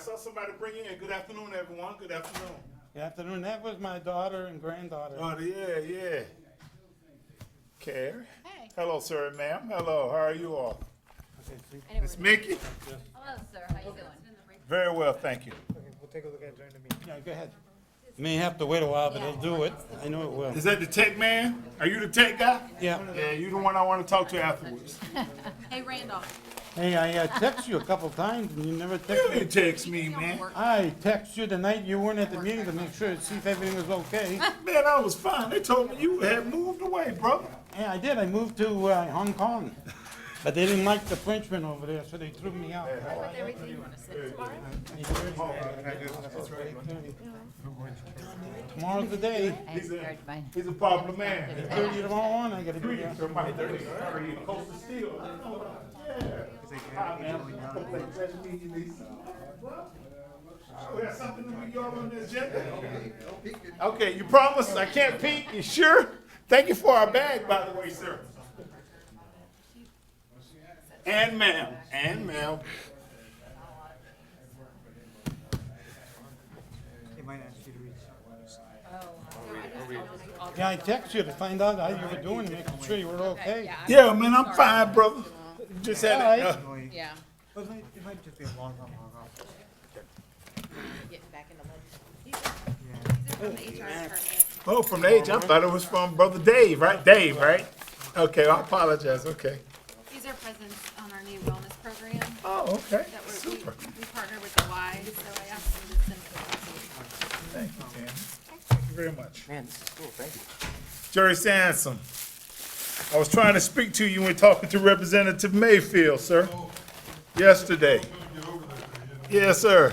saw somebody bring you in. Good afternoon, everyone. Good afternoon. Good afternoon. That was my daughter and granddaughter. Oh, yeah. Carrie. Hey. Hello, sir and ma'am. Hello. How are you all? Miss Mickey. Hello, sir. How you doing? Very well, thank you. Okay, we'll take a look at it during the meeting. Yeah, go ahead. May have to wait a while, but it'll do it. I know it will. Is that the tech man? Are you the tech guy? Yeah. Yeah, you the one I want to talk to afterwards. Hey, Randolph. Hey, I text you a couple times and you never You text me. didn't text me, man. I text you the night you weren't at the meeting to make sure to see if everything was okay. Man, I was fine. They told me you had moved away, brother. Yeah, I did. I moved to Hong Kong. But they didn't like the Frenchman over there, so they threw me out. With everything, you want to sit tomorrow? Tomorrow's the day. He's a popular man. 30 tomorrow on, I gotta be there. Greetings, sir. Mike. How are you? Coast of Steel. Yeah. Hi, man. Pleasure meeting you, Lisa. We have something to be on the agenda? Okay, you promise I can't peek? You sure? Thank you for our bag, by the way, sir. And ma'am. And ma'am. They might ask you to reach. Yeah, I text you to find out how you were doing, making sure you were okay. Yeah, man, I'm fine, brother. Just had it. Yeah. But it might just be a long on, long off. Getting back in the mud. These are from the HR department. Oh, from the age, I thought it was from Brother Dave, right? Dave, right? Okay, I apologize, okay. These are presents on our new wellness program Oh, okay, that super. we partner with the Y, so I asked them to send it to us. Thank you, Tammy. Thank you very much. Man, this is cool, thank you. Jerry Sansom, I was trying to speak to you when talking to Representative Mayfield, sir, yesterday. Yes, sir.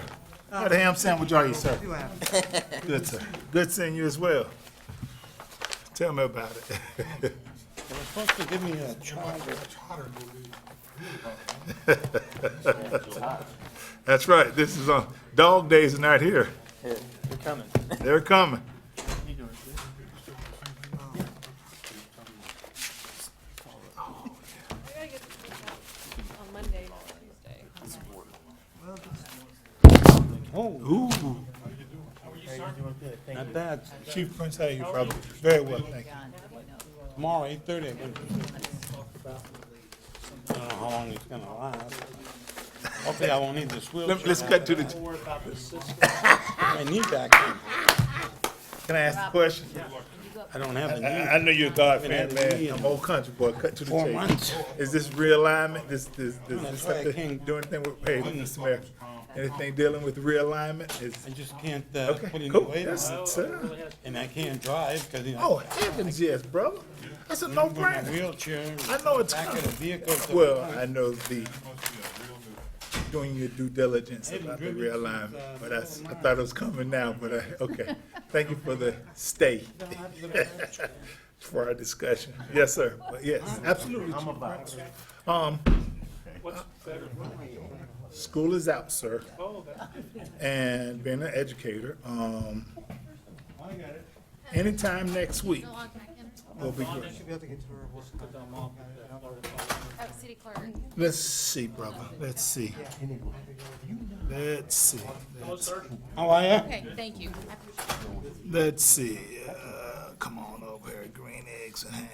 Had a ham sandwich, are you, sir? You have. Good, sir. Good seeing you as well. Tell me about it. They were supposed to give me a charger. That's right, this is on, dog days are not here. They're coming. They're coming. On Monday or Tuesday. Oh, Ooh, not bad. Chief Prince, how are you, brother? Very well, thank you. Tomorrow, 8:30, I'm going to I don't know how long it's gonna last. Hopefully I won't need this wheelchair. Let's cut to the, My knee back in. can I ask a question? I don't have a knee. I know you're a God fan, Haven't had a knee man. in I'm old country boy, cut to the 4 chase. months. Is this realignment, this That's why I something, can't- do anything with, hey, Mr. Mayor, anything dealing with realignment? Is I just can't put okay, any cool. weight Yes, on it. sir. And I can't drive because, you Oh, know, heavens, yes, brother. That's a I'm in a no-brainer. wheelchair. I know it's Back of the coming. vehicle. to- Well, I know doing your due diligence haven't about the driven realignment, since, but I thought it was coming now, but okay. Thank you for the stay for our discussion. Yes, sir. But yes, absolutely. Chief Prince. School is out, sir. And being an educator, anytime next week Log back in. will be good. Should be able to get to her. We'll split them off. Oh, city clerk. Let's see, brother. Let's see. Let's see. How are you? Okay, thank you. Let's see. Come on over here. Green eggs and ham.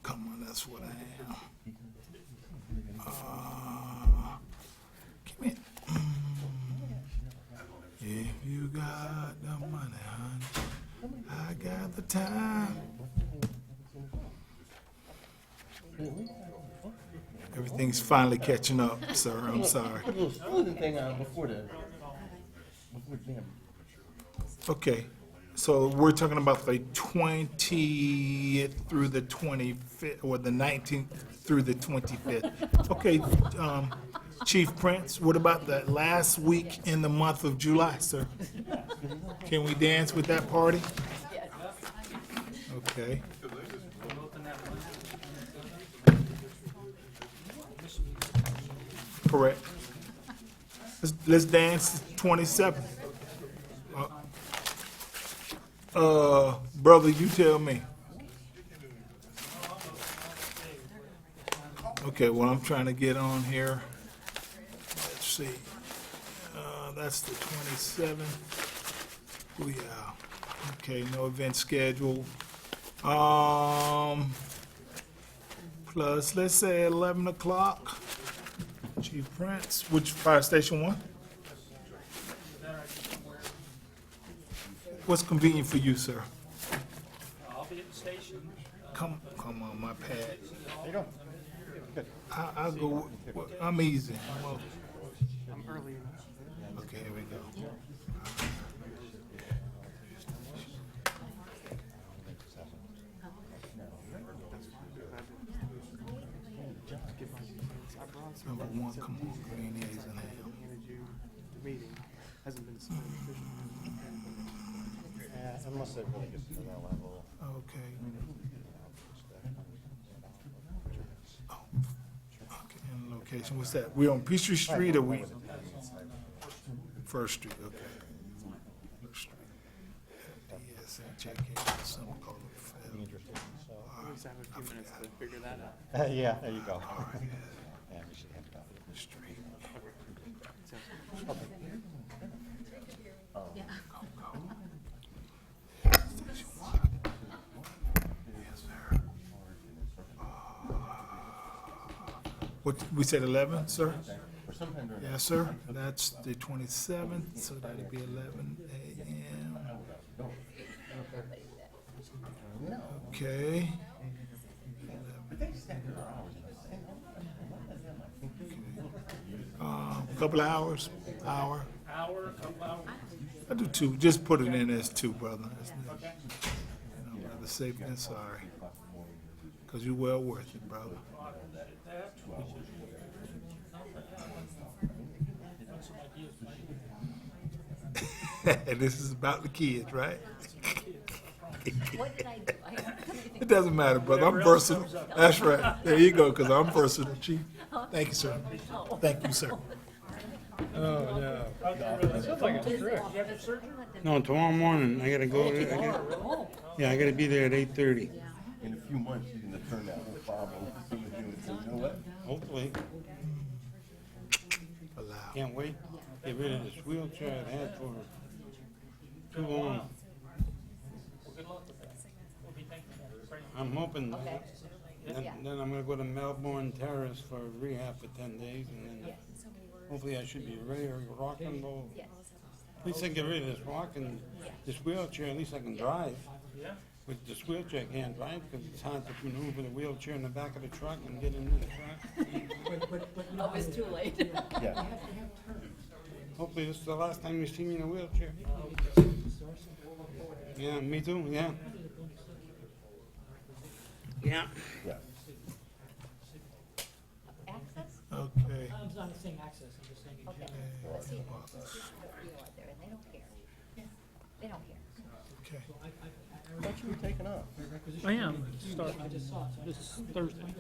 Come on, that's what I am. Give me. If you got the money, honey, I got the time. Everything's finally catching up, sir. I'm sorry. Put a little smoothing thing on before the jam. Okay, so we're talking about the 20th through the 25th, or the 19th through the 25th. Okay, Chief Prince, what about that last week in the month of July, sir? Can we dance with that party? Okay. Correct. Let's dance 27th. Brother, you tell me. Okay, well, I'm trying to get on here. Let's see. That's the 27th. Oh, yeah. Okay, no event scheduled. Plus, let's say 11 o'clock. Chief Prince, which fire station one? What's convenient for you, sir? I'll be at the station. Come on, my pad. There you go. I'll go, I'm easy. Well, I'm early. okay, here we go. Number one, come on, green eggs and ham. Handed you the meeting. Hasn't been submitted officially. Unless it really gets to that level. Okay. Oh, okay, and location, what's that? We're on Peachtree Street or we? First Street, okay. First Street. Yes, and check in, some call it fail. We just have a few minutes to figure that out. Yeah, there you go. Yeah, we should have that. Street. Yes, sir. What, we said 11, sir? Yes, sir. That's the 27th, so that'll be 11 a.m. Okay. Couple of hours, hour. Hour, couple hours. I do two. Just put it in as two, brother. Rather safe than sorry. Cause you're well worth it, brother. And this is about the kids, right? What did I do? It doesn't matter, brother. I'm versatile. That's right. There you go, cause I'm versatile, Chief. Thank you, sir. Thank you, sir. No, tomorrow morning, I gotta go, yeah, I gotta be there at 8:30. In a few months, you're gonna turn that whole farm over to you and say, you know what? Hopefully, Allow. can't wait. Get rid of this wheelchair I've had for too long. Good luck with that. We'll be thankful for it. I'm hoping, Okay. then I'm gonna go to Melbourne Terrace for rehab for 10 days, and then hopefully I should be ready to rock and roll. Yes. At least I can get rid of this walking, this wheelchair, at least I can drive. Yeah. With this wheelchair, I can't drive because it's hard to maneuver the wheelchair in the back of the truck and get into the truck. Oh, it's too late. Yeah. Hopefully this is the last time you see me in a wheelchair. Yeah, me too, yeah. Yeah. Yeah. Access? Okay. I'm not saying access, I'm just saying in Okay. general. But see, you are there and they don't care. They don't care. Okay. I thought you were taking off. I am, starting this Thursday.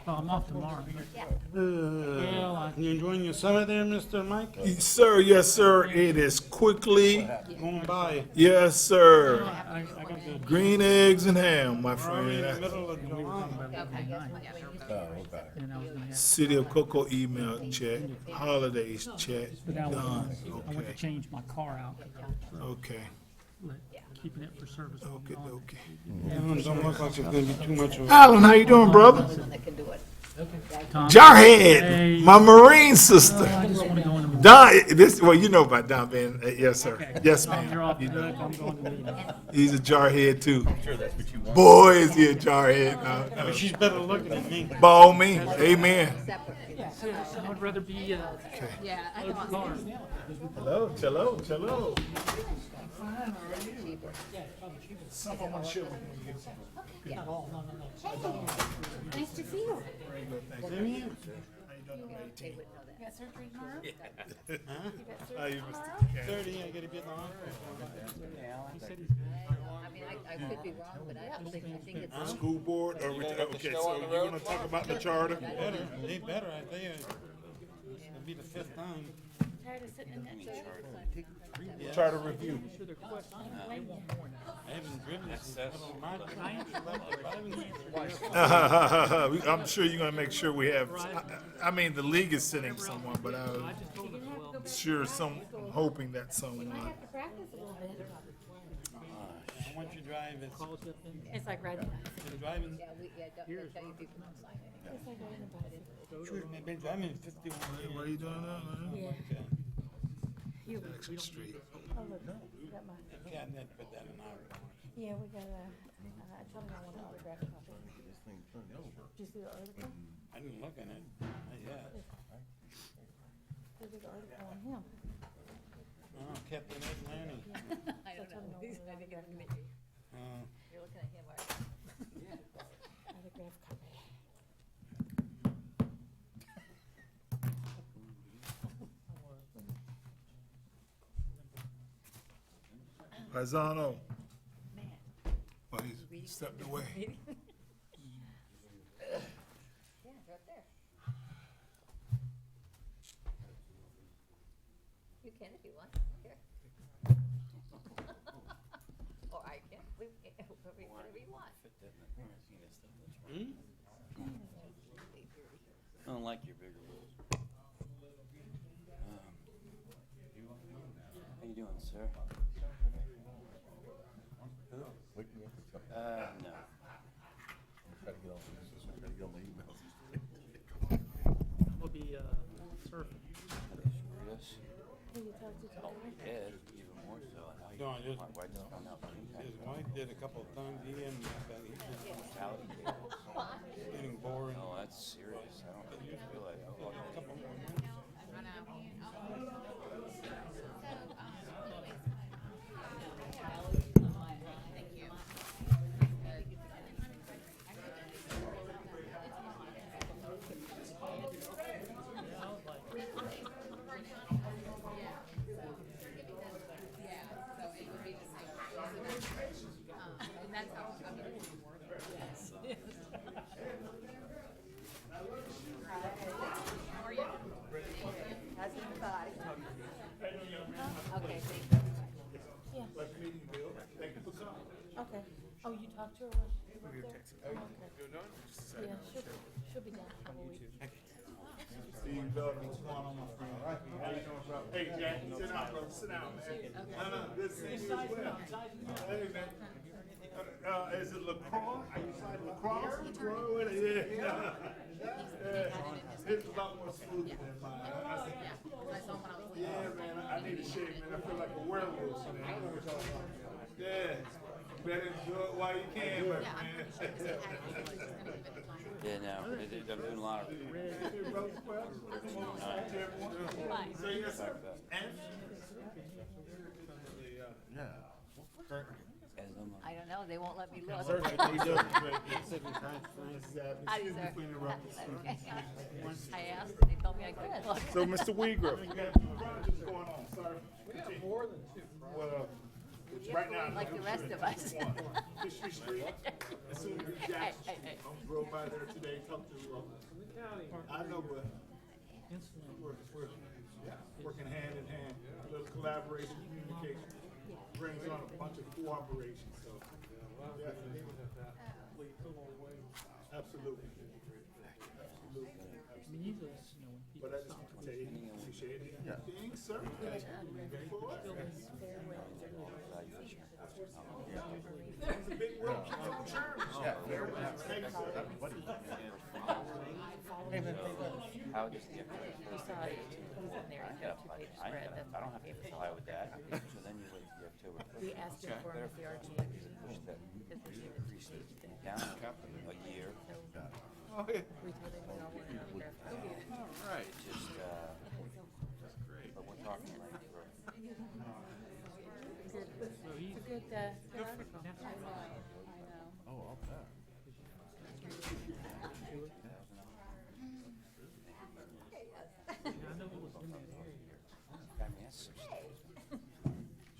Oh, I'm off tomorrow. Yeah. Well, I- You enjoying your summer there, Mr. Mike? Sir, yes, sir. It is quickly. Going by. Yes, sir. I got the Green eggs and ham, my We're already in the friend. middle of July. Oh, okay. and I was gonna have, City of Cocoa email check. Holidays check. but I Done. want to Okay. change my car out, Okay. but keeping it for service. will be Okay. on. Okay. Don't look like it's gonna be too much of a... Alan, how you doing, brother? That can do it. Tom, Jarhead, my Marine sister. I just want to go in the morning. Don, this, well, you know about Don, man. Yes, sir. Yes, You're ma'am. off the You hook, know. I'm going to meeting. He's a jarhead too. Sure, that's what you want. Boy, is he a jarhead. But she's better looking than me. By all means, amen. I would rather be, Yeah, I a car. Hello, hello, hello. Something I want to share with you. Nice to see you. Same here. Got surgery tomorrow? How you, Mr. 30, I gotta be at the hospital. I mean, I could be wrong, but I think it's. School board, or, okay, so you want to talk about the charter? Better, they better, I tell you. It'll be the 5th time. Tired of sitting in that chair? Charter review. I haven't driven since little March. I'm sure you're gonna make sure we have, I mean, the league is sitting someone, but, I'm sure I'm hoping that someone. have to practice a little bit. I want you to drive, it's, Calls up in. It's like riding a bicycle. been driving, Yeah, don't tell you people don't sign it. It's like riding a bicycle. been driving 51 years. Why you doing that, man? Yeah. Exit Street. Oh, look, got my, Cabinet, put that in our. yeah, we got a, I told him I want an autograph copy. Did you see the article? I didn't look at it, not yet. There's a big article on him. Oh, Captain Ed Lanny. I don't know. I think I'm gonna, you're looking at him, Art. Autograph copy. Paisano. Man. Oh, he's stepped away. Yeah, it's right there. You can if you want. Here. Or I can. Whatever you want. I don't like your bigger ones. How you doing, sir? No. We'll be, surfing. Serious? Who you talk to Oh, today? Ed, even more so. I know No, you. just- My wife just found out. His wife did a couple of times, he and, he's Mortality tables. getting bored. Oh, that's serious. I don't realize. A couple more months. How's your body? Okay, thank you. Yeah. Okay. Oh, you talked to her? We were texting. Okay. Yeah, she'll be done in a couple weeks. Steve Dudley, what's going on, my friend? How you doing, bro? Hey, Jack, sit down, bro. Sit down, man. No, good to see you as well. Hey, man. Is it lacrosse? Are you playing lacrosse? Yeah. It's a lot more smooth than mine. Yeah, man, I need a shave, man. I feel like a werewolf, man. Yeah. Better enjoy it while you can, my friend. Yeah, no. I'm doing a lot of. So, yes, sir. And? I don't know, they won't let me look. How you doing? Hi, Excuse me sir. for interrupting. I asked, and they told me I couldn't look. So, Mr. Weaver, what's going on, sir? More than two. Well, right now, Like the rest of us. History Street, as soon as you Jackson Street. I drove by there today, talked to, I know, but we're working hand in hand. A little collaboration, communication, brings on a bunch of cooperation, so. Definitely. Absolutely. Absolutely. But I just want to tell you, appreciate it. Thanks, sir. It's a big world, keep on churning. Thank you, sir. How does the You saw it, he was in there, I he's got got a two-page I spread. don't have to comply with that. So then you wait till October. We asked him for him if the RG. Push that increase it down a year. Oh, yeah. We told him we all wanted an autograph copy. Right. It's just, but we're talking like for It's a good, good article. I know. Oh, I'll bet. I mean, that's some stuff.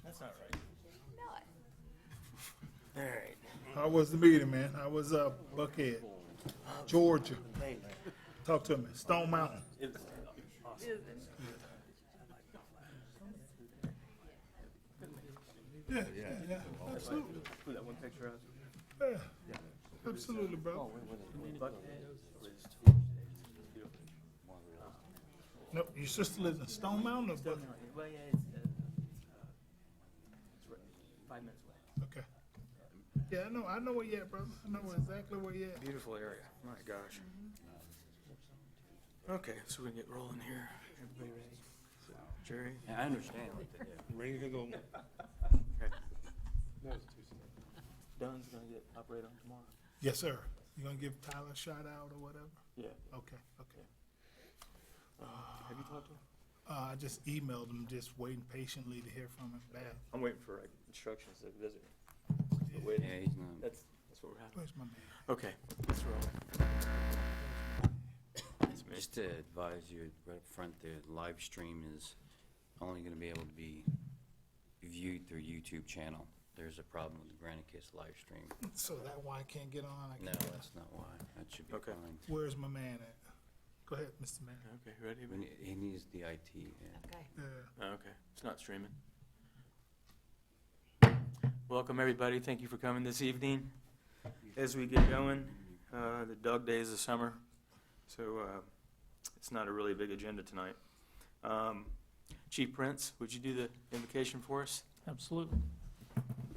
That's not right. No. All right. How was the meeting, man? How was, Buckhead? Georgia? Talk to me. Stone Mountain. Yeah, yeah, absolutely. Put that one picture out. Yeah, absolutely, bro. No, your sister lives in Stone Mountain or what? Well, yeah, it's right 5 minutes away. Okay. Yeah, I know where you at, brother. I know exactly where you at. Beautiful area, my gosh. Okay, so we can get rolling here. Everybody ready? So, Jerry? Yeah, I understand what they do. Ready to go. Okay. Dunn's gonna get operated on tomorrow? Yes, sir. You gonna give Tyler a shout out or whatever? Yeah. Okay, okay. Have you talked to him? I just emailed him, just waiting patiently to hear from him back. I'm waiting for like, instructions to visit. Yeah. Waiting. Yeah, he's not. That's what we're having. Where's my man? Okay, let's roll. Just to advise you right up front, the live stream is only gonna be able to be viewed through YouTube channel. There's a problem with the Granicus live stream. So that why I can't get on? I No, can't- that's not why. That should be Okay. fine. Where's my man at? Go ahead, Mr. Man. Okay, ready? We ne- He needs the IT, yeah. Okay. Yeah. Oh, okay, it's not streaming. Welcome, everybody. Thank you for coming this evening. As we get going, the dog days of summer, so it's not a really big agenda tonight. Chief Prince, would you do the invocation for us? Absolutely.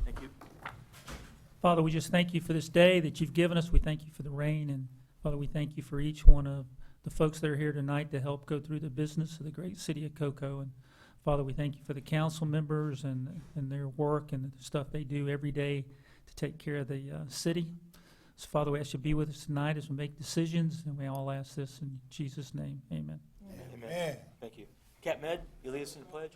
Thank you. Father, we just thank you for this day that you've given us. We thank you for the rain, and Father, we thank you for each one of the folks that are here tonight to help go through the business of the great city of Cocoa. And Father, we thank you for the council members and their work and the stuff they do every day to take care of the city. So Father, we ask you to be with us tonight as we make decisions, and we all ask this in Jesus' name. Amen. Amen. Thank you. Cap Med, you lead us in the pledge?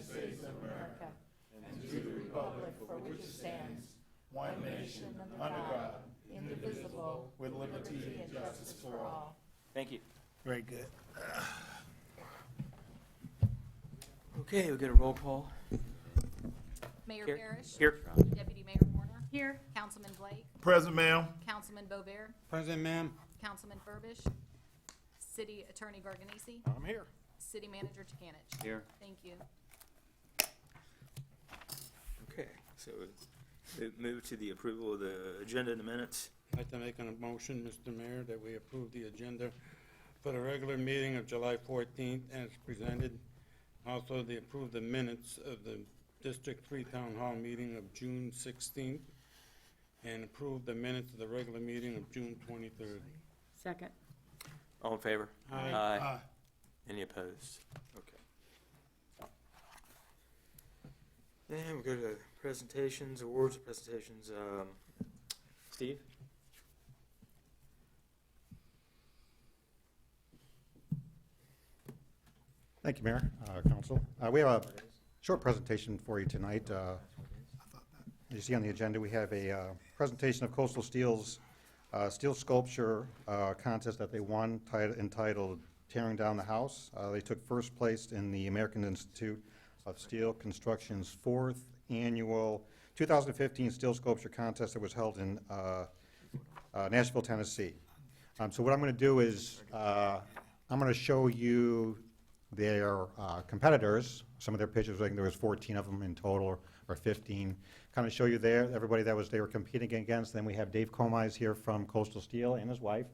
America, and to the republic for which it stands, one nation, under God, indivisible, With liberty and justice for all. Thank you. Very good. Okay, we'll get a roll call. Mayor Here. Parrish? Here. Deputy Mayor Warner? Here. Councilman Blake? Present, ma'am. Councilman Bover? Present, ma'am. Councilman Furbish? City Attorney Garganese? I'm here. City Manager Takanich? Here. Thank you. Okay, so we move to the approval of the agenda in the minutes. I'd like to make a motion, Mr. Mayor, that we approve the agenda for the regular meeting of July 14th as presented. Also, they approve the minutes of the District 3 Town Hall meeting of June 16th and approve the minutes of the regular meeting of June 23rd. Second. All in favor? Aye. Aye. Any opposed? Okay. And we'll go to presentations, awards and presentations. Steve? Thank you, Mayor, Council. We have a short presentation for you tonight. As you see on the agenda, we have a presentation of Coastal Steel's steel sculpture contest that they won entitled Tearing Down the House. They took first place in the American Institute of Steel Construction's 4th annual 2015 steel sculpture contest that was held in Nashville, Tennessee. So what I'm going to do is I'm going to show you their competitors, some of their pictures. I think there was 14 of them in total, or 15. Kind of show you there, everybody that was they were competing against. Then we have Dave Comise here from Coastal Steel and his wife.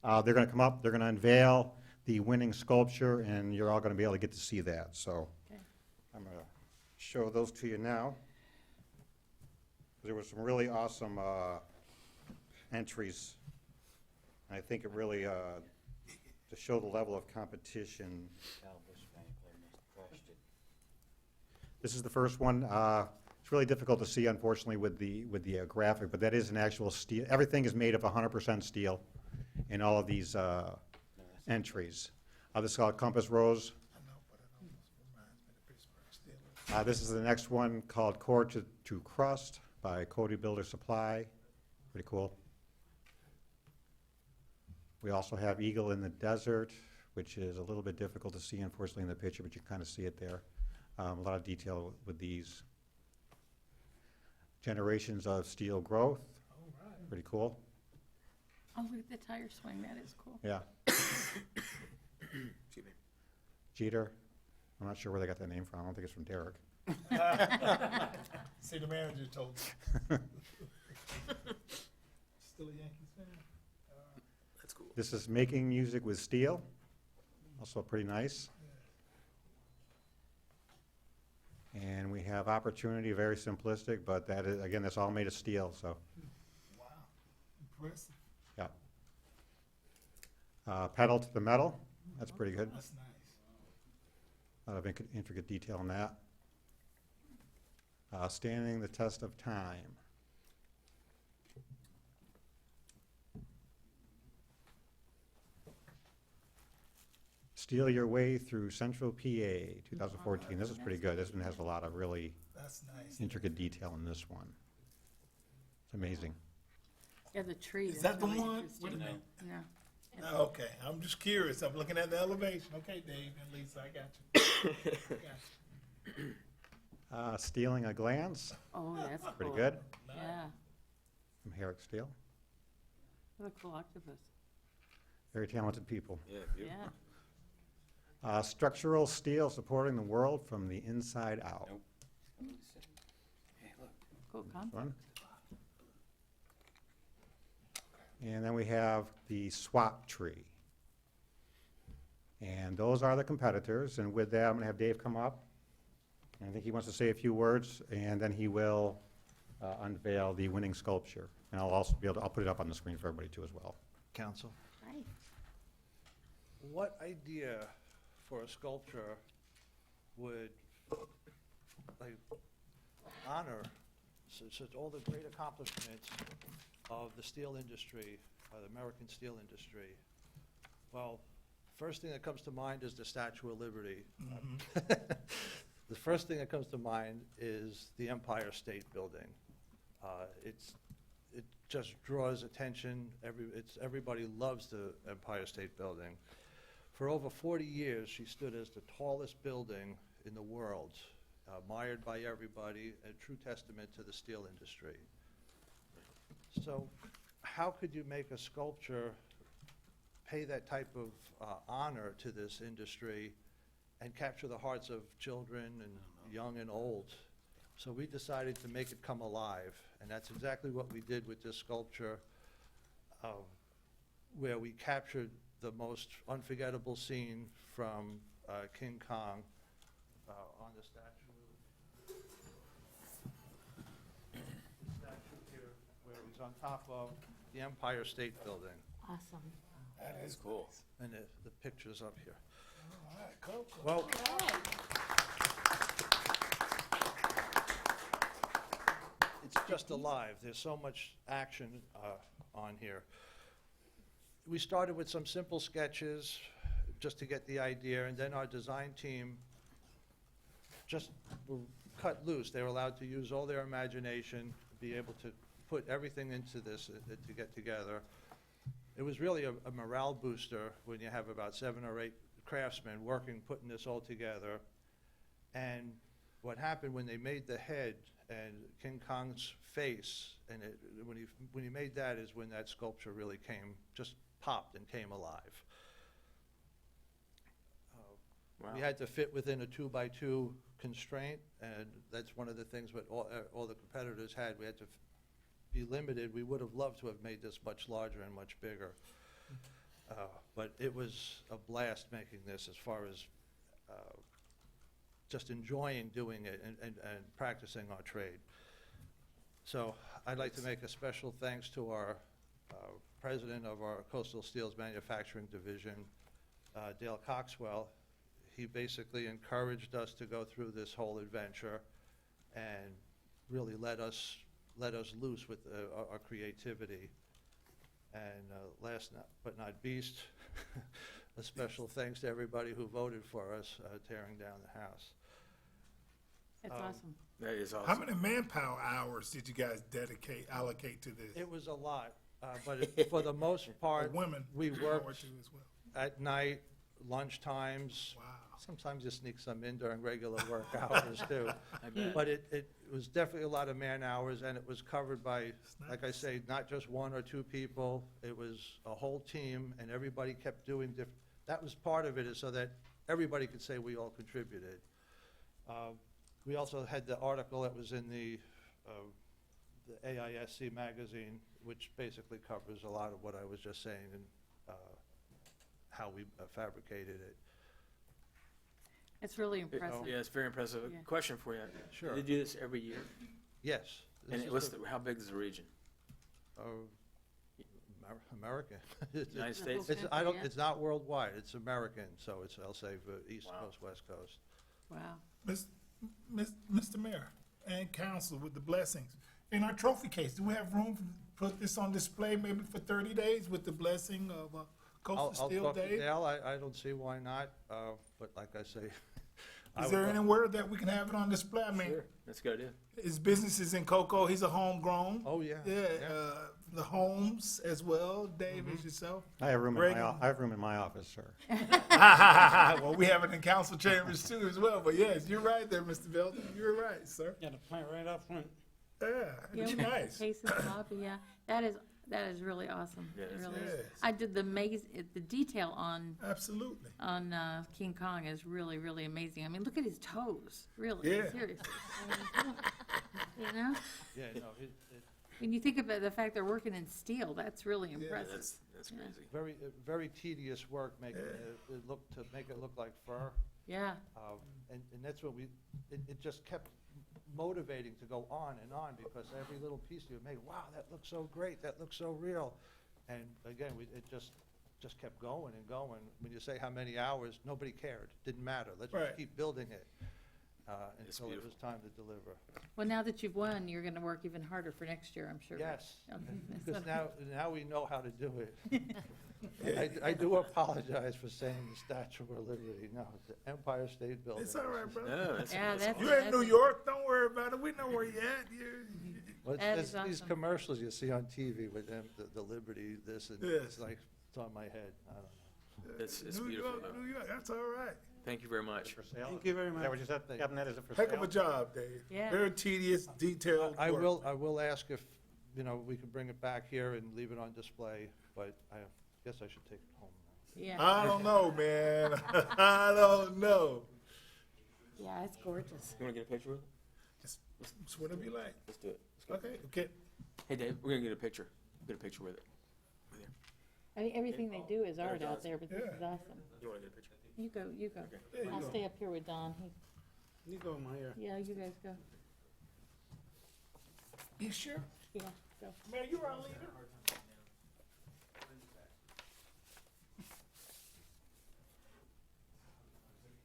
They're going to come up, they're going to unveil the winning sculpture, and you're all going to be able to get to see that. So Okay. I'm going to show those to you now. There were some really awesome entries. I think it really, to show the level of competition. Albus Franklin has crushed it. This is the first one. It's really difficult to see, unfortunately, with the graphic, but that is an actual steel. Everything is made of 100% steel in all of these entries. This is called Compass Rose. This is the next one called Core to Crust by Cody Builder Supply. Pretty cool. We also have Eagle in the Desert, which is a little bit difficult to see, unfortunately, in the picture, but you kind of see it there. A lot of detail with these. Generations of Steel Growth. Pretty cool. Oh, look at the tire swing. That is cool. Yeah. Excuse me. Jeter. I'm not sure where they got that name from. I don't think it's from Derek. See, the manager told me. This is making music with steel, also pretty nice. And we have opportunity, very simplistic, but that is, again, that's all made of steel, so, Wow, impressive. yeah. Pedal to the metal, that's pretty good. That's nice. A lot of intricate detail in that. Standing the test of time. Steal Your Way Through Central PA, 2014. This is pretty good. This one has a lot of really That's nice. intricate detail in this one. It's amazing. Yeah, the tree. Is that the really one? interesting. Wait a minute. Yeah. Oh, okay, I'm just curious. I'm looking at the elevation. Okay, Dave and Lisa, I got you. I got you. Stealing a Glance, Oh, that's cool. pretty good, Yeah, from Herrick Steel. what a cool octopus. Very talented people. Yeah. Structural Steel Supporting the World from the Inside Out. Nope. Hey, look. Cool concept. One. And then we have the Swap Tree. And those are the competitors, and with that, I'm gonna have Dave come up. And I think he wants to say a few words, and then he will unveil the winning sculpture. And I'll also be able to, I'll put it up on the screen for everybody too as well. Council, Hi. what idea for a sculpture would, like, honor such all the great accomplishments of the steel industry, the American steel industry? Well, first thing that comes to mind is the Statue of Liberty. The first thing that comes to mind is the Empire State Building. It just draws attention. Everybody loves the Empire State Building. For over 40 years, she stood as the tallest building in the world, admired by everybody, a true testament to the steel industry. So how could you make a sculpture pay that type of honor to this industry and capture the hearts of children and young and old? So we decided to make it come alive, and that's exactly what we did with this sculpture, where we captured the most unforgettable scene from King Kong on the statue. The statue here, where it was on top of the Empire State Building, Awesome. That is cool. and the picture's up here. All right, cool. Well, it's just alive. There's so much action on here. We started with some simple sketches just to get the idea, and then our design team just were cut loose. They were allowed to use all their imagination, be able to put everything into this to get together. It was really a morale booster when you have about 7 or 8 craftsmen working, putting this all together. And what happened when they made the head and King Kong's face, and when he made that is when that sculpture really just popped and came alive. We had to fit within a 2x2 constraint, and that's one of the things that all the competitors had. We had to be limited. We would have loved to have made this much larger and much bigger. But it was a blast making this, as far as just enjoying doing it and practicing our trade. So I'd like to make a special thanks to our president of our Coastal Steels Manufacturing Division, Dale Coxwell. He basically encouraged us to go through this whole adventure and really let us loose with our creativity. And last but not least, a special thanks to everybody who voted for us tearing down the house. That's awesome. That is How awesome. many manpower hours did you guys allocate to this? It was a lot, but for the most part, Women. we power worked to as well. at night, lunch times. Wow. Sometimes you sneak some in during regular work hours too. But it was definitely a lot of man hours, and it was covered by, like I say, not just 1 or 2 people. It was a whole team, and everybody kept doing different. That was part of it, is so that everybody could say we all contributed. We also had the article that was in the AISC magazine, which basically covers a lot of what I was just saying, and how we fabricated it. It's really impressive. Yeah, it's very impressive. Yeah. Question for you. Sure. They do this every year? Yes. this And is what's the- how big is the region? American. It's- United States? It's, I don't, Yeah. it's not worldwide, it's American, so it's, I'll say, for East Wow. Coast, West Coast. Wow. Mr. Mayor and council with the blessings. In our trophy case, do we have room to put this on display maybe for 30 days with the blessing of Coastal I'll Steel talk to Dave? Dale, I don't see why not, but like I say. I Is would there go- anywhere that we can have it on display? I mean, Sure, that's a good idea. his business is in Cocoa, he's a homegrown. Oh, yeah. Yeah, the homes as well, Dave, as yourself. I have room in Greg? I have room in my office, sir. Well, we have it in council chambers too as well, but yes, you're right there, Mr. Belton, you're right, sir. Yeah, the plant right out front. Yeah, it's Yeah, nice. Case in the lobby, yeah. That is really awesome. Yeah, It it's- really is. Yes. I did the detail on Absolutely. King Kong is really, really amazing. I mean, look at his toes, really, Yeah. seriously. I mean, you know? Yeah, no, When you think about the fact they're working in steel, that's really impressive. That's Yeah. crazy. very tedious work making to make it look like fur. Yeah, And that's what it just kept motivating to go on and on, because every little piece you make, wow, that looks so great, that looks so real. And again, it just kept going and going. When you say how many hours, nobody cared, didn't matter. Let's Right. just keep building it It's until it beautiful. was time to deliver. well, now that you've won, you're gonna work even harder for next year, I'm sure. Yes, Okay, that's because what- now we know how to do it. I do apologize for saying the Statue of Liberty. No, it's the Empire State Building. It's all right, brother. No, that's, Yeah, that's. You're in New York, don't worry about it, we know where you at. Well, That it's is these awesome. commercials you see on TV with them, the Liberty, this, and Yes. it's like, it's on my head. I don't know. it's New beautiful York, though. New York, that's all right. Thank you very much. For sale? Thank you very Is much. that what you said, Cabinet? Is it for Heck sale? of a job, Dave. Yeah. Very tedious, detailed I work. will ask if, we can bring it back here and leave it on display, but I guess I should take it home now. Yeah, I don't know, man. I don't know. yeah, it's gorgeous. You wanna get a picture with it? Just whatever you like. Let's do it. Okay. Hey Dave, we're gonna get a picture. Get a picture with it. With you. I mean, everything they do is art out there, but this Yeah. is awesome. You wanna get a picture? You go. There you I'll go. stay up here with Don. You go, Meyer. Yeah, you guys go. You sure? Yeah, go. Man, you're our leader.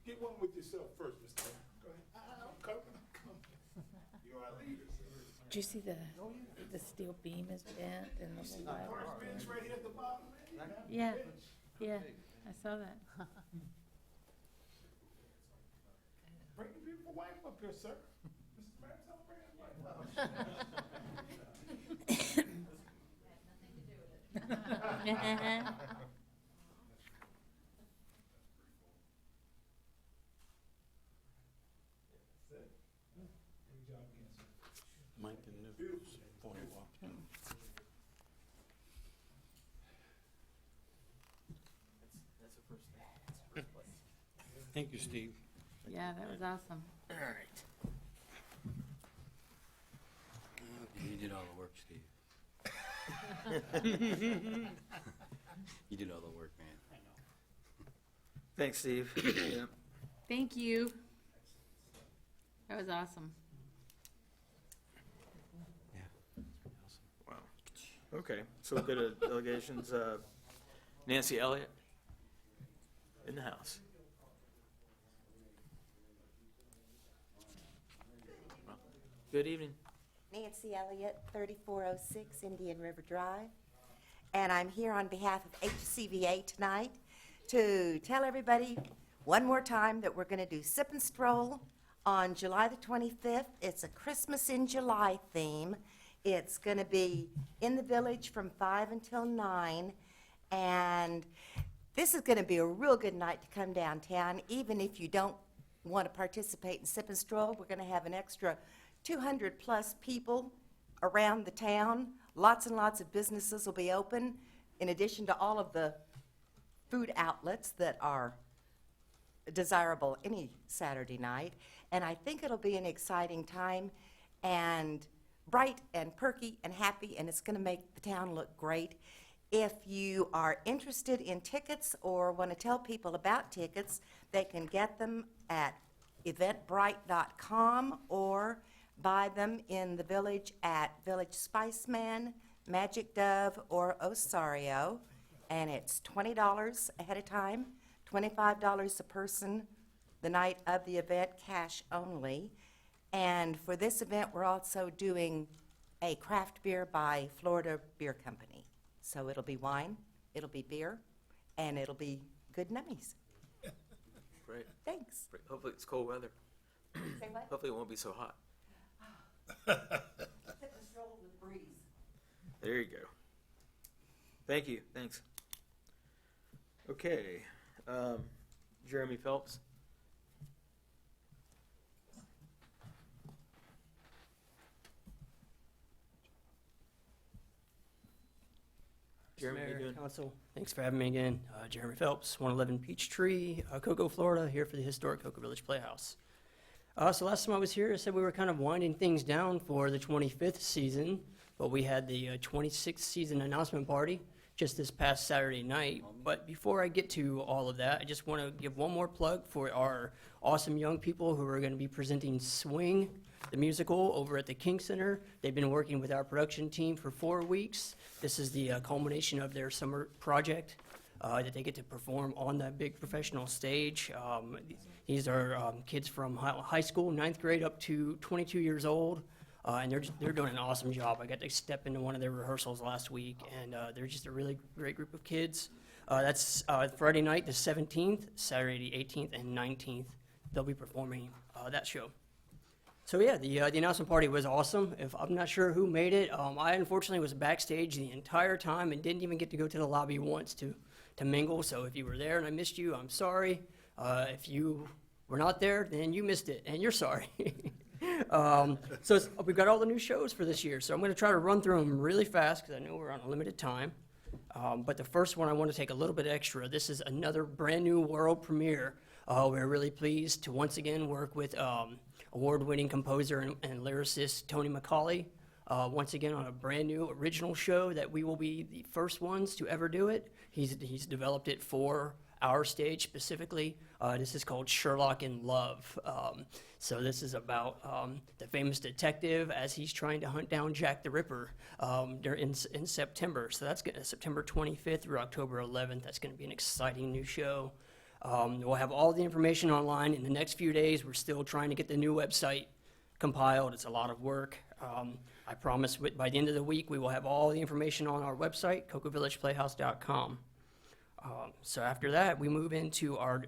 Get one with yourself first, Mr. Mayor. Go ahead. I'm coming. You're our leader. Did you see the steel beam is bent and the little Park wire? bench right here at the bottom, man. Yeah, yeah, I saw that. Bring the beautiful wife up here, sir. Mr. Mayor, tell him bring his wife up. Mike and Nick, before he walked. Thank you, Steve. Yeah, that was awesome. All right. You did all the work, Steve. You did all the work, man. Thanks, Steve. Yeah. Thank you. That was awesome. Wow. Okay, so we'll go to delegations. Nancy Elliott in the house. Well, good evening. Nancy Elliott, 3406 Indian River Drive. And I'm here on behalf of HCVA tonight to tell everybody one more time that we're going to do Sip and Stroll on July the 25th. It's a Christmas in July theme. It's going to be in the village from 5 until 9. And this is going to be a real good night to come downtown, even if you don't want to participate in Sip and Stroll. We're going to have an extra 200-plus people around the town. Lots and lots of businesses will be open, in addition to all of the food outlets that are desirable any Saturday night. And I think it'll be an exciting time and bright and perky and happy, and it's going to make the town look great. If you are interested in tickets or want to tell people about tickets, they can get them at eventbrite.com or buy them in the village at Village Spiceman, Magic Dove, or Osario. And it's $20 ahead of time, $25 a person the night of the event, cash only. And for this event, we're also doing a craft beer by Florida Beer Company. So it'll be wine, it'll be beer, and it'll be good nummies. Great. Thanks. Great. Hopefully it's cold weather. Say what? Hopefully it won't be so hot. Except the stroll with breeze. There you go. Thank you. Thanks. Okay. Jeremy Phelps. Jeremy, how you Mayor, doing? Council, thanks for having me again. Jeremy Phelps, 111 Peachtree, Cocoa, Florida, here for the historic Cocoa Village Playhouse. So last time I was here, I said we were kind of winding things down for the 25th season, but we had the 26th season announcement party just this past Saturday night. But before I get to all of that, I just want to give one more plug for our awesome young people who are going to be presenting Swing, the musical, over at the King Center. They've been working with our production team for 4 weeks. This is the culmination of their summer project that they get to perform on that big professional stage. These are kids from high school, 9th grade, up to 22 years old. And they're doing an awesome job. I got to step into one of their rehearsals last week, and they're just a really great group of kids. That's Friday night, the 17th, Saturday, the 18th, and 19th. They'll be performing that show. So yeah, the announcement party was awesome. I'm not sure who made it. I unfortunately was backstage the entire time and didn't even get to go to the lobby once to mingle. So if you were there and I missed you, I'm sorry. If you were not there, then you missed it, and you're sorry. We've got all the new shows for this year, so I'm going to try to run through them really fast because I know we're on a limited time. But the first one I want to take a little bit extra. This is another brand new world premiere. We're really pleased to once again work with award-winning composer and lyricist Tony McCauley, once again on a brand new original show that we will be the first ones to ever do it. He's developed it for our stage specifically. This is called Sherlock in Love. So this is about the famous detective as he's trying to hunt down Jack the Ripper in September. So that's September 25th through October 11th. That's going to be an exciting new show. We'll have all the information online in the next few days. We're still trying to get the new website compiled. It's a lot of work. I promise by the end of the week we will have all the information on our website, CocoaVillagePlayhouse.com. So after that, we move into our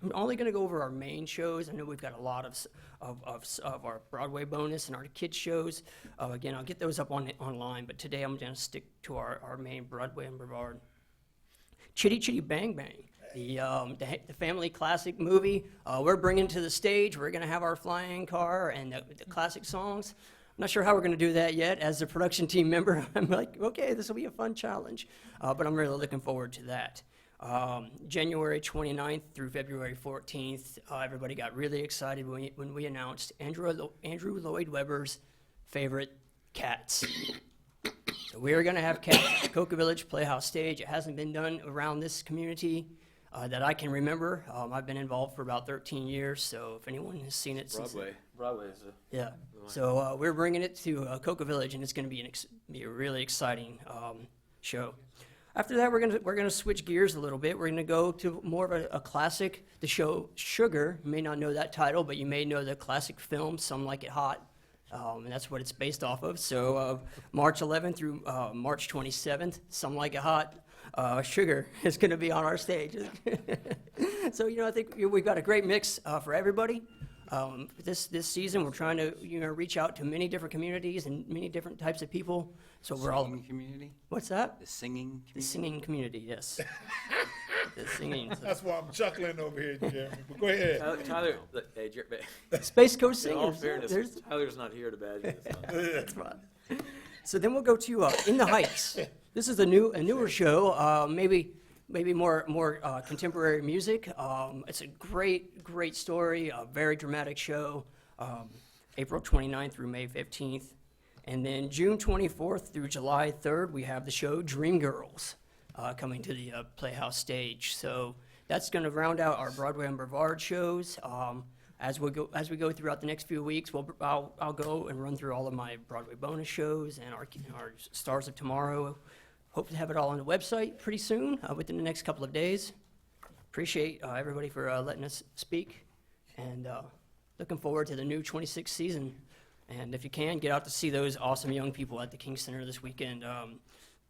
I'm only going to go over our main shows. I know we've got a lot of our Broadway bonus and our kids shows. Again, I'll get those up online, but today I'm going to stick to our main Broadway and Brevard. Chitty Chitty Bang Bang, the family classic movie. We're bringing to the stage. We're going to have our flying car and the classic songs. I'm not sure how we're going to do that yet. As a production team member, I'm like, okay, this will be a fun challenge, but I'm really looking forward to that. January 29th through February 14th, everybody got really excited when we announced Andrew Lloyd Webber's favorite, Cats. So we are going to have Cats at the Cocoa Village Playhouse stage. It hasn't been done around this community that I can remember. I've been involved for about 13 years, so if anyone has seen it since... Broadway is a... Yeah. So we're bringing it to Cocoa Village, and it's going to be a really exciting show. After that, we're gonna switch gears a little bit. We're gonna go to more of a classic. The show Sugar. You may not know that title, but you may know the classic film Some Like It Hot, and that's what it's based off of. So March 11th through March 27th, Some Like It Hot. Sugar is going to be on our stage. So I think we've got a great mix for everybody. This season, we're trying to reach out to many different communities and many different types of people. So we're all community? What's that? The singing community? The singing community, yes. The singing. That's why I'm chuckling over here, Jeremy. But go ahead. Tyler, hey, Space Coast in all Singers. fairness, Tyler's not here to badge this month. That's fine. So then we'll go to In the Heights. This is a newer show, maybe more contemporary music. It's a great story, a very dramatic show. April 29th through May 15th. And then June 24th through July 3rd, we have the show Dreamgirls coming to the Playhouse stage. So that's going to round out our Broadway and Brevard shows. As we go throughout the next few weeks, I'll go and run through all of my Broadway bonus shows and our Stars of Tomorrow. Hope to have it all on the website pretty soon, within the next couple of days. Appreciate everybody for letting us speak, and looking forward to the new 26th season. And if you can, get out to see those awesome young people at the King Center this weekend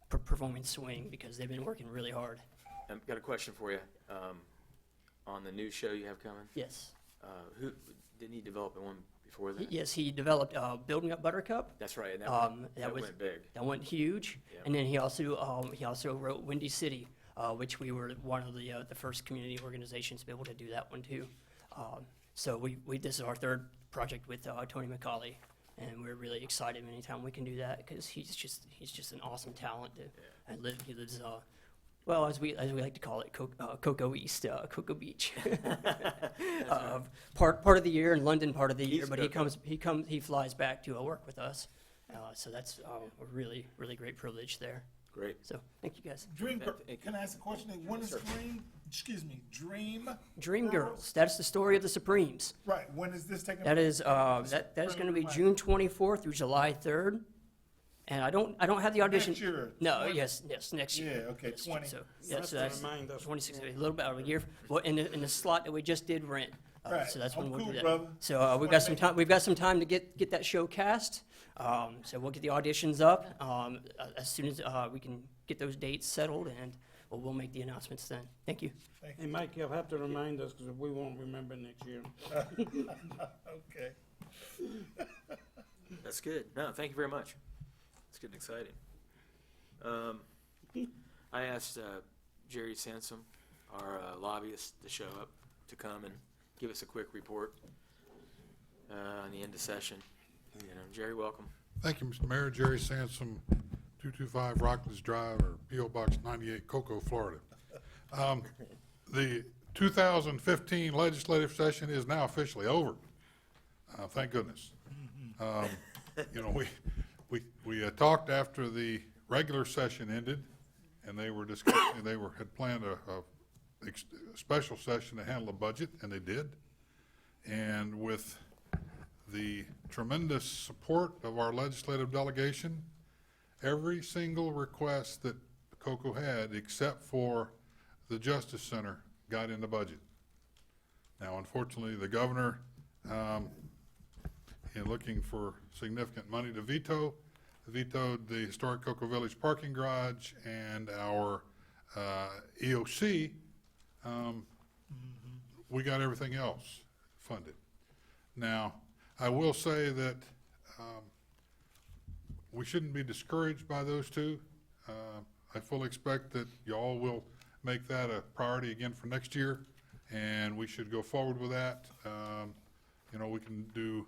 performing swing, because they've been working really hard. I've got a question for you. On the new show you have coming, Yes. who didn't he develop one before that? Yes, he developed Building Up Buttercup. That's right. And that was- went big. That went huge. Yeah. And then he also wrote Windy City, which we were one of the first community organizations to be able to do that one too. So this is our third project with Tony McCauley, and we're really excited anytime we can do that, because he's just an awesome talent. And he lives well, as we like to call it, Cocoa East, Cocoa Beach. Part of the year in London, part of the year, East but Cocoa. he flies back to work with us. So that's a really, really great privilege there. Great. So thank you guys. Can I ask a question? When is Dream Girls. That's the story of the Supremes. Right, when is this taking? That is that is going to be June 24th through July 3rd. And I don't have the audition. Next year. No, yes, next year. Yeah, okay, Yes, 20. So, You have so to that's remind us. 26, a little bit of a year. Well, in the slot that we just did rent. Right. So that's when I'm we'll cool, do that. brother. So we've got some time. We've got some time to get that show cast. So we'll get the auditions up as soon as we can get those dates settled, and we'll make the announcements then. Thank you. Hey, Mike, you'll have to remind us, because we won't remember next year. Okay. That's good. No, thank you very much. It's getting exciting. I asked Jerry Sansom, our lobbyist, to show up, to come and give us a quick report on the end of session. Jerry, welcome. Thank you, Mr. Mayor. Jerry Sansom, 225 Rockledge Drive, or P.O. Box 98, Cocoa, Florida. The 2015 legislative session is now officially over. Thank goodness. We talked after the regular session ended, and they were discussing, had planned a special session to handle the budget, and they did. And with the tremendous support of our legislative delegation, every single request that COCO had, except for the Justice Center, got in the budget. Now, unfortunately, the governor, in looking for significant money to veto, vetoed the historic Cocoa Village parking garage and our EOC. We got everything else funded. Now, I will say that we shouldn't be discouraged by those two. I fully expect that y'all will make that a priority again for next year, and we should go forward with that. We can do,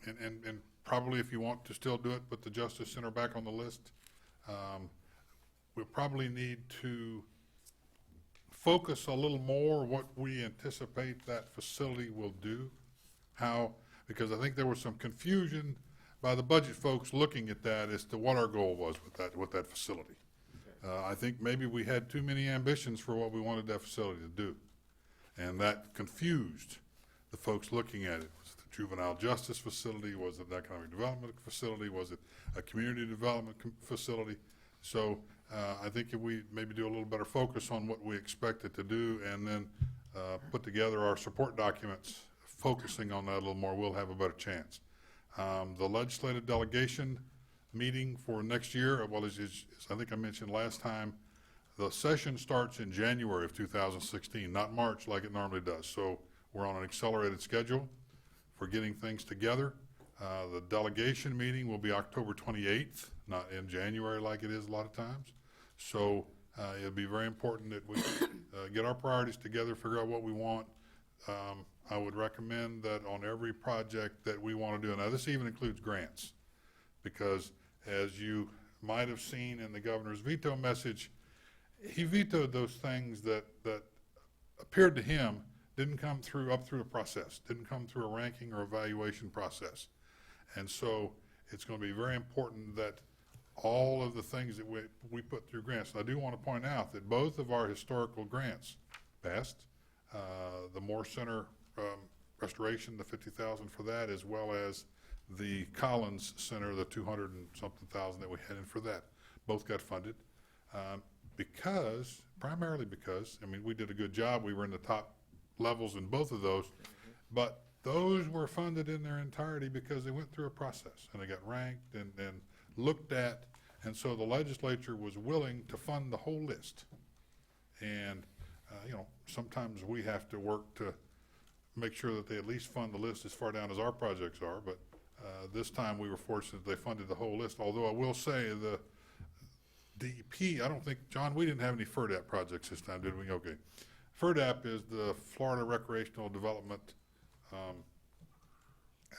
and probably if you want to still do it, put the Justice Center back on the list. We'll probably need to focus a little more what we anticipate that facility will do. Because I think there was some confusion by the budget folks looking at that as to what our goal was with that facility. I think maybe we had too many ambitions for what we wanted that facility to do. And that confused the folks looking at it. Was it the juvenile justice facility? Was it an economic development facility? Was it a community development facility? So I think if we maybe do a little better focus on what we expect it to do, and then put together our support documents focusing on that a little more, we'll have a better chance. The legislative delegation meeting for next year, well, as I think I mentioned last time, the session starts in January of 2016, not March like it normally does. So we're on an accelerated schedule for getting things together. The delegation meeting will be October 28th, not in January like it is a lot of times. So it'll be very important that we get our priorities together, figure out what we want. I would recommend that on every project that we want to do, now this even includes grants, because as you might have seen in the governor's veto message, he vetoed those things that appeared to him didn't come up through a process, didn't come through a ranking or evaluation process. And so it's gonna be very important that all of the things that we put through grants. And I do want to point out that both of our historical grants passed, the Moore Center restoration, the 50,000 for that, as well as the Collins Center, the 200 and something thousand that we had in for that. Both got funded primarily because, I mean, we did a good job. We were in the top levels in both of those, but those were funded in their entirety because they went through a process and they got ranked and looked at, and so the legislature was willing to fund the whole list. And, you know, sometimes we have to work to make sure that they at least fund the list as far down as our projects are, but this time we were fortunate they funded the whole list, although I will say the DEP, I don't think, John, we didn't have any FERDAP projects this time, did we? Okay. FERDAP is the Florida Recreational Development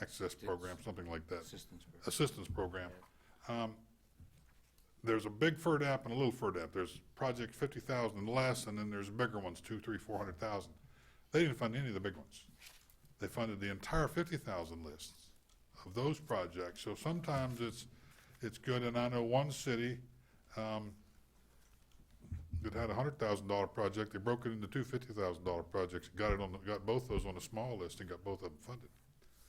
Access Program, something like that. Assistance program. There's a big FERDAP and a little FERDAP. There's project 50,000 and less, and then there's bigger ones, 200,000, 300,000, 400,000. They didn't fund any of the big ones. They funded the entire 50,000 lists of those projects. So sometimes it's good, and I know one city that had a $100,000 project. They broke it into two $50,000 projects, got both those on a small list, and got both of them funded.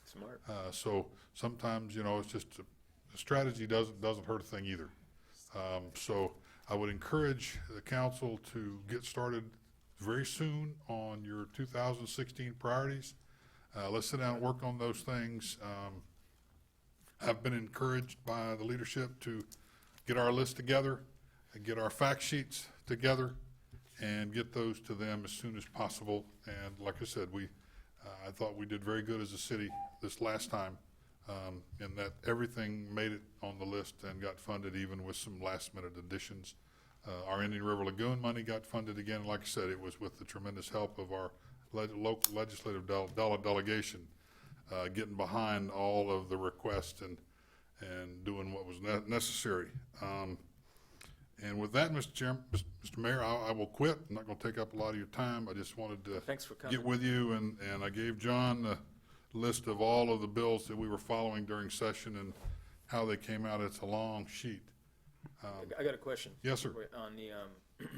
Smart. So sometimes, you know, it's just the strategy doesn't hurt a thing either. So I would encourage the council to get started very soon on your 2016 priorities. Let's sit down and work on those things. I've been encouraged by the leadership to get our list together and get our fact sheets together and get those to them as soon as possible. And like I said, I thought we did very good as a city this last time, in that everything made it on the list and got funded, even with some last-minute additions. Our Indian River Lagoon money got funded again. Like I said, it was with the tremendous help of our local legislative delegation, getting behind all of the requests and doing what was necessary. And with that, Mr. Mayor, I will quit. I'm not going to take up a lot of your time. I just wanted to Thanks for coming. get with you, and I gave John the list of all of the bills that we were following during session and how they came out. It's a long sheet. I got a question. Yes, sir. On the,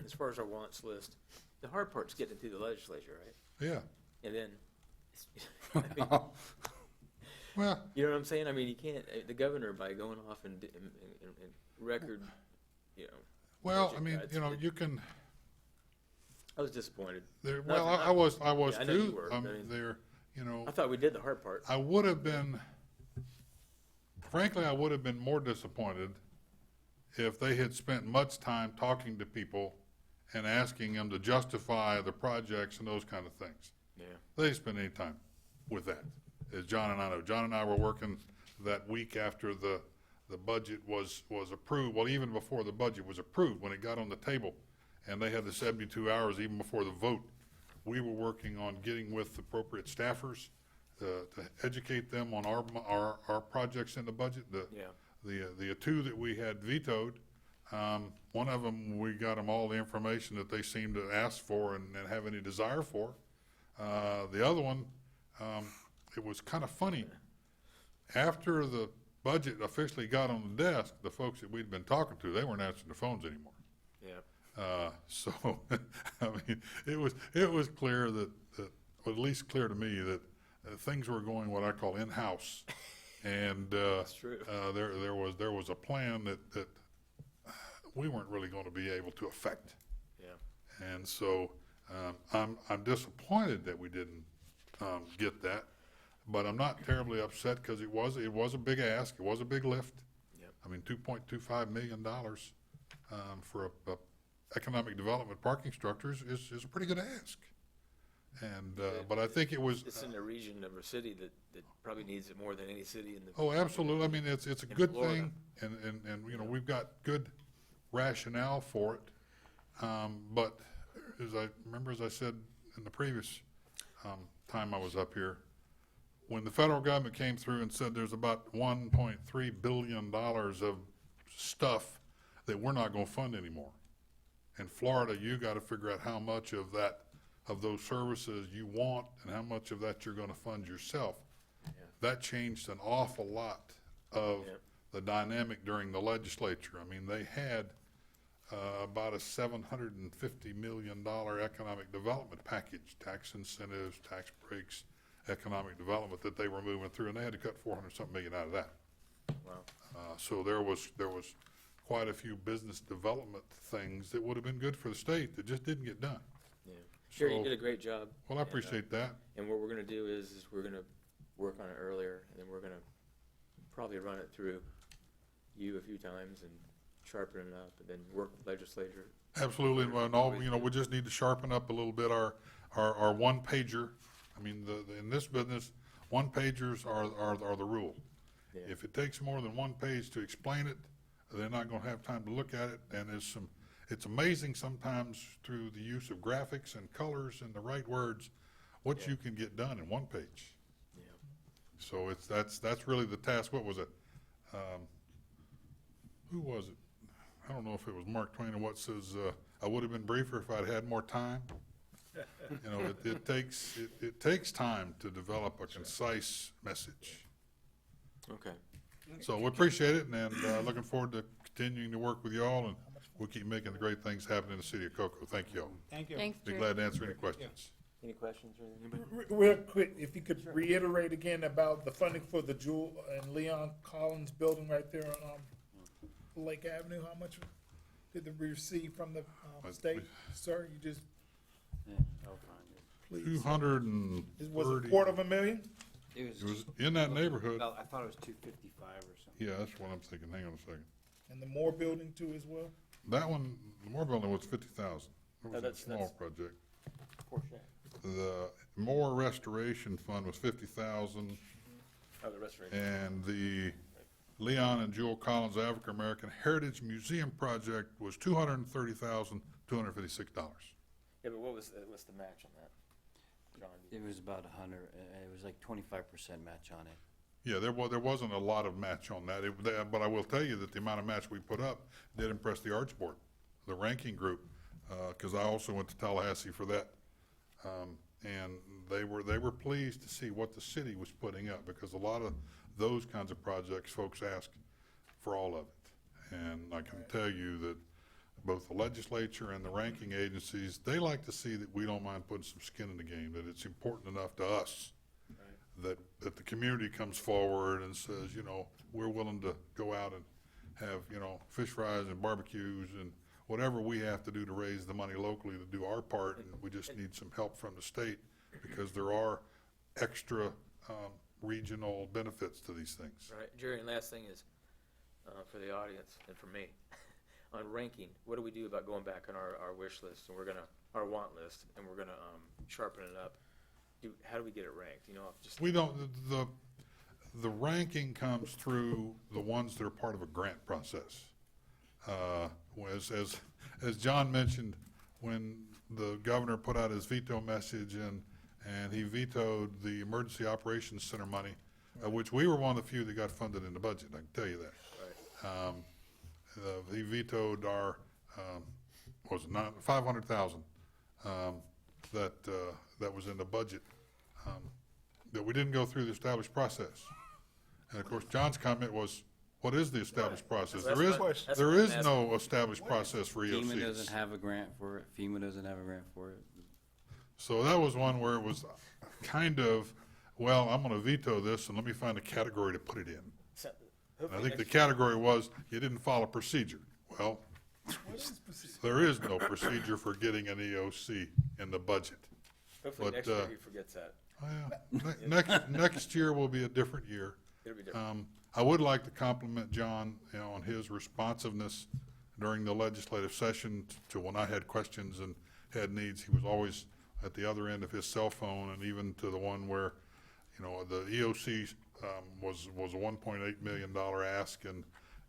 as far as our wants list, the hard part's getting it through the legislature, right? Yeah. And then, I mean, Well, you know what I'm saying? I mean, you can't, the governor, by going off and record, you know. well, budget I mean, cuts, you know, you can, I was disappointed. well, I was Yeah, I know you too. were, but I mean, There, you know. I thought we did the hard part. I would have been, frankly, I would have been more disappointed if they had spent much time talking to people and asking them to justify the projects and those kind of things. Yeah. They didn't spend any time with that, as John and I know. John and I were working that week after the budget was approved, well, even before the budget was approved, when it got on the table, and they had the 72 hours even before the vote. We were working on getting with appropriate staffers to educate them on our projects in the budget. The two that we had vetoed, one of them, we got them all the information that they seemed to ask for and have any desire for. The other one, it was kind of funny. After the budget officially got on the desk, the folks that we'd been talking to, they weren't answering the phones anymore. Yeah. So, I mean, it was clear that, or at least clear to me, that things were going what I call in-house. And That's true. there was a plan that we weren't really going to be able to affect. Yeah. And so I'm disappointed that we didn't get that, but I'm not terribly upset because it was a big ask. It was a big lift. Yep. I mean, $2.25 million for a economic development parking structure is a pretty good ask. And but I think it was. It's in a region of a city that probably needs it more than any city in the. Oh, absolutely. I mean, it's a in good Florida. thing, and you know, we've got good rationale for it. But as I said in the previous time I was up here, when the federal government came through and said there's about $1.3 billion of stuff that we're not going to fund anymore. In Florida, you got to figure out how much of those services you want and how much of that you're going to fund yourself. Yeah. That changed an awful lot of Yeah. the dynamic during the legislature. I mean, they had about a $750 million economic development package, tax incentives, tax breaks, economic development that they were moving through, and they had to cut 400-something million out of that. Wow. So there was quite a few business development things that would have been good for the state that just didn't get done. Yeah. Jerry, you So- did a great job. Well, I And, appreciate that. And what we're gonna do is we're gonna work on it earlier, and then we're gonna probably run it through you a few times and sharpen it up, and then work with legislature. Absolutely, and all, you know, we just need to sharpen up a little bit our one pager. I mean, in this business, one pagers are the rule. Yeah. If it takes more than one page to explain it, they're not gonna have time to look at it, and it's amazing sometimes through the use of graphics and colors and the right words, what Yeah. you can get done in one page. Yeah. So that's really the task. What was it? Who was it? I don't know if it was Mark Twain or what says, I would have been briefer if I'd had more time. You know, it takes time to develop a concise message. Okay. So we appreciate it, and looking forward to continuing to work with y'all, and we'll keep making the great things happen in the city of Cocoa. Thank y'all. Thank you. Thanks, Be Jerry. glad to answer any questions. Any questions or anybody? Real quick, if you could reiterate again about the funding for the Jewel and Leon Collins building right there on Lake Avenue, how much did they receive from the state? Sir, you just, Yeah, I'll find it. please. 230. Was it $250,000? It It was in that neighborhood. I thought it was 255 or something. Yeah, that's what I'm thinking. Hang on a second. And the Moore building too as well? That one, the Moore building was 50,000. It was a that's- small that's- project. Porsche. The Moore Restoration Fund was 50,000, Oh, the restoration. and the Leon and Jewel Collins African American Heritage Museum project was $230,256. Yeah, but what's the match on that, John? It was about 100, it was like 25% match on it. Yeah, there wasn't a lot of match on that, but I will tell you that the amount of match we put up did impress the Arts Board, the ranking group, because I also went to Tallahassee for that. And they were pleased to see what the city was putting up, because a lot of those kinds of projects, folks ask for all of it. And I can tell you that both the legislature and the ranking agencies, they like to see that we don't mind putting some skin in the game, that it's important enough to us that the community comes forward and says, you know, we're willing to go out and have, you know, fish fries and barbecues and whatever we have to do to raise the money locally to do our part, and we just need some help from the state, because there are extra regional benefits to these things. All right, Jerry, and last thing is, for the audience and for me, on ranking, what do we do about going back on our wish list, and our want list, and we're gonna sharpen it up? How do we get it ranked, you know, just? We don't, the ranking comes through the ones that are part of a grant process. As John mentioned, when the governor put out his veto message and he vetoed the Emergency Operations Center money, which we were one of the few that got funded in the budget, I can tell you that. Right. He vetoed our, was it not, 500,000, that was in the budget, that we didn't go through the established process. And of course, John's comment was, what is the established process? That's There what- is, that's there what I'm is no established process for FEMA EOCs. doesn't have a grant for it, FEMA doesn't have a grant for it. So that was one where it was kind of, well, I'm gonna veto this and let me find a category to put it in. So, And I hopefully think the next year- category was, you didn't follow procedure. Well, there is no procedure for getting an EOC in the budget. Hopefully but, next year he forgets that. Next year will be a different year. It'll be different. I would like to compliment John, you know, on his responsiveness during the legislative session to when I had questions and had needs. He was always at the other end of his cell phone, and even to the one where, you know, the EOC was a $1.8 million ask, and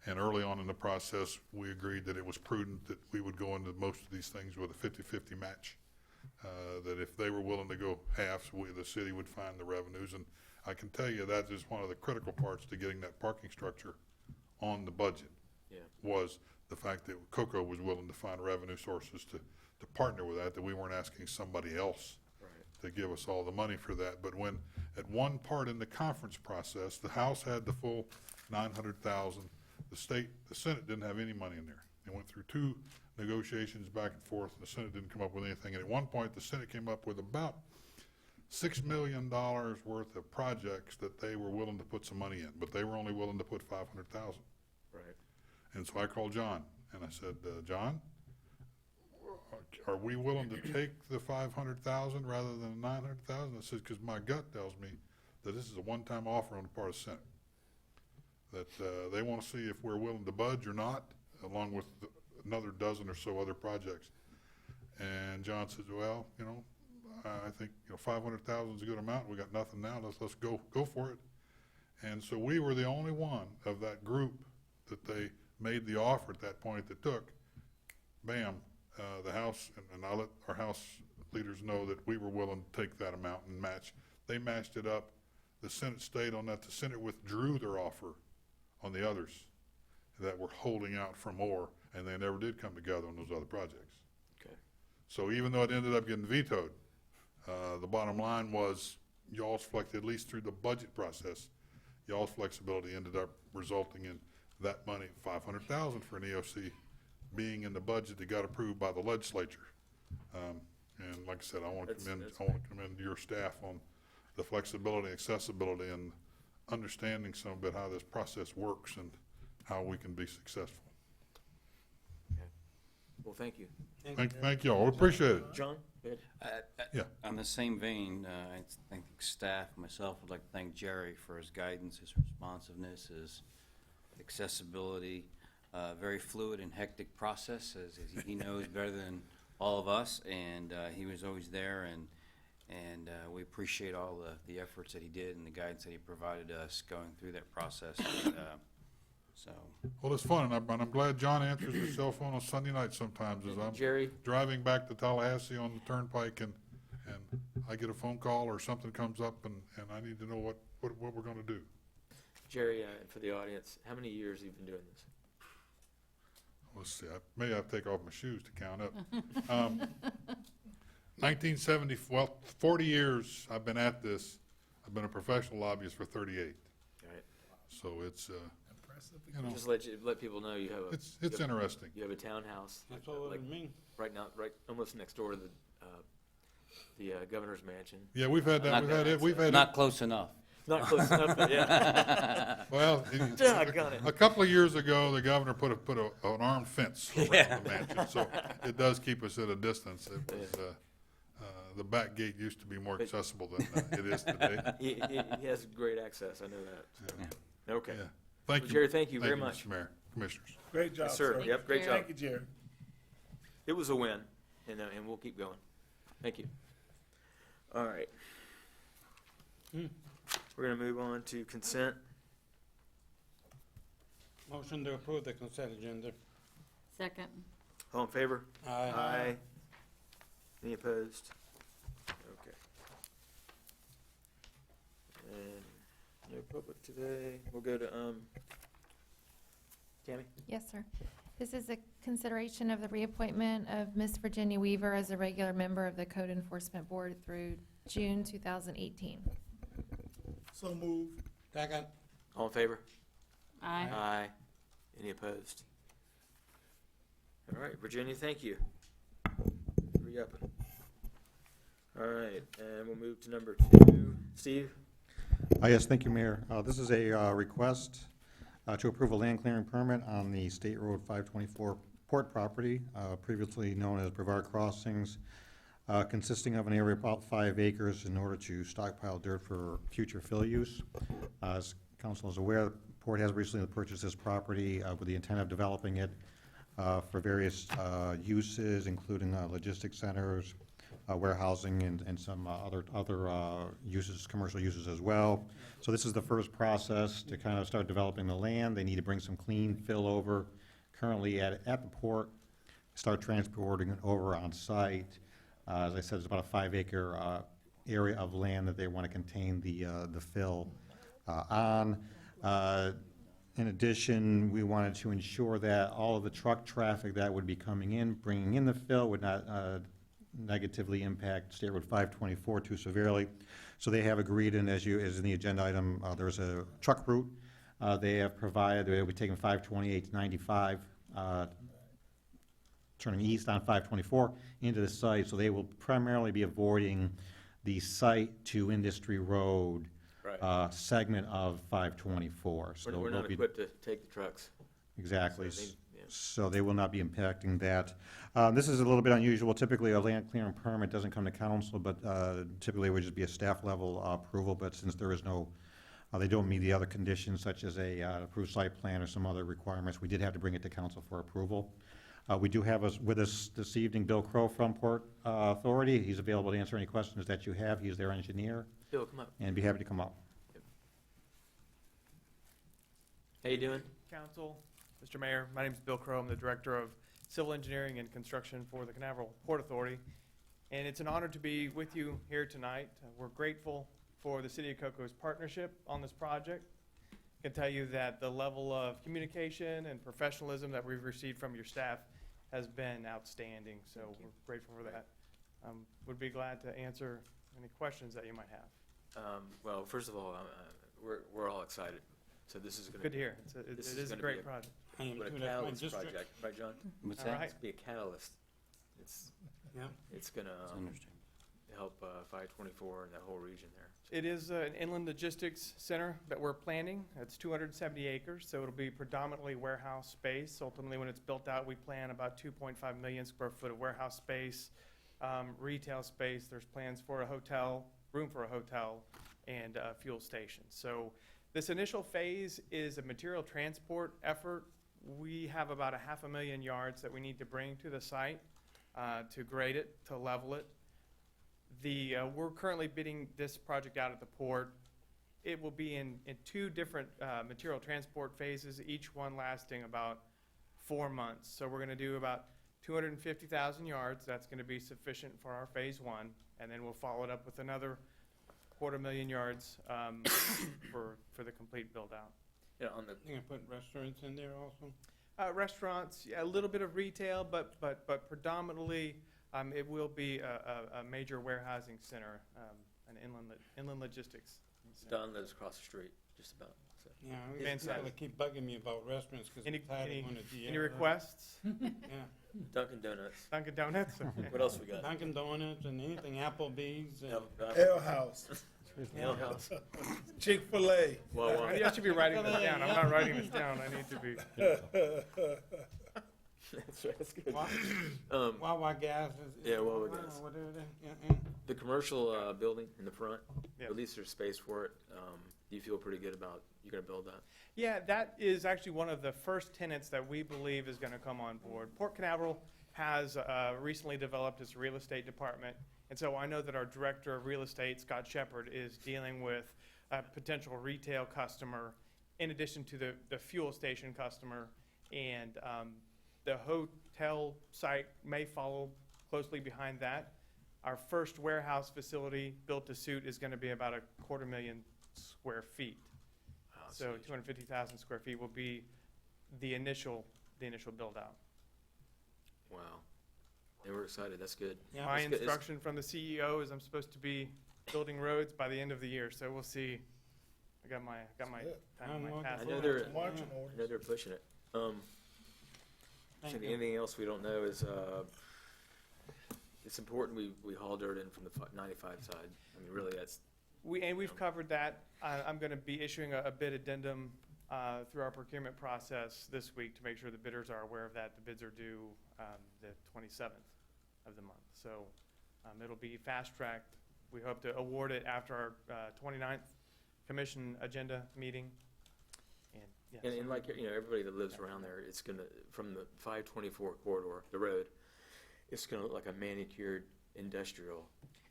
early on in the process, we agreed that it was prudent that we would go into most of these things with a 50-50 match. That if they were willing to go halves, the city would find the revenues. And I can tell you that is one of the critical parts to getting that parking structure on the budget. Yeah. Was the fact that Cocoa was willing to find revenue sources to partner with that we weren't asking somebody else to give us all the money for that. But when, at one part in the conference process, the House had the full $900,000. The Senate didn't have any money in there. They went through 2 negotiations back and forth, and the Senate didn't come up with anything. And at one point, the Senate came up with about $6 million worth of projects that they were willing to put some money in, but they were only willing to put $500,000. Right. And so I called John, and I said, John, are we willing to take the $500,000 rather than $900,000? I said, because my gut tells me that this is a one-time offer on the part of the Senate, that they want to see if we're willing to budge or not, along with another dozen or so other projects. And John said, well, you know, I think, you know, 500,000 is a good amount. We got nothing now. Let's go for it. And so we were the only one of that group that they made the offer at that point that took. Bam, the House, and I'll let our House leaders know that we were willing to take that amount and match. They matched it up. The Senate stayed on that. The Senate withdrew their offer on the others that were holding out for more, and they never did come together on those other projects. Okay. So even though it ended up getting vetoed, the bottom line was y'all's at least through the budget process, y'all's flexibility ended up resulting in that money, $500,000 for an EOC, being in the budget that got approved by the legislature. And like I said, I want to commend your staff on the flexibility, accessibility, and understanding some bit how this process works and how we can be successful. Okay. Well, thank you. Thank y'all. We appreciate it. John? Go ahead. Yeah. On the same vein, I think staff, myself, would like to thank Jerry for his guidance, his responsiveness, his accessibility. Very fluid and hectic process, as he knows better than all of us, and he was always there, and we appreciate all the efforts that he did and the guidance that he provided us going through that process. So. Well, it's fun, and I'm glad John answers his cell phone on Sunday night sometimes as I'm Jerry? driving back to Tallahassee on the turnpike, and I get a phone call or something comes up, and I need to know what we're going to do. Jerry, for the audience, how many years have you been doing this? Let's see, I may have to take off my shoes to count up. 1970, well, 40 years I've been at this. I've been a professional lobbyist for 38. All right. So it's, you know, Just let people know you have a. it's interesting. You have a townhouse. That's all it means. Right now, right almost next door to the governor's mansion. Yeah, we've had that. We've had Not close enough. Not close enough, but yeah. Well, Doggone it. a couple of years ago, the governor put an armed fence around the mansion, so it does keep us at a distance. It was, the back gate used to be more accessible than it is today. He has great access. I know that. So. Okay. Yeah. Thank Well, you. Jerry, thank you very much. Mr. Mayor, Commissioners. Great job, Yes, sir. sir. Yep, great job. Thank you, Jerry. It was a win, and we'll keep going. Thank you. All right. We're going to move on to consent. Motion to approve the consent agenda. Second. All in favor? Aye. Any opposed? Okay. And no public today. We'll go to, Tammy? Yes, sir. This is a consideration of the reappointment of Miss Virginia Weaver as a regular member of the Code Enforcement Board through June 2018. So moved. Second. All in favor? Aye. Aye. Any opposed? All right, Virginia, thank you. Re-upping. All right, and we'll move to number 2. Steve? Yes, thank you, Mayor. This is a request to approve a land clearing permit on the State Road 524 port property, previously known as Brevard Crossings, consisting of an area of about 5 acres in order to stockpile dirt for future fill use. As council is aware, the port has recently purchased this property with the intent of developing it for various uses, including logistics centers, warehousing, and some other uses, commercial uses as well. So this is the first process to kind of start developing the land. They need to bring some clean fill over currently at the port, start transporting it over on site. As I said, it's about a 5-acre area of land that they want to contain the fill on. In addition, we wanted to ensure that all of the truck traffic that would be coming in, bringing in the fill, would not negatively impact State Road 524 too severely. So they have agreed, and as in the agenda item, there's a truck route They have provided, they'll be taking 528 to 95, turning east on 524 into the site, so they will primarily be avoiding the site to Industry Road Right. segment of 524. So We're they'll not be- equipped to take the trucks. Exactly. So they- yeah. So they will not be impacting that. This is a little bit unusual. Typically, a land clearing permit doesn't come to council, but typically it would just be a staff level approval. But since there is no, they don't meet the other conditions such as a approved site plan or some other requirements, we did have to bring it to council for approval. We do have with us this evening Bill Crow from Port Authority. He's available to answer any questions that you have. He's their engineer Bill, come up. and be happy to come up. How you doing? Council, Mr. Mayor, my name is Bill Crow. I'm the Director of Civil Engineering and Construction for the Canaveral Port Authority. And it's an honor to be with you here tonight. We're grateful for the City of Cocoa's partnership on this project. I can tell you that the level of communication and professionalism that we've received from your staff has been outstanding, so we're grateful for that. Would be glad to answer any questions that you might have. Well, first of all, we're all excited. So this is going to Good to hear. It is a great project. I am What a too, that's my catalyst district. project, right, John? What's All that? right. It's be a catalyst. It's Yeah. it's going It's to interesting. help 524 and that whole region there. It is an inland logistics center that we're planning. It's 270 acres, so it'll be predominantly warehouse space. Ultimately, when it's built out, we plan about 2.5 million square foot of warehouse space, retail space. There's plans for a hotel, room for a hotel, and a fuel station. So this initial phase is a material transport effort. We have about 500,000 yards that we need to bring to the site to grade it, to level it. We're currently bidding this project out at the port. It will be in two different material transport phases, each one lasting about 4 months. So we're going to do about 250,000 yards. That's going to be sufficient for our phase one, and then we'll follow it up with another 250,000 yards for the complete build out. Yeah, on the You gonna put restaurants in there also? Restaurants, yeah, a little bit of retail, but predominantly it will be a major warehousing center, an inland logistics center. Don lives across the street, just about. So. Yeah, Fantastic. people keep bugging me about restaurants because I'm tired of going to DL. Any requests? Yeah, Dunkin' Donuts. Dunkin' Donuts? What else we got? Dunkin' Donuts and anything, Applebee's and. Ale House, Ale House. Chick-fil-A. Wawa. Maybe I should be writing this down. I'm not writing this down. I need to be. That's right. That's good. Wawa gas is. Yeah, Wawa gas. Whatever they, yeah. The commercial building in the front, Yeah. at least there's space for it. Do you feel pretty good about you're going to build that? Yeah, that is actually one of the first tenants that we believe is going to come on board. Port Canaveral has recently developed its real estate department, and so I know that our director of real estate, Scott Shepard, is dealing with a potential retail customer in addition to the fuel station customer, and the hotel site may follow closely behind that. Our first warehouse facility built to suit is going to be about 250,000 square feet. So 250,000 square feet will be the initial build out. Wow. And we're excited. That's good. Yeah. My It's good. instruction from the CEO is I'm supposed to be building roads by the end of the year, so we'll see. I got my time, my pass. I know they're Marching I orders. know they're pushing it. Thank So you. anything else we don't know is it's important we haul dirt in from the 95 side. I mean, really, that's We've covered that. I'm going to be issuing a bid addendum through our procurement process this week to make sure the bidders are aware of that. The bids are due the 27th of the month. So it'll be fast-tracked. We hope to award it after our 29th commission agenda meeting. And, yeah, and, so- like everybody that lives around there, it's gonna from the 524 corridor, the road, it's gonna look like a manicured industrial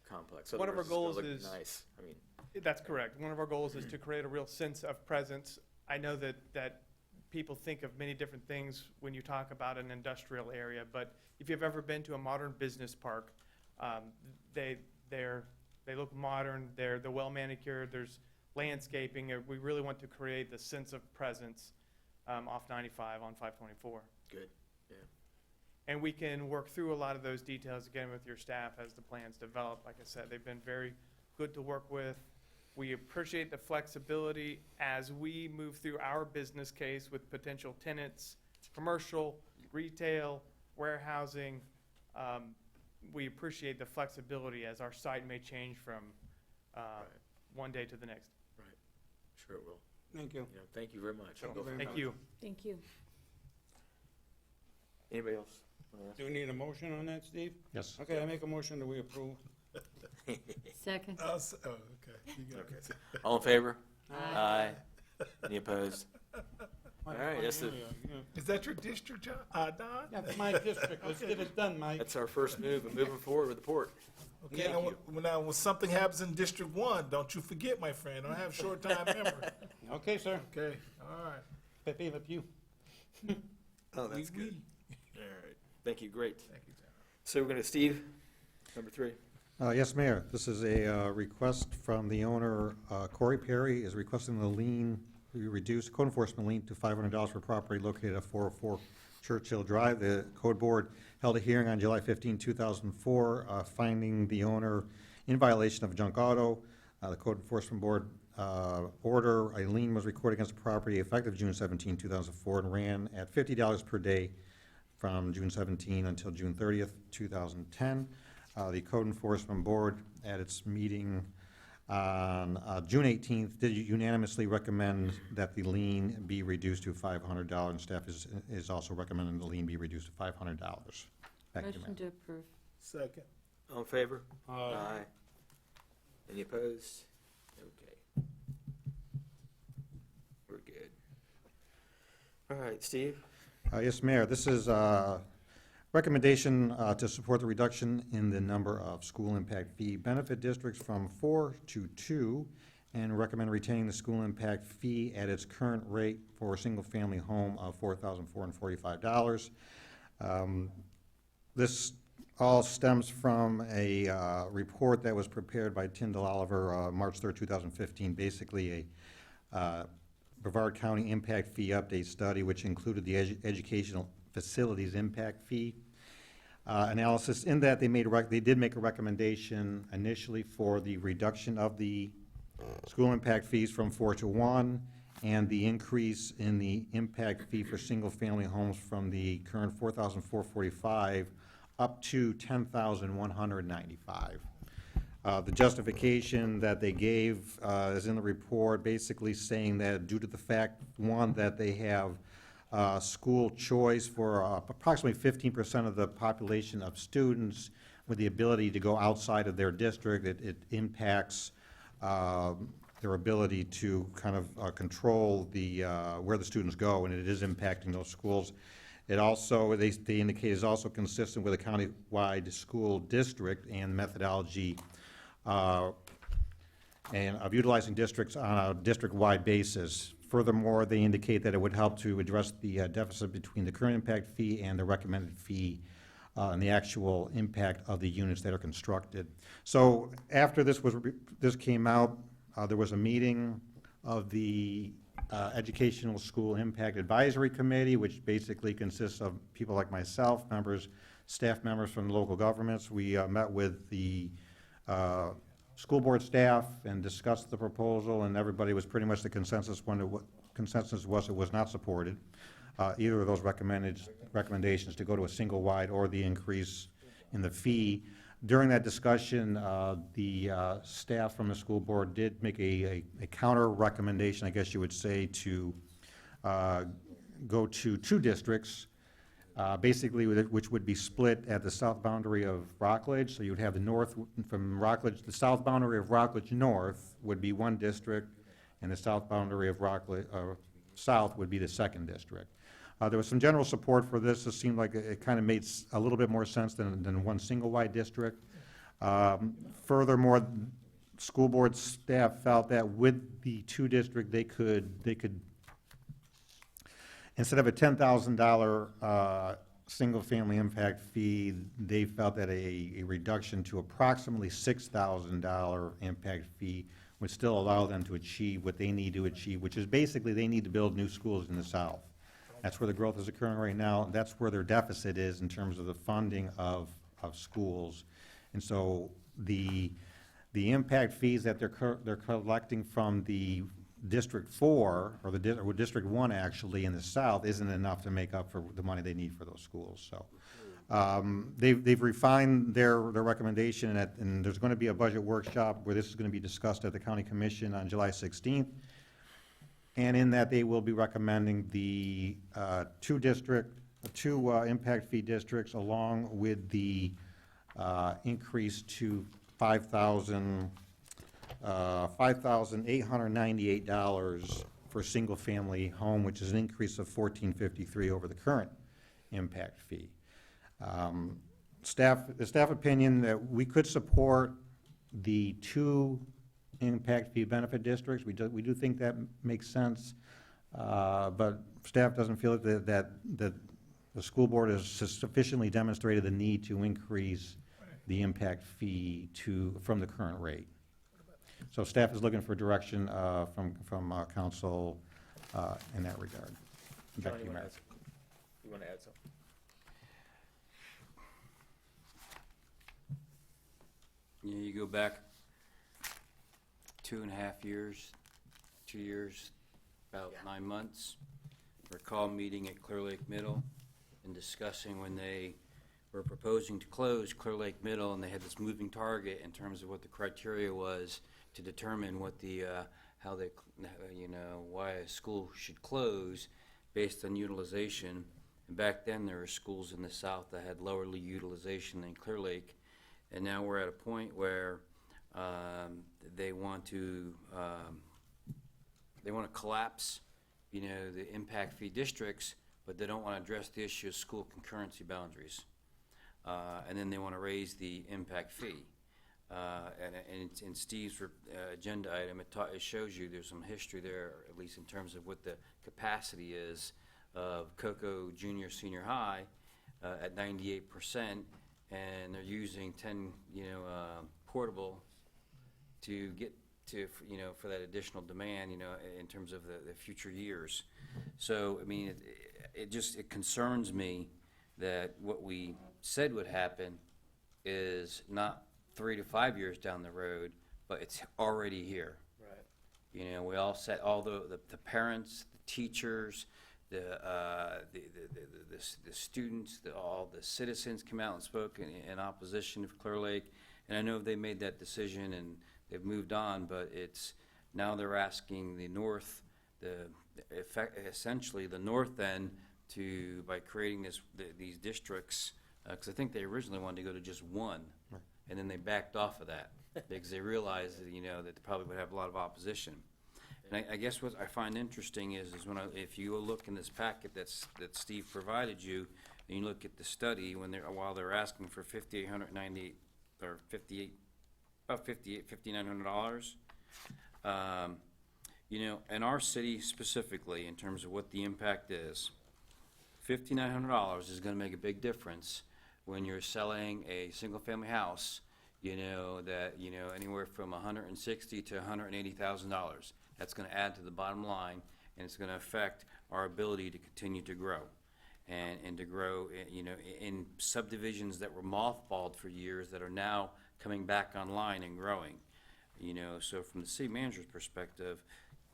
complex. One of our Otherwise, it's gonna goals look is- nice. I mean, That's correct. One of our goals is to create a real sense of presence. I know that people think of many different things when you talk about an industrial area, but if you've ever been to a modern business park, they look modern. They're well manicured. There's landscaping. We really want to create the sense of presence off 95 on 524. good. Yeah. And we can work through a lot of those details again with your staff as the plans develop. Like I said, they've been very good to work with. We appreciate the flexibility as we move through our business case with potential tenants, commercial, retail, warehousing. We appreciate the flexibility as our site may change from one day to the next. Right. Sure it will. Thank you. Yeah, thank you very much. Thank you very Thank much. you. Thank you. Anybody else? wanna ask? Do we need a motion on that, Steve? Yes. Okay, I make a motion that we approve. Second. Oh, okay. You got it. All in favor? Aye. Any opposed? All right, that's the, Is that your district, John, Don? That's my district. Let's get it done, Mike. that's our first move, and moving forward with the port. Okay, Thank now, you. when something happens in District 1, don't you forget, my friend, I have short-time memory. Okay, sir. Okay, all right. Pepe Le Pew. Oh, that's Oui, good. oui. All right, thank you, great. Thank you, John. So we're gonna, Steve, number 3. Yes, Mayor. This is a request from the owner, Corey Perry, is requesting the lien, we reduce code enforcement lien to $500 for property located at 404 Churchill Drive. The code board held a hearing on July 15, 2004, finding the owner in violation of junk auto. The code enforcement board order, a lien was recorded against the property effective June 17, 2004, and ran at $50 per day from June 17 until June 30th, 2010. The code enforcement board at its meeting on June 18th did unanimously recommend that the lien be reduced to $500, and staff is also recommending the lien be reduced to $500. Back to you, Motion Mayor. to approve. Second. All in favor? Aye. Any opposed? Okay. We're good. All right, Steve? Yes, Mayor, this is a recommendation to support the reduction in the number of school impact fee benefit districts from 4 to 2, and recommend retaining the school impact fee at its current rate for a single-family home of $4,445. This all stems from a report that was prepared by Tyndall Oliver, March 3rd, 2015, basically a Brevard County impact fee update study, which included the educational facilities impact fee analysis. In that, they did make a recommendation initially for the reduction of the school impact fees from 4 to 1, and the increase in the impact fee for single-family homes from the current $4,445 up to $10,195. The justification that they gave is in the report, basically saying that due to the fact, one, that they have school choice for approximately 15% of the population of students with the ability to go outside of their district, it impacts their ability to kind of control the where the students go, and it is impacting those schools. It also, they indicate, is also consistent with a county-wide school district and methodology and of utilizing districts on a district-wide basis. Furthermore, they indicate that it would help to address the deficit between the current impact fee and the recommended fee and the actual impact of the units that are constructed. So after this came out, there was a meeting of the Educational School Impact Advisory Committee, which basically consists of people like myself, staff members from local governments. We met with the school board staff and discussed the proposal, and everybody was pretty much the consensus was it was not supported, either of those recommendations to go to a single wide or the increase in the fee. During that discussion, the staff from the school board did make a counter recommendation, I guess you would say, to go to 2 districts, basically which would be split at the south boundary of Rockledge. So you would have the north from Rockledge, the south boundary of Rockledge North would be 1 district, and the south boundary of Rockledge South would be the 2nd district. There was some general support for this. It seemed like it kind of made a little bit more sense than 1 single wide district. Furthermore, school board staff felt that with the 2 district, they could instead of a $10,000 single-family impact fee, they felt that a reduction to approximately $6,000 impact fee would still allow them to achieve what they need to achieve, which is basically they need to build new schools in the South. That's where the growth is occurring right now. That's where their deficit is in terms of the funding of schools. And so the The impact fees that they're collecting from the District 4, or or District 1 actually, in the south, isn't enough to make up for the money they need for those schools, so. They've refined their recommendation, and there's going to be a budget workshop where this is going to be discussed at the county commission on July 16th. And in that, they will be recommending the two impact fee districts, along with the increase to $5,898 for a single-family home, which is an increase of $1,453 over the current impact fee. The staff opinion that we could support the two impact fee benefit districts. We do think that makes sense, but staff doesn't feel that the school board has sufficiently demonstrated the need to increase the impact fee from the current rate. So staff is looking for direction from council in that regard. Back to you, Mayor. You want to add something? You go back 2.5 years, 2 years, about 9 months. Recall meeting at Clear Lake Middle and discussing when they were proposing to close Clear Lake Middle, and they had this moving target in terms of what the criteria was to determine what the, how they, why a school should close based on utilization. And back then, there were schools in the south that had lower utilization than Clear Lake. And now we're at a point where they want to collapse, the impact fee districts, but they don't want to address the issue of school concurrency boundaries. And then they want to raise the impact fee. And in Steve's agenda item, it shows you there's some history there, at least in terms of what the capacity is of Cocoa Junior Senior High at 98%. And they're using 10, portable to get to, for that additional demand, in terms of the future years. So, I mean, it concerns me that what we said would happen is not 3 to 5 years down the road, but it's already here. Right. We all said, all the parents, the teachers, the students, all the citizens come out and spoke in opposition of Clear Lake. And I know they made that decision and they've moved on, but it's, now they're asking the north, essentially the north end to, by creating these districts, because I think they originally wanted to go to just one, and then they backed off of that because they realized that, that they probably would have a lot of opposition. And I guess what I find interesting is if you look in this packet that Steve provided you, and you look at the study while they're asking for $5,898 or about $5,900. In our city specifically, in terms of what the impact is, $5,900 is going to make a big difference when you're selling a single-family house. Anywhere from $160,000 to $180,000. That's going to add to the bottom line, and it's going to affect our ability to continue to grow, and to grow, in subdivisions that were mothballed for years that are now coming back online and growing. So from the city manager's perspective,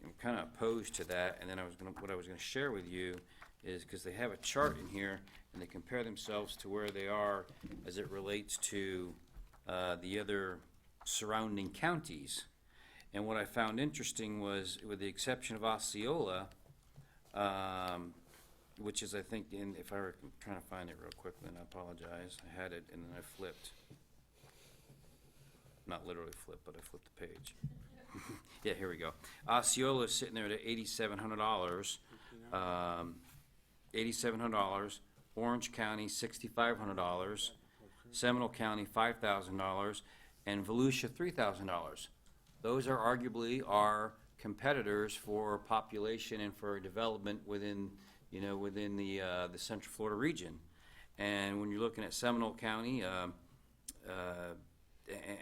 I'm kind of opposed to that. And then what I was going to share with you is, because they have a chart in here, and they compare themselves to where they are as it relates to the other surrounding counties. And what I found interesting was, with the exception of Osceola, which is, I think, I'm trying to find it real quickly, and I apologize. I had it, and then I flipped. Not literally flipped, but I flipped the page. Yeah, here we go. Osceola is sitting there at $8,700. $8,700. Orange County, $6,500. Seminole County, $5,000. And Volusia, $3,000. Those are arguably our competitors for population and for development within the Central Florida region. And when you're looking at Seminole County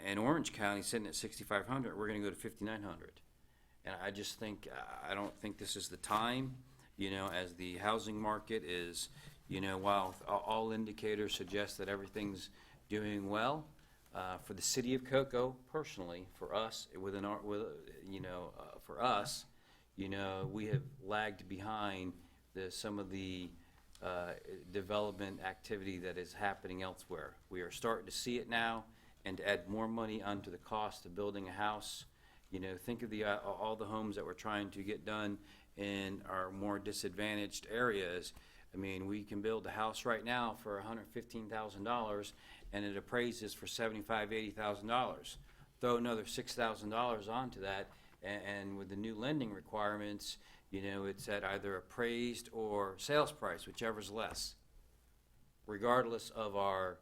and Orange County sitting at $6,500, we're going to go to $5,900. And I just think, I don't think this is the time, as the housing market is, while all indicators suggest that everything's doing well, For the city of Cocoa, personally, for us, within our, for us, we have lagged behind some of the development activity that is happening elsewhere. We are starting to see it now, and to add more money onto the cost of building a house. Think of all the homes that we're trying to get done in our more disadvantaged areas. I mean, we can build a house right now for $115,000, and it appraises for $75,000, $80,000. Throw another $6,000 onto that, and with the new lending requirements, it's at either appraised or sales price, whichever's less, regardless of our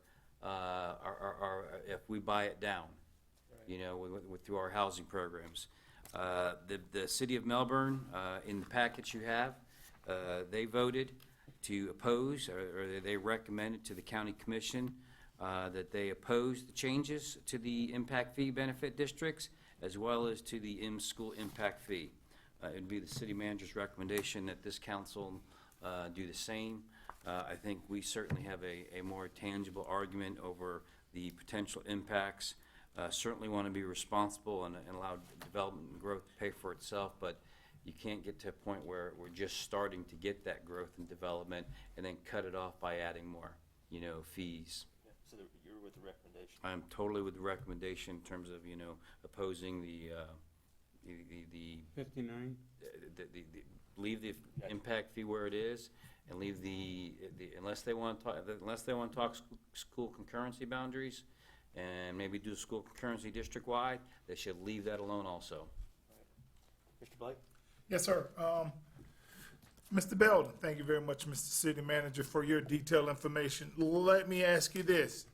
if we buy it down, through our housing programs. The city of Melbourne, in the package you have, they voted to oppose, or they recommended to the county commission that they oppose the changes to the impact fee benefit districts, as well as to the in-school impact fee. It'd be the city manager's recommendation that this council do the same. I think we certainly have a more tangible argument over the potential impacts. Certainly want to be responsible and allow development and growth to pay for itself, but you can't get to a point where we're just starting to get that growth and development and then cut it off by adding more, fees. So you're with the recommendation? I'm totally with the recommendation in terms of, opposing the 59? leave the impact fee where it is, and leave unless they want to talk school concurrency boundaries, and maybe do school concurrency district-wide, they should leave that alone also. Mr. Blake? Yes, sir. Mr. Belden, thank you very much, Mr. City Manager, for your detailed information. Let me ask you this.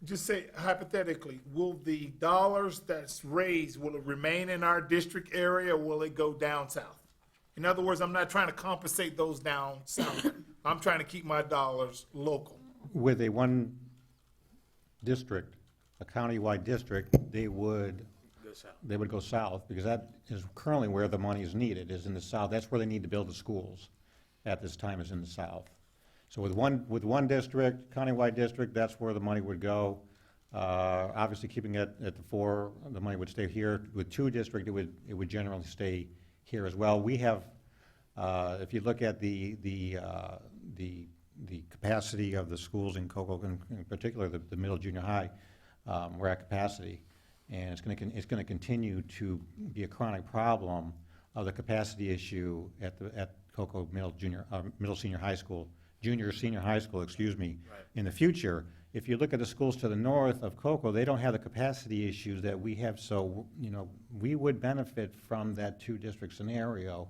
Just say hypothetically, will the dollars that's raised, will it remain in our district area, or will it go down south? In other words, I'm not trying to compensate those down south. I'm trying to keep my dollars local. With a one district, a countywide district, they would go south, because that is currently where the money is needed, is in the south. That's where they need to build the schools at this time, is in the south. So with one district, countywide district, that's where the money would go. Obviously, keeping it at the money would stay here. With two district, it would generally stay here as well. We have, if you look at the capacity of the schools in Cocoa, in particular the middle junior high, we're at capacity, and it's going to continue to be a chronic problem of the capacity issue at Cocoa middle senior high school, junior senior high school, excuse me, in the future. If you look at the schools to the north of Cocoa, they don't have the capacity issues that we have, so we would benefit from that two-district scenario,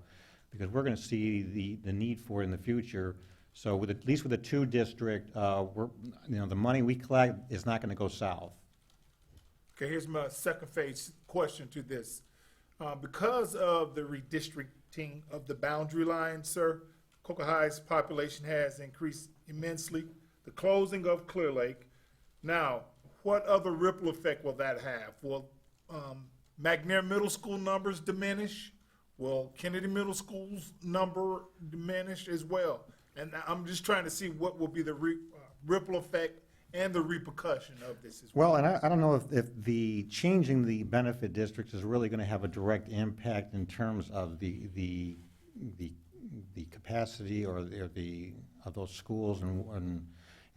because we're going to see the need for it in the future. So at least with the two-district, the money we collect is not going to go south. Okay, here's my second phase question to this. Because of the redistricting of the boundary line, sir, Cocoa High's population has increased immensely. The closing of Clear Lake. Now, what other ripple effect will that have? Will McNair Middle School numbers diminish? Will Kennedy Middle School's number diminish as well? And I'm just trying to see what will be the ripple effect and the repercussion of this as well. Well, and I don't know if the changing the benefit districts is really going to have a direct impact in terms of the capacity or of those schools and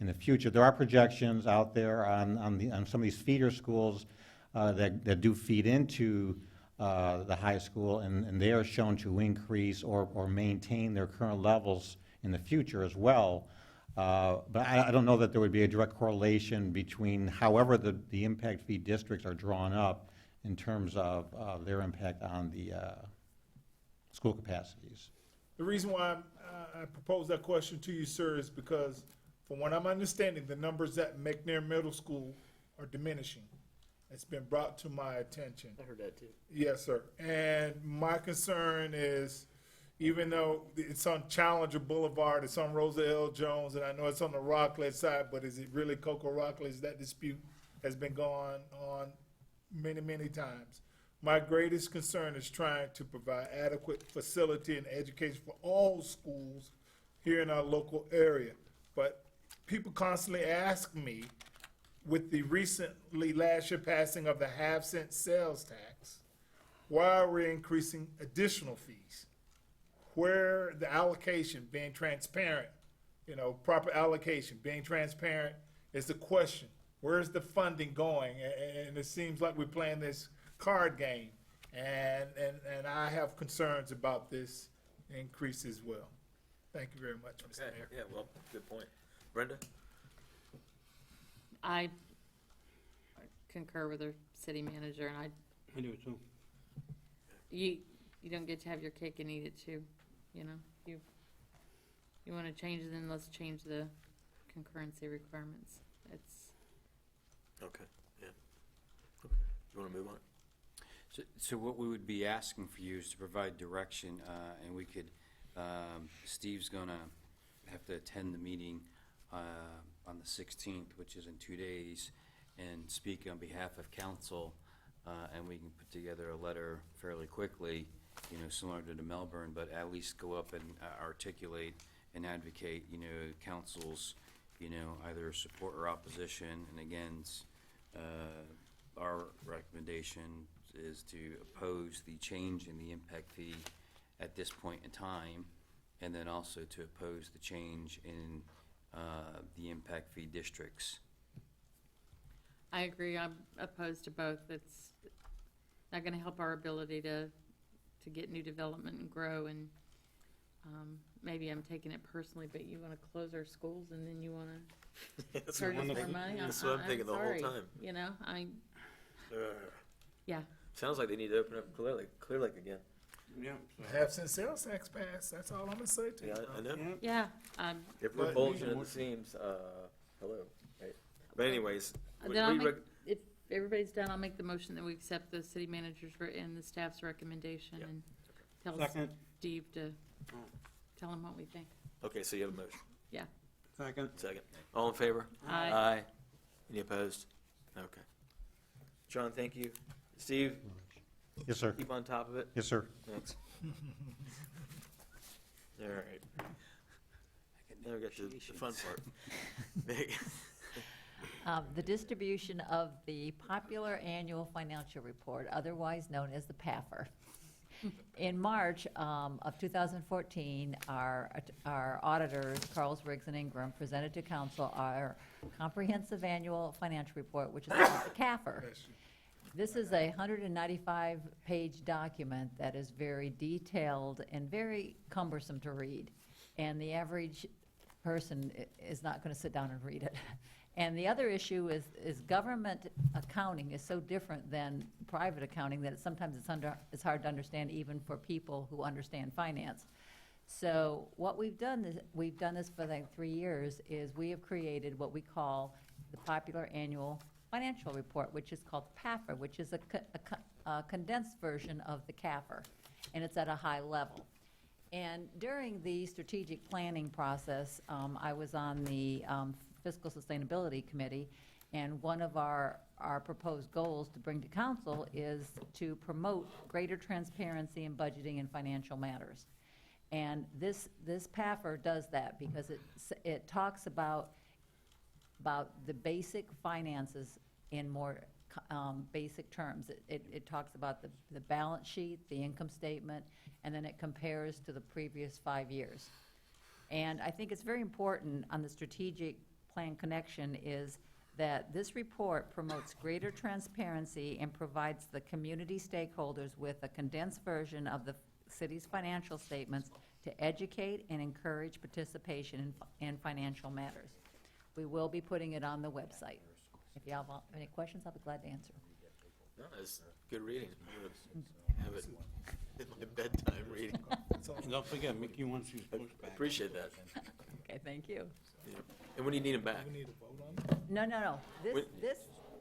in the future. There are projections out there on some of these feeder schools that do feed into the high school, and they are shown to increase or maintain their current levels in the future as well. But I don't know that there would be a direct correlation between however the impact fee districts are drawn up in terms of their impact on the school capacities. The reason why I propose that question to you, sir, is because from what I'm understanding, the numbers at McNair Middle School are diminishing. It's been brought to my attention. I heard that too. Yes, sir. And my concern is, even though it's on Challenger Boulevard, it's on Rosa L. Jones, and I know it's on the Rockledge side, but is it really Cocoa Rockledge? That dispute has been going on many, many times. My greatest concern is trying to provide adequate facility and education for all schools here in our local area. But people constantly ask me, with the recently last year passing of the half-cent sales tax, why are we increasing additional fees? Where the allocation, being transparent, proper allocation, being transparent is the question. Where's the funding going? And it seems like we're playing this card game. And I have concerns about this increase as well. Thank you very much, Mr. Okay, Mayor. yeah, well, good point. Brenda? I concur with the city manager, and I do too. you don't get to have your cake and eat it too, You wanna change it, then let's change the concurrency requirements. It's, Okay, yeah. Okay. You wanna move on? So what we would be asking for you is to provide direction, and we could, Steve's gonna have to attend the meeting on the 16th, which is in 2 days, and speak on behalf of council, and we can put together a letter fairly quickly, similar to the Melbourne, but at least go up and articulate and advocate, council's, either support or opposition. And again, our recommendation is to oppose the change in the impact fee at this point in time, and then also to oppose the change in the impact fee districts. I agree, I'm opposed to both. It's not gonna help our ability to get new development and grow, and maybe I'm taking it personally, but you wanna close our schools and then you wanna That's charge us what more I'm money? thinking. That's what I'm thinking the whole sorry, time. Yeah. Sounds like they need to open up Clear Lake again. Yeah. Half-cent sales tax passed, that's all I'm gonna say to you. Yeah, I know. Yeah, If we're But- bulging at the seams, hello, right? But anyways, then I'll make, if everybody's done, I'll make the motion that we accept the city manager's and the staff's recommendation Yeah. and tell Second. Steve to tell him what we think. okay, so you have a motion. Yeah. Second. Second. All in favor? Aye. Aye. Any opposed? Okay. John, thank you. Steve, Yes, sir. keep on top of it. Yes, sir. Thanks. All right. Now we got the fun part. Meg? The distribution of the popular annual financial report, otherwise known as the PAFR. In March of 2014, our auditors, Carls, Riggs, and Ingram, presented to council our comprehensive annual financial report, which is called the CAFR. This is a 195-page document that is very detailed and very cumbersome to read, and the average person is not going to sit down and read it. And the other issue is government accounting is so different than private accounting that sometimes it's hard to understand even for people who understand finance. So what we've done this for like 3 years, is we have created what we call the Popular Annual Financial Report, which is called PAFR, which is a condensed version of the CAFR, and it's at a high level. And during the strategic planning process, I was on the Fiscal Sustainability Committee, and one of our proposed goals to bring to council is to promote greater transparency in budgeting and financial matters. And this PAFR does that because it talks about the basic finances in more basic terms. It talks about the balance sheet, the income statement, and then it compares to the previous 5 years. And I think it's very important on the strategic plan connection is that this report promotes greater transparency and provides the community stakeholders with a condensed version of the city's financial statements to educate and encourage participation in financial matters. We will be putting it on the website. If you have any questions, I'll be glad to answer. No, it's good reading. I'm gonna have it in my bedtime reading. And don't forget, Mickey wants you pushed back. Appreciate that. Okay, thank you. Yeah. And when do you need them back? We need a vote on it? No. Wait.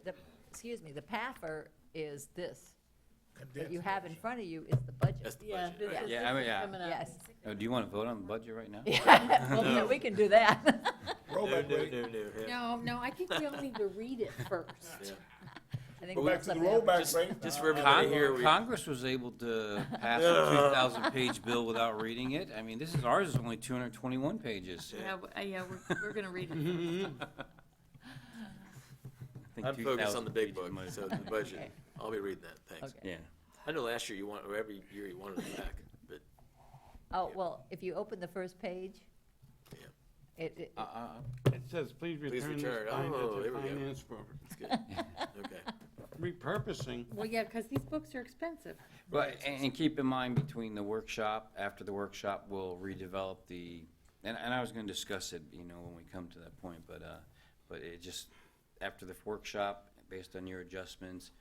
The PAFR is this. What you Condensed have in front of you is the budget. That's the Yeah, budget. because right. Yeah, I mean, yeah. coming up. Yes. Oh, do you want to vote on the budget right now? Well, yeah, we can do that. No, Rollback no, rate. yeah. No, I think we all need to read it first. Yeah. I think Go we back have to the something else. rollback rate. Just for everybody here, Congress was able to pass a 2,000-page bill without reading it. I mean, ours is only 221 pages. Yeah, we're gonna read it. I'm focused on the 2,000 big pages of book, money. so the budget, Okay. I'll be reading that, thanks. Okay. Yeah. I know last year you want, or every year you wanted it back, but, Oh, well, if you open the first page, yeah. it, It says, please Please return this return. finance Oh, to there we go. finance for It's good. Okay. repurposing. Well, yeah, because these books are expensive. But, and keep in mind, between the workshop, after the workshop, we'll redevelop the, and I was gonna discuss it, you know, when we come to that point, but it just, after the workshop, based on your adjustments,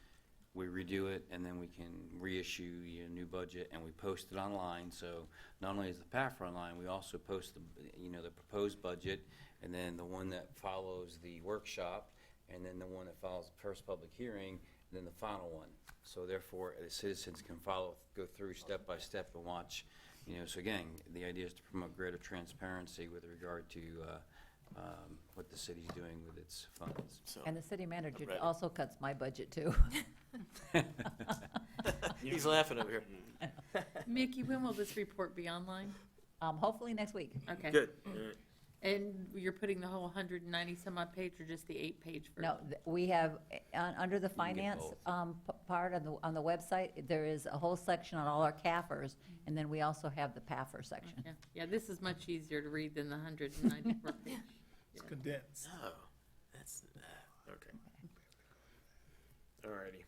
we redo it, and then we can reissue a new budget, and we post it online, so not only is the PAFR online, we also post the, you know, the proposed budget, and then the one that follows the workshop, and then the one that follows the first public hearing, and then the final one. So therefore, the citizens can go through step by step and watch, you know, so again, the idea is to promote greater transparency with regard to what the city's doing with its funds. So, and the city manager Right. also cuts my budget too. he's laughing over here. Mickey, when will this report be online? Hopefully next week. Okay. Good. All right. And you're putting the whole 190 some odd page or just the 8-page version? No, we have, under the can get finance, both. part on the website, there is a whole section on all our CAFRs, and then we also have the PAFR section. Yeah, yeah, this is much easier to read than the 194 page. It's condensed. Oh, that's, okay. All righty.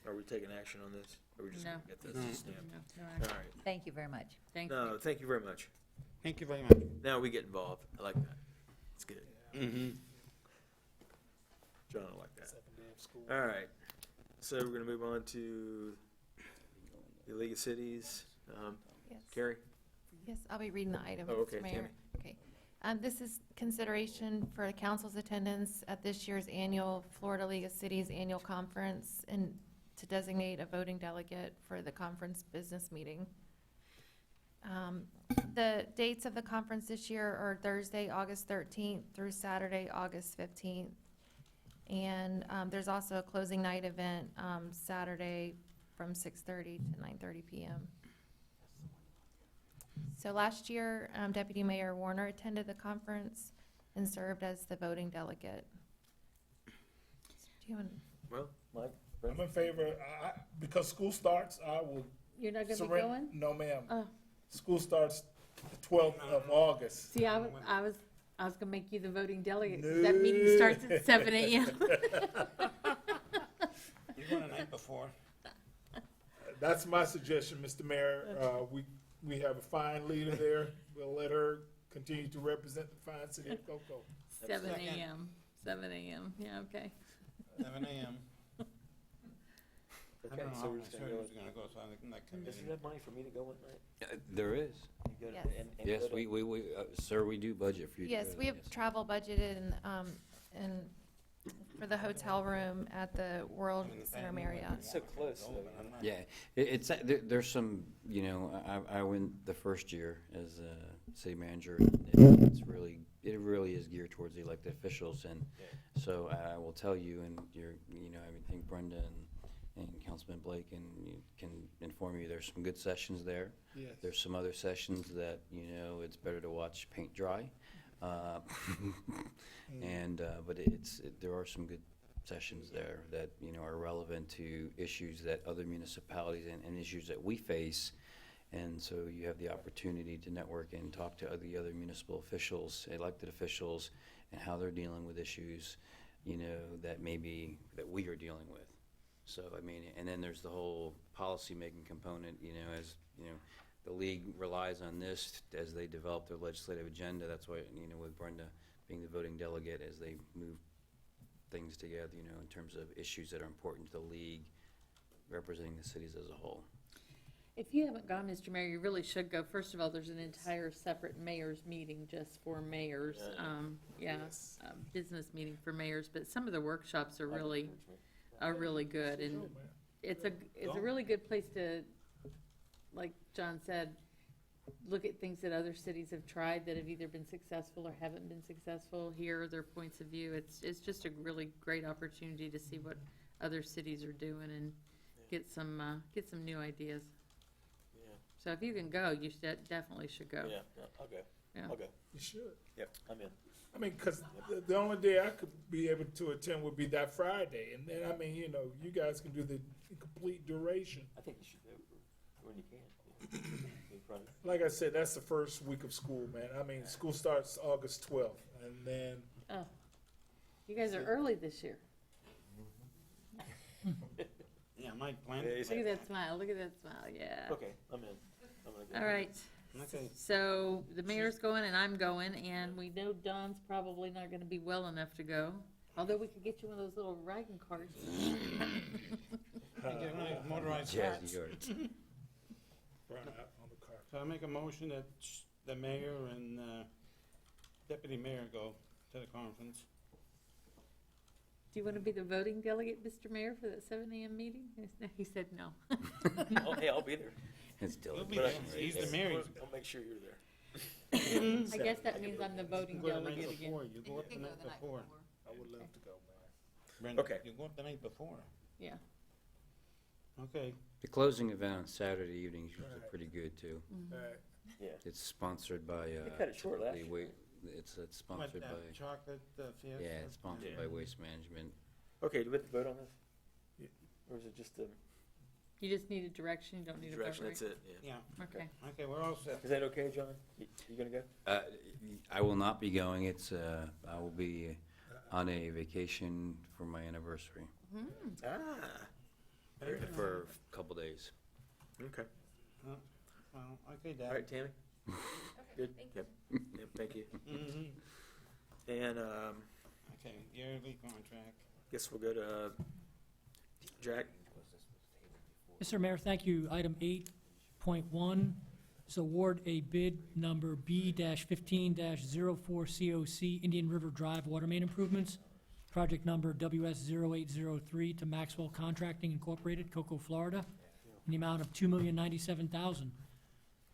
Are we taking action on this? Or are we just No. gonna get this No. stamped? No, no, All right. Thank you very much. thank you. No, thank you very much. Thank you very much. Now we get involved. I like that. It's good. Mm-hmm. John, I like that. All right. So we're gonna move on to the League of Cities. Yes. Carrie? Yes, I'll be reading the item, Oh, okay, Mr. Mayor. Tammy. Okay. This is consideration for the council's attendance at this year's annual Florida League of Cities Annual Conference and to designate a voting delegate for the conference business meeting. The dates of the conference this year are Thursday, August 13th through Saturday, August 15th. And there's also a closing night event Saturday from 6:30 to 9:30 p.m. So last year, Deputy Mayor Warner attended the conference and served as the voting delegate. Do you want, Well, Mike? I'm in favor, because school starts, I will You're not gonna be surrender. going? No, ma'am. Oh, School starts the 12th of August. see, I was gonna make you the voting delegate, 'cause that meeting starts at 7 a.m. You went the night before. That's my suggestion, Mr. Mayor. We have a fine leader there. We'll let her continue to represent the fine city of Cocoa. 7 a.m., 7 a.m., yeah, okay. 7 a.m. I Okay, don't know so how we're my just gonna surgery's go. gonna go, so I'm not Is committed. there money for me to go one night? There is. You go to- Yes. and Yes, go to- we, sir, we do budget for you. to yes, go we there, have yes. travel budgeted and for the hotel room at the World Center Marriott. It's so close, though. Yeah, there's some, you know, I went the first year as a city manager, and it really is geared towards the elected officials, and so I will tell you, and I think Brenda and Councilman Blake you can inform you, there's some good sessions there. Yes. There's some other sessions that, it's better to watch paint dry. But there are some good sessions there that, are relevant to issues that other municipalities and issues that we face. And so you have the opportunity to network and talk to the other municipal officials, elected officials, and how they're dealing with issues, that that we are dealing with. So, and then there's the whole policy-making component, as, the league relies on this as they develop their legislative agenda. That's why, with Brenda being the voting delegate, as they move things together, in terms of issues that are important to the league, representing the cities as a whole. If you haven't gone, Mr. Mayor, you really should go. First of all, there's an entire separate mayor's meeting just for mayors. Business meeting for mayors, but some of the workshops are really good, and it's a really good place to, like John said, look at things that other cities have tried that have either been successful or haven't been successful, hear their points of view. It's just a really great opportunity to see what other cities are doing and get some new ideas. Yeah, So if you can go, you definitely should go. yeah, I'll go. Yeah. I'll go. You should. Yep, I'm in. I mean, because the only day I could be able to attend would be that Friday, and then, I mean, you know, you guys can do the complete duration. I think you should do it when you can. In front of- Like I said, that's the first week of school, man. I mean, school starts August 12th, and then, Oh, you guys are early this year. Yeah, Mike, plan. Yeah, he's Look at like, that smile, look at that smile, yeah. okay, I'm in. I'm gonna go. All right, Okay. so the mayor's going and I'm going, and we know Don's probably not gonna be well enough to go. Although we could get you one of those little wagon cars. Get one of these motorized Jazzy carts. yards. run out on the car. So I make a motion that the mayor and deputy mayor go to the conference. Do you wanna be the voting delegate, Mr. Mayor, for that 7 a.m. meeting? He said no. Oh, hey, I'll be there. It's He'll be delegation there. right He's there. the mayor. I'll make sure you're there. I guess that means I'm the voting You go the night delegate again. before. You go up the night before. I would love to go, man. Brenda, Okay. you go up the night before. Yeah. Okay. The closing event on Saturday evening is usually Right. pretty good, too. All right. Yeah. It's sponsored by, They cut it short last typically year. It's What, sponsored by, chocolate fiesta? yeah, it's sponsored Yeah. by Waste Management. Okay, do we have to vote on this? Yeah. Or is it just a You just need a direction, you don't need a vote, direction, right? that's it? Yeah. Yeah. Okay. Okay, we're all set. Is that okay, John? You gonna go? I will not be going. I will be on a vacation for my anniversary Ah, very good. for a couple days. Okay. Well, okay, All Dad. right, Tammy? Good? Yep. Yep, thank you. Mm-hmm. And, Okay, yearly contract. guess we'll go to, Jack? Mr. Mayor, thank you. Item 8.1 is award a bid number B-15-04 COC Indian River Drive Water Main Improvements, project number WS0803 to Maxwell Contracting Incorporated, Cocoa, Florida, in the amount of $2,097,000.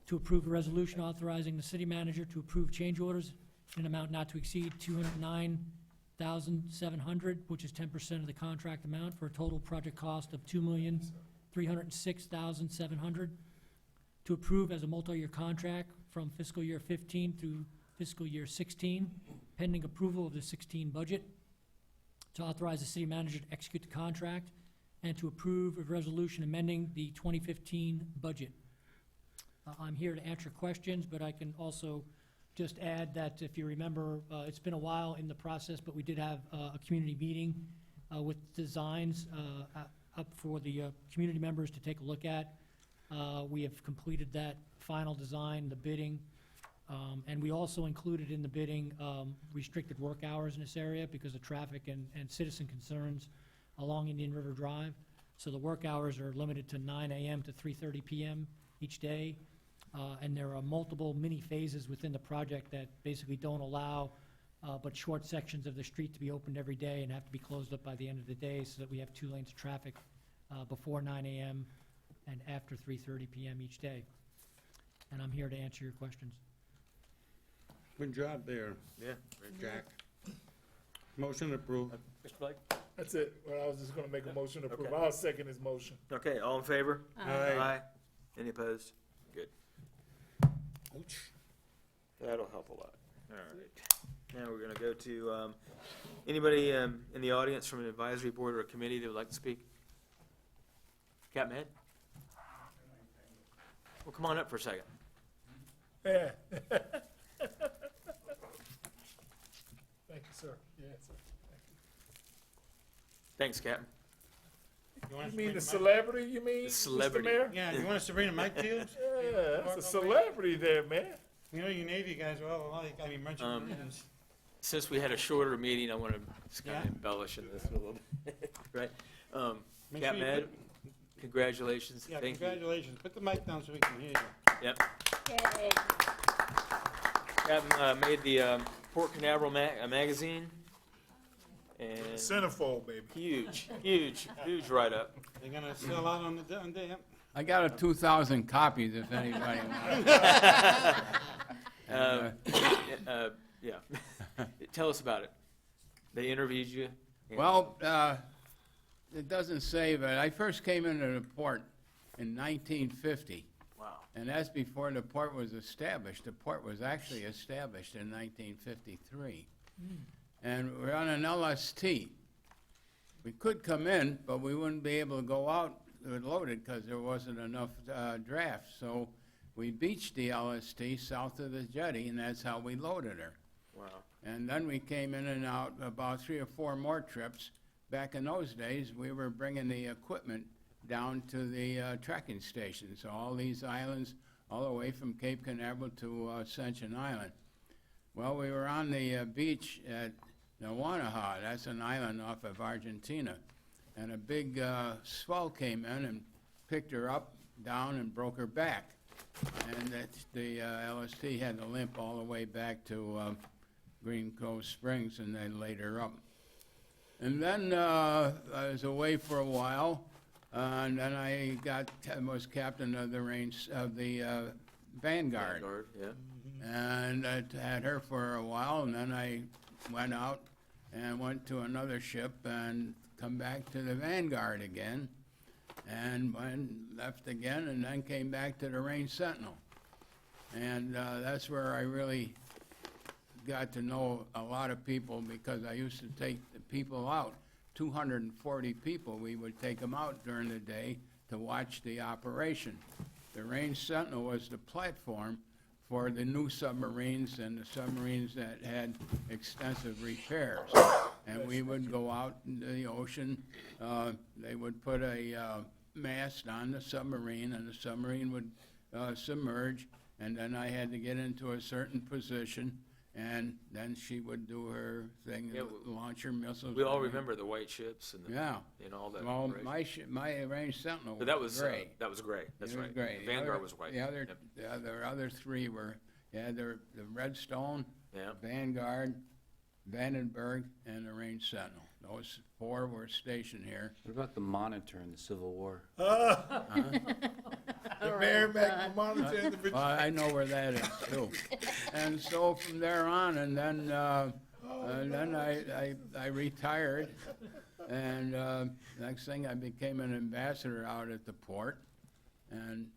To approve a resolution authorizing the city manager to approve change orders in an amount not to exceed $209,700, which is 10% of the contract amount, for a total project cost of $2,306,700. To approve as a multi-year contract from fiscal year 15 through fiscal year 16, pending approval of the 16 budget. To authorize the city manager to execute the contract, and to approve a resolution amending the 2015 budget. I'm here to answer questions, but I can also just add that if you remember, it's been a while in the process, but we did have a community meeting with designs up for the community members to take a look at. We have completed that final design, the bidding, and we also included in the bidding restricted work hours in this area because of traffic and citizen concerns along Indian River Drive. So the work hours are limited to 9 a.m. to 3:30 p.m. each day. And there are multiple mini phases within the project that basically don't allow but short sections of the street to be opened every day and have to be closed up by the end of the day so that we have 2 lanes of traffic before 9 a.m. and after 3:30 p.m. each day. And I'm here to answer your questions. Good job there, Yeah. Jack. Motion approved. Mr. Blake? That's it. Well, I was just gonna make a motion to approve. Okay. I'll second his motion. Okay, all in favor? Aye. Any opposed? Good. Ouch. That'll help a lot. All right. Now we're gonna go to, anybody in the audience from an advisory board or a committee that would like to speak? Captain Ed? Well, come on up for a second. Yeah. Thank you, sir. Yeah, sir. Thanks, Captain. You want us You to mean bring the mic? celebrity, you mean, The Mr. celebrity. Mayor? Yeah, you want us to bring a mic to you? Yeah, that's a celebrity there, man. You know, you Navy guys are all alike. I mean, merchant marines. Since we had a shorter meeting, I want to just kind Yeah. of embellish in this a little bit, right? Make Captain sure you Ed, congratulations. Yeah, Thank you. congratulations. Put the mic down so we can hear you. Yep. Captain made the Port Canaveral magazine, and Centerfold, baby. huge write-up. They're gonna sell out on the day. I got a 2,000 copies if anybody wants. Yeah. Tell us about it. They interviewed you. and- Well, it doesn't say, but I first came into the port in 1950, Wow. and that's before the port was established. The port was actually established in 1953. And we're on an LST. We could come in, but we wouldn't be able to go out loaded because there wasn't enough draft. So we beached the LST south of the jetty, and that's how we loaded her. Wow. And then we came in and out about 3 or 4 more trips. Back in those days, we were bringing the equipment down to the trekking station. So all these islands, all the way from Cape Canaveral to Ascension Island. Well, we were on the beach at Nawanaha. That's an island off of Argentina. And a big swell came in and picked her up, down, and broke her back. And the LST had to limp all the way back to Green Cove Springs, and they laid her up. And then I was away for a while, and then I was captain of the Vanguard. Vanguard, yeah. And I had her for a while, and then I went out and went to another ship and come back to the Vanguard again, and left again, and then came back to the Range Sentinel. And that's where I really got to know a lot of people, because I used to take the people out, 240 people. We would take them out during the day to watch the operation. The Range Sentinel was the platform for the new submarines and the submarines that had extensive repairs. And we would go out into the ocean. They would put a mast on the submarine, and the submarine would submerge, and then I had to get into a certain position, and then she would do her thing, Yeah, launch her missiles. We all remember the white ships and Yeah. all that. Well, operation. my Range Sentinel But that was great. that was great. That's It was right. great. The The Vanguard other- was white. The other, Yep. the other 3 were, the Redstone, Yeah. Vanguard, Vandenberg, and the Range Sentinel. Those 4 were stationed here. What about the Monitor in the Civil War? The Merrimack, the Monitor, and the Well, Virginia. I know where that is too. And so from there on, and then I retired, and next thing I became an ambassador out at the port, and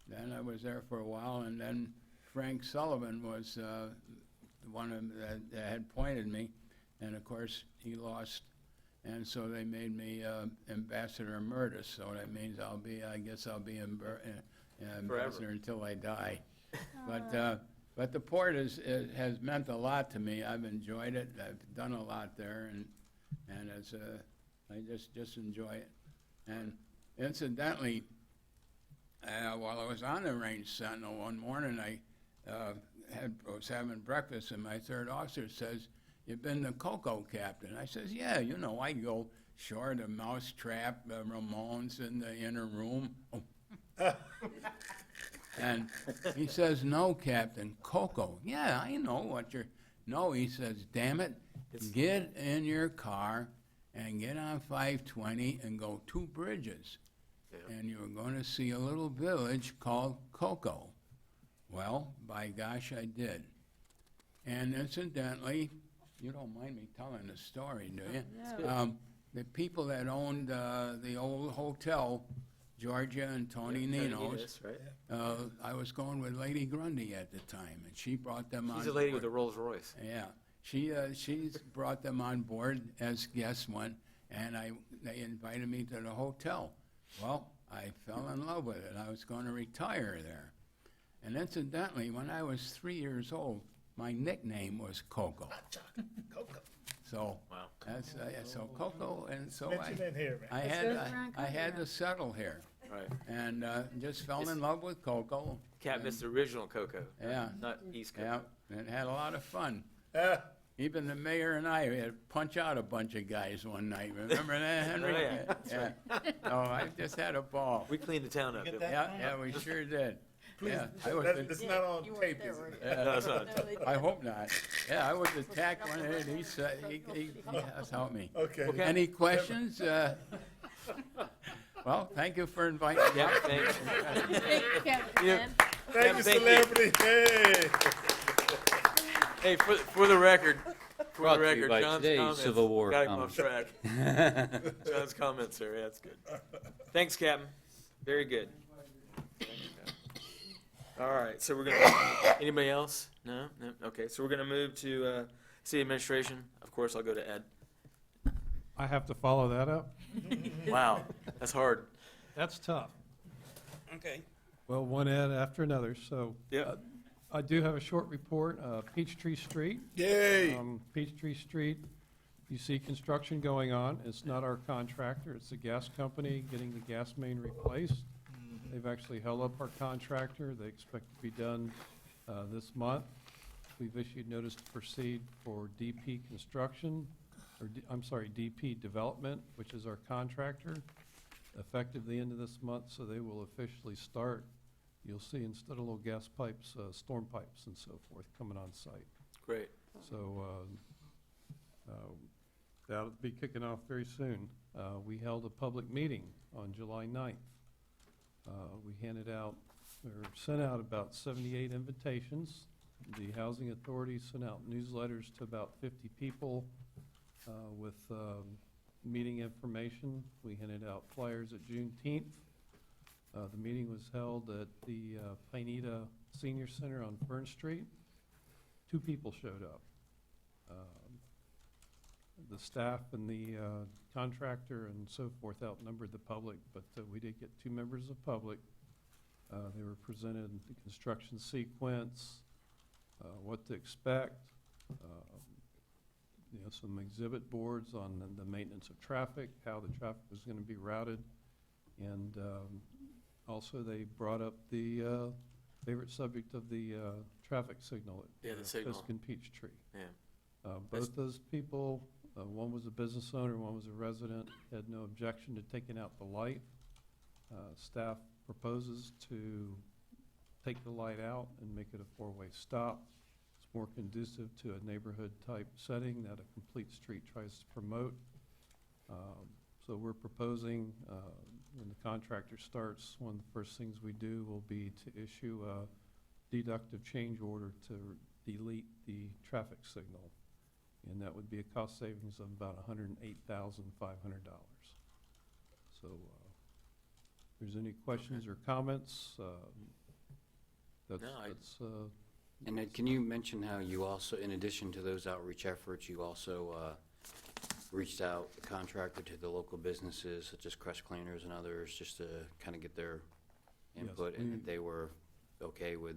then I was there for a while, and then Frank Sullivan was the one that had appointed me, and of course he lost, and so they made me ambassador emeritus. So that means I guess I'll be ambassador until I die. But the port has meant a lot to me. I've enjoyed it. I've done a lot there, and I just enjoy it. And incidentally, while I was on the Range Sentinel one morning, I was having breakfast, and my 3rd officer says, "You've been the Cocoa captain." I says, "Yeah, I go shore to Mousetrap, Ramones in the inner room." And he says, "No, Captain, Cocoa." "Yeah, I know what you're..." "No," he says, "damn it, get in your car and get on 520 and go 2 bridges. And you're going to see a little village called Cocoa." Well, by gosh, I did. And incidentally, you don't mind me telling the story, do you? No. The people that owned the old hotel, Georgia and Tony Nino's, right? I was going with Lady Grundy at the time, and she brought them on She's a lady with board. a Rolls Royce. Yeah, she's brought them on board as guests one, and they invited me to the hotel. Well, I fell in love with it. I was going to retire there. And incidentally, when I was 3 years old, my nickname was Coco. Coco. So Wow. that's so Coco, and so Mention it here, man. I had to settle here, Right. and just fell in love with Coco. Captain, it's the original Cocoa. Yeah. Not East Cocoa. Yeah, and had a lot of fun. Ah, Even the mayor and I had to punch out a bunch of guys one night. Remember that, Henry? Oh, yeah, that's right. Oh, I just had a ball. We cleaned the town up. get didn't we? that? Yeah, we sure did. please, Yeah, I was it's not on tape, is it? Yeah. No, it's not. I hope not. Yeah, I was attacked one day, and he said, he has helped me. Okay. Okay. Any questions? Well, thank you for inviting me. Yeah, thanks. Thank Captain, you, thank you. celebrity. Hey. Hey, for the record, Brought to you by John's today's comments. Civil War Got him off track. comments. John's comments, sir. Yeah, that's good. Thanks, Captain. Very good. All right, so we're gonna. Anybody else? No. Okay, so we're gonna move to City administration, of course, I'll go to Ed. I have to follow that up? Wow, that's hard. That's tough. Okay. Well, one ad after another, so. Yep. I do have a short report, Peachtree Street. Yay! Peachtree Street, you see construction going on. It's not our contractor, it's the gas company getting the gas main replaced. They've actually held up our contractor. They expect to be done this month. We've issued notice to proceed for DP Construction, or DP Development, which is our contractor, effective the end of this month, so they will officially start. You'll see instead of little gas pipes, storm pipes and so forth coming on site. Great. So that'll be kicking off very soon. We held a public meeting on July 9th. We handed out, or sent out about 78 invitations. The Housing Authority sent out newsletters to about 50 people with meeting information. We handed out flyers at Juneteenth. The meeting was held at the Pineda Senior Center on Fern Street. 2 people showed up. The staff and the contractor and so forth outnumbered the public, but we did get 2 members of public. They were presented the construction sequence, what to expect, some exhibit boards on the maintenance of traffic, how the traffic was going to be routed, and also they brought up the favorite subject of the traffic signal at The signal. Fisk and Peachtree. Yeah. Both those people, one was a business owner, one was a resident, had no objection to taking out the light. Staff proposes to take the light out and make it a 4-way stop. It's more conducive to a neighborhood-type setting that a complete street tries to promote. So we're proposing, when the contractor starts, one of the first things we do will be to issue a deductive change order to delete the traffic signal. And that would be a cost savings of about $108,500. So if there's any questions or comments, No, And Ed, can you mention how you also, in addition to those outreach efforts, you also reached out, the contractor, to the local businesses such as Crest Cleaners and others, just to kind of get their input, and that they were okay with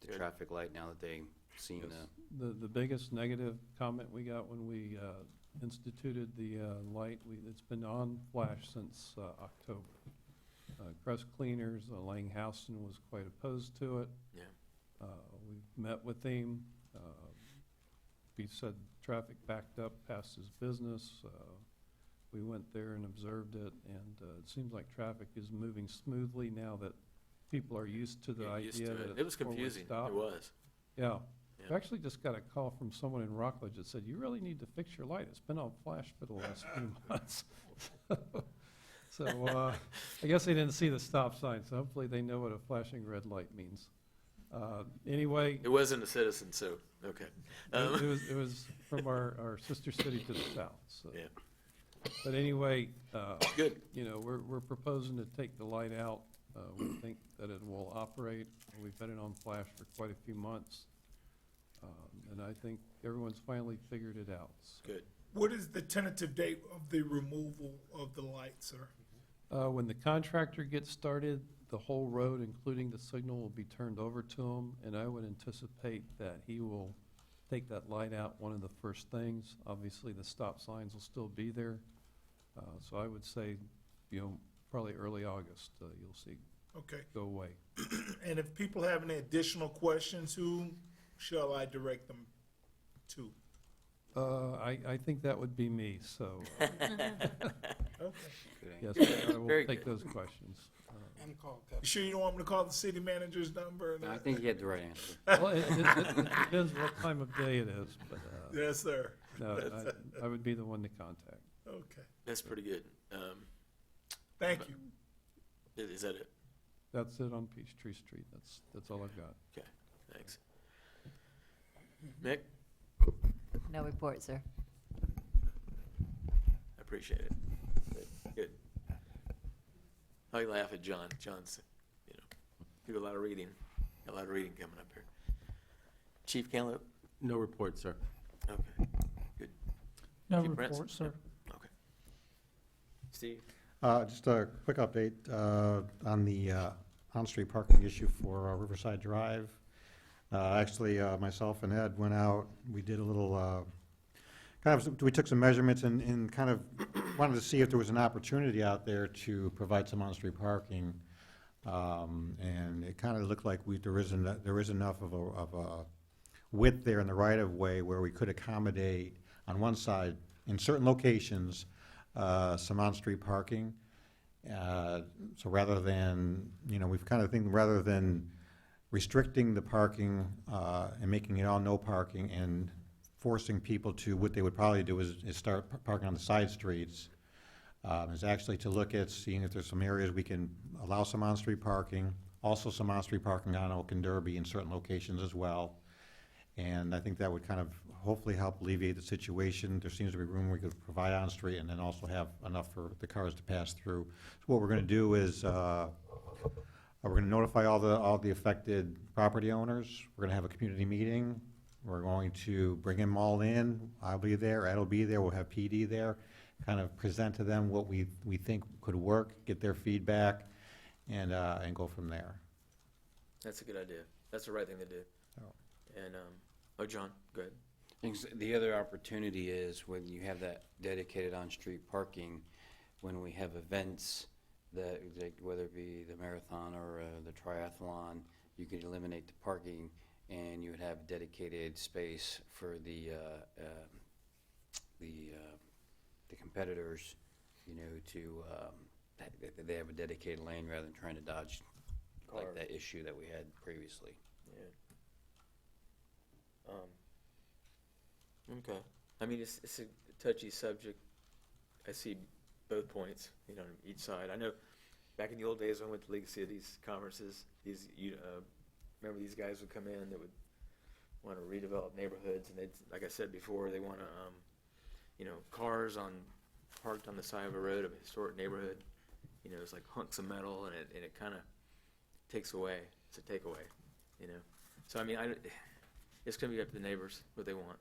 the Good. traffic light now that they seen yes. The biggest negative comment we got when we instituted the light, it's been on flash since October. Crest Cleaners, Lang Houston was quite opposed to it. Yeah. We've met with him. He said traffic backed up past his business. We went there and observed it, and it seems like traffic is moving smoothly now that people are used to the Get used idea to that it. It was it's a 4-way confusing. stop. It was. Yeah. Yeah. I actually just got a call from someone in Rockledge that said, you really need to fix your light. It's been on flash for the last few months. So I guess they didn't see the stop sign, so hopefully they know what a flashing red light means. Anyway. It wasn't a citizen, so, okay. It was from our sister city to the south, so. Yeah. But anyway, Good. We're proposing to take the light out. We think that it will operate. We've had it on flash for quite a few months. And I think everyone's finally figured it out. So, Good. What is the tentative date of the removal of the lights, sir? when the contractor gets started, the whole road, including the signal, will be turned over to him, and I would anticipate that he will take that light out one of the first things. Obviously, the stop signs will still be there. So I would say, probably early August, you'll see Okay. go away. And if people have any additional questions, who shall I direct them to? I think that would be me, so, Okay. yes, I will Very take good. those questions. I'm called You sure you don't want me to call the city manager's number? I think you had the right answer. Well, it depends what time of day it is, but, Yes, sir. no, I would be the one to contact. Okay. That's pretty good. Thank you. Is that it? That's it on Peachtree Street. That's all I've got. Okay, thanks. Mick, No report, sir. I appreciate it. Good. I laugh at John. John's, do a lot of reading. A lot of reading coming up here. Chief Cantaloupe? No report, sir. Okay, good. No Chief Prince? report, sir. Okay. Steve? Just a quick update on the on-street parking issue for Riverside Drive. Actually, myself and Ed went out, we did a little, we took some measurements and kind of wanted to see if there was an opportunity out there to provide some on-street parking. And it kind of looked like there is enough of a width there in the right-of-way where we could accommodate, on one side, in certain locations, some on-street parking. So rather than, we've kind of think, rather than restricting the parking and making it all no parking and forcing people to, what they would probably do is start parking on the side streets, is actually to look at seeing if there's some areas we can allow some on-street parking, also some on-street parking on Oak and Derby in certain locations as well. And I think that would kind of hopefully help alleviate the situation. There seems to be room where we could provide on-street and then also have enough for the cars to pass through. So what we're going to do is we're going to notify all the affected property owners. We're going to have a community meeting. We're going to bring them all in. I'll be there, Ed will be there, we'll have PD there, kind of present to them what we think could work, get their feedback, and go from there. That's a good idea. That's the right thing to do. Oh. And, John, go ahead. The other opportunity is when you have that dedicated on-street parking, when we have events that, whether it be the marathon or the triathlon, you could eliminate the parking and you would have dedicated space for the competitors, to they have a dedicated lane rather than trying to dodge like that issue that we had previously. Yeah. Okay. I mean, it's a touchy subject. I see both points, on each side. I know back in the old days when I went to League of Cities conferences, remember these guys would come in that would want to redevelop neighborhoods, and they'd, like I said before, they want to, cars parked on the side of a road of a historic neighborhood. It's like hunks of metal, and it kind of takes away. It's a takeaway, So I mean, it's going to be up to the neighbors what they want.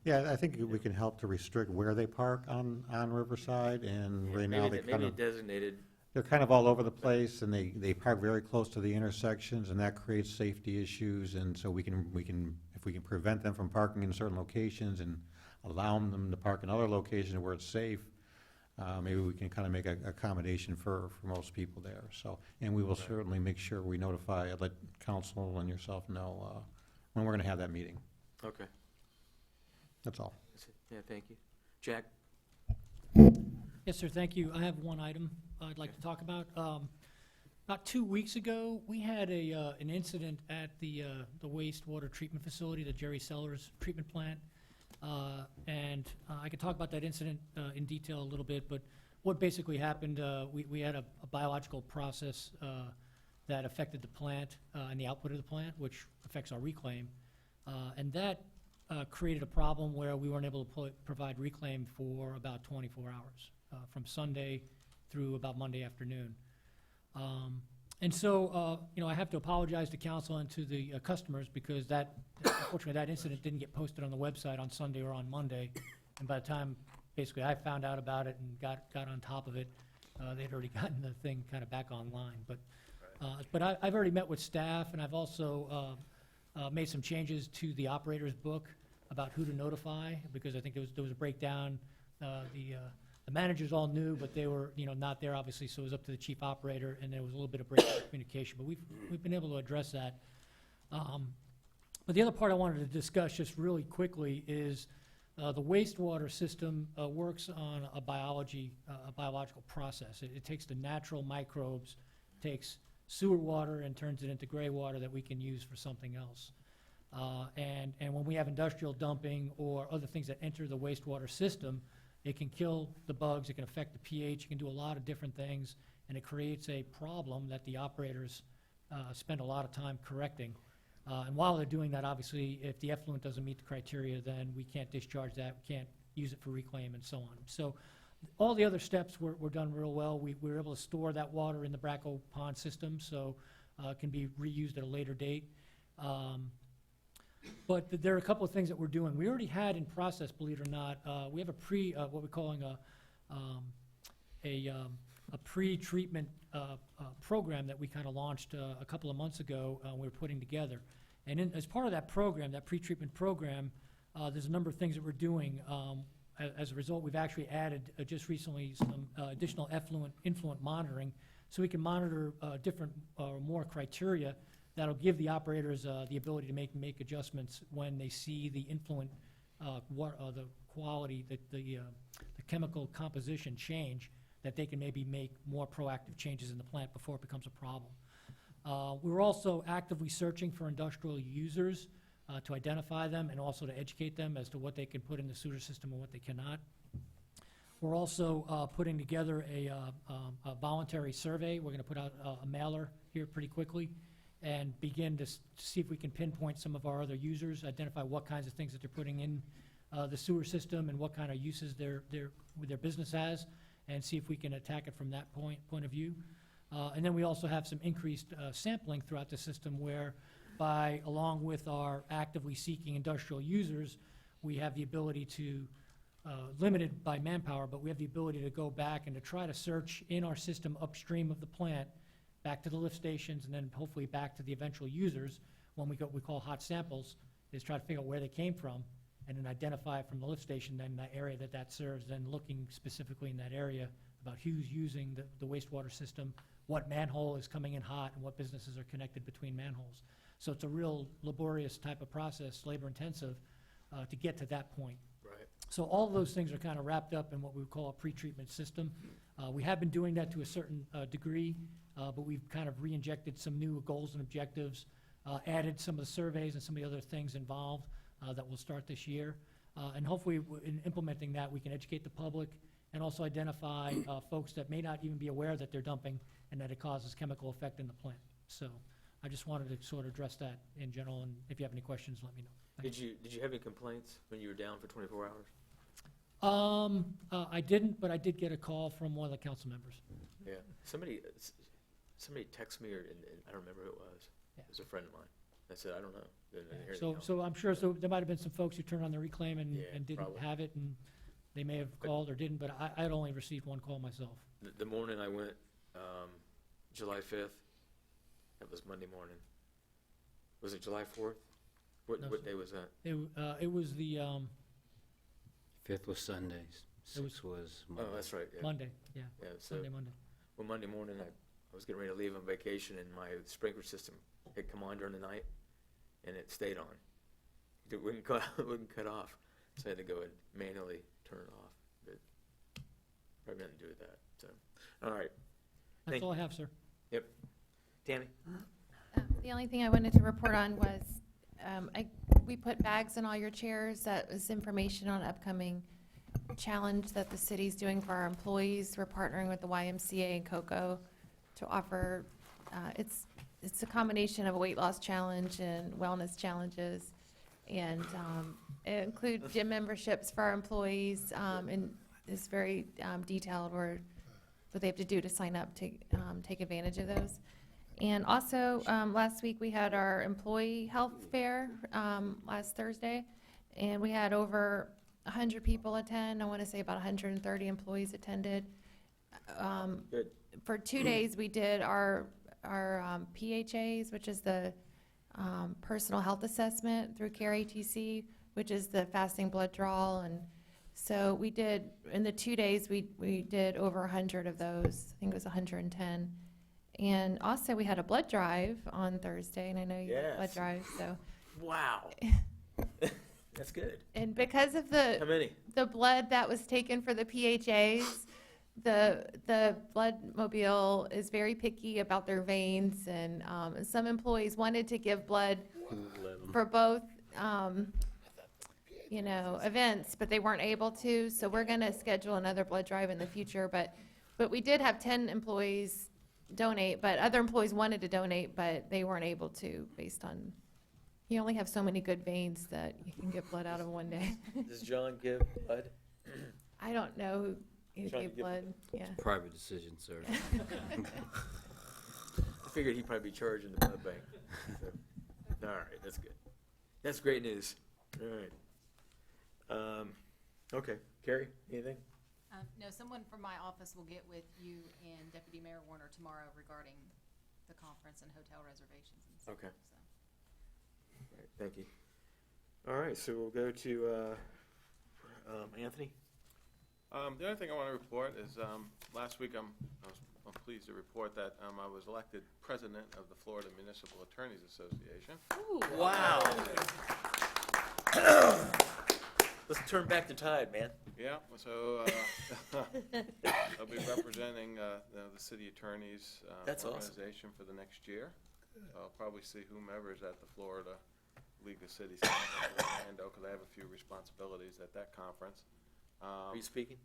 Yeah, I think we can help to restrict where they park on Riverside, and right now maybe designated. They're kind of all over the place, and they park very close to the intersections, and that creates safety issues. And so if we can prevent them from parking in certain locations and allow them to park in other locations where it's safe, maybe we can kind of make an accommodation for most people there. So, and we will certainly make sure we let council and yourself know when we're going to have that meeting. Okay. That's all. Yeah, thank you. Jack? Yes, sir, thank you. I have one item I'd like to talk about. About 2 weeks ago, we had an incident at the wastewater treatment facility, the Jerry Sellers treatment plant. And I could talk about that incident in detail a little bit, but what basically happened, we had a biological process that affected the plant and the output of the plant, which affects our reclaim. And that created a problem where we weren't able to provide reclaim for about 24 hours, from Sunday through about Monday afternoon. And so, I have to apologize to council and to the customers because unfortunately, that incident didn't get posted on the website on Sunday or on Monday. And by the time, basically, I found out about it and got on top of it, they'd already gotten the thing kind of back online. But I've already met with staff, and I've also made some changes to the operator's book about who to notify, because I think there was a breakdown. The managers all knew, but they were, not there, obviously, so it was up to the chief operator, and there was a little bit of breakdown in communication, but we've been able to address that. But the other part I wanted to discuss just really quickly is the wastewater system works on a biological process. It takes the natural microbes, takes sewer water and turns it into gray water that we can use for something else. And when we have industrial dumping or other things that enter the wastewater system, it can kill the bugs, it can affect the pH, it can do a lot of different things, and it creates a problem that the operators spend a lot of time correcting. And while they're doing that, obviously, if the effluent doesn't meet the criteria, then we can't discharge that, we can't use it for reclaim and so on. So all the other steps were done real well. We were able to store that water in the Bracco Pond system, so it can be reused at a later date. But there are a couple of things that we're doing. We already had in process, believe it or not, we have what we're calling a pre-treatment program that we kind of launched a couple of months ago. We were putting together, and as part of that program, that pre-treatment program, there's a number of things that we're doing. As a result, we've actually added just recently some additional influent monitoring, so we can monitor different more criteria that'll give the operators the ability to make adjustments when they see the influent, the quality, the chemical composition change, that they can maybe make more proactive changes in the plant before it becomes a problem. We're also actively searching for industrial users to identify them and also to educate them as to what they can put in the sewer system and what they cannot. We're also putting together a voluntary survey. We're going to put out a mailer here pretty quickly and begin to see if we can pinpoint some of our other users, identify what kinds of things that they're putting in the sewer system and what kind of uses their business has, and see if we can attack it from that point of view. And then we also have some increased sampling throughout the system whereby, along with our actively seeking industrial users, we have the ability to, limited by manpower, but we have the ability to go back and to try to search in our system upstream of the plant, back to the lift stations, and then hopefully back to the eventual users, when we call hot samples, is try to figure out where they came from, and then identify it from the lift station, then that area that serves, then looking specifically in that area about who's using the wastewater system, what manhole is coming in hot, and what businesses are connected between manholes. So it's a real laborious type of process, labor-intensive, to get to that point. Right. So all of those things are kind of wrapped up in what we would call a pre-treatment system. We have been doing that to a certain degree, but we've kind of re-injected some new goals and objectives, added some of the surveys and some of the other things involved that will start this year. And hopefully, in implementing that, we can educate the public and also identify folks that may not even be aware that they're dumping and that it causes chemical effect in the plant. So I just wanted to sort of address that in general, and if you have any questions, let me know. Thank Did you have any complaints when you were down for 24 hours? I didn't, but I did get a call from one of the council members. Yeah. Somebody texted me, and I don't remember who it was. Yeah. It was a friend of mine. I said, I don't know. Didn't hear So, anything else. so I'm sure, there might have been some folks who turned on their reclaim and didn't probably. have it, and they may have called or didn't, but I had only received one call myself. The morning I went, July 5th, that was Monday morning. Was it July 4th? No, What day was that? It was the 5th was Sundays, It was- 6th was Oh, Monday. that's right, yeah. Monday, yeah, Yeah, so, Monday. well, Monday morning, I was getting ready to leave on vacation, and my sprinkler system had come on during the night, and it stayed on. It wouldn't cut, it wouldn't cut off, so I had to go and manually turn it off, but probably nothing to do with that, so, all right. That's all I have, sir. Yep. Tammy? The only thing I wanted to report on was, we put bags in all your chairs. That was information on upcoming challenge that the city's doing for our employees. We're partnering with the YMCA and COCO to offer, it's a combination of a weight loss challenge and wellness challenges. And it includes gym memberships for our employees, and it's very detailed what they have to do to sign up to take advantage of those. And also, last week, we had our employee health fair last Thursday, and we had over 100 people attend. I want to say about 130 employees attended. Good. For 2 days, we did our PHAs, which is the personal health assessment through CARE ATC, which is the fasting blood draw. And so we did, in the 2 days, we did over 100 of those. I think it was 110. And also, we had a blood drive on Thursday, and I know you had a blood Yes. drive, so. Wow. That's good. And because of How many? the blood that was taken for the PHAs, the blood mobile is very picky about their veins, and some employees wanted to give blood for both, events, but they weren't able to. So we're going to schedule another blood drive in the future. But we did have 10 employees donate, but other employees wanted to donate, but they weren't able to based on, you only have so many good veins that you can get blood out of one day. Does John give blood? I don't know who Trying to gave get- blood, yeah. Private decision, sir. I figured he'd probably be charging the blood bank. So, all right, that's good. That's great news. All right. Okay, Carrie, anything? No, someone from my office will get with you and Deputy Mayor Warner tomorrow regarding the conference and hotel reservations and stuff. Okay. So. All right, thank you. All right, so we'll go to Anthony. The only thing I want to report is, last week I'm pleased to report that I was elected president of the Florida Municipal Attorneys Association. Wow. Let's turn back the tide, man. Yeah, so I'll be representing the city attorneys That's awesome. organization for the next year. I'll probably see whomever is at the Florida League of Cities Conference in Orlando, because I have a few responsibilities at that conference. Are you speaking?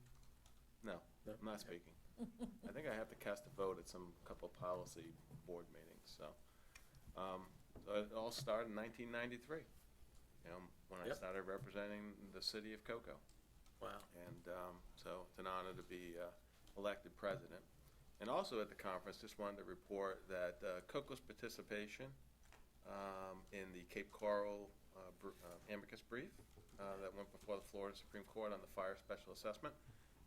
No, No? I'm not speaking. I think I have to cast a vote at some couple policy board meetings, so. It all started in 1993, when I Yep. started representing the city of Cocoa. Wow. And so it's an honor to be elected president. And also at the conference, just wanted to report that Cocoa's participation in the Cape Coral amicus brief that went before the Florida Supreme Court on the fire special assessment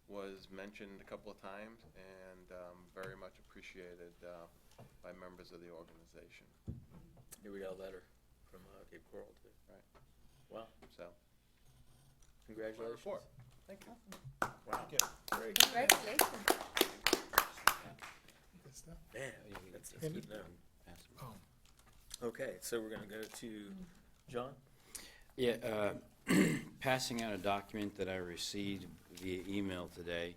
was mentioned a couple of times, and very much appreciated by members of the organization. Here we got a letter from Cape Coral too. Right. Wow. So, Congratulations. report. Thank you. Wow. Very good. Congratulations. Good stuff. Man, that's good to know. Oh. Okay, so we're gonna go to John. Yeah, passing out a document that I received via email today.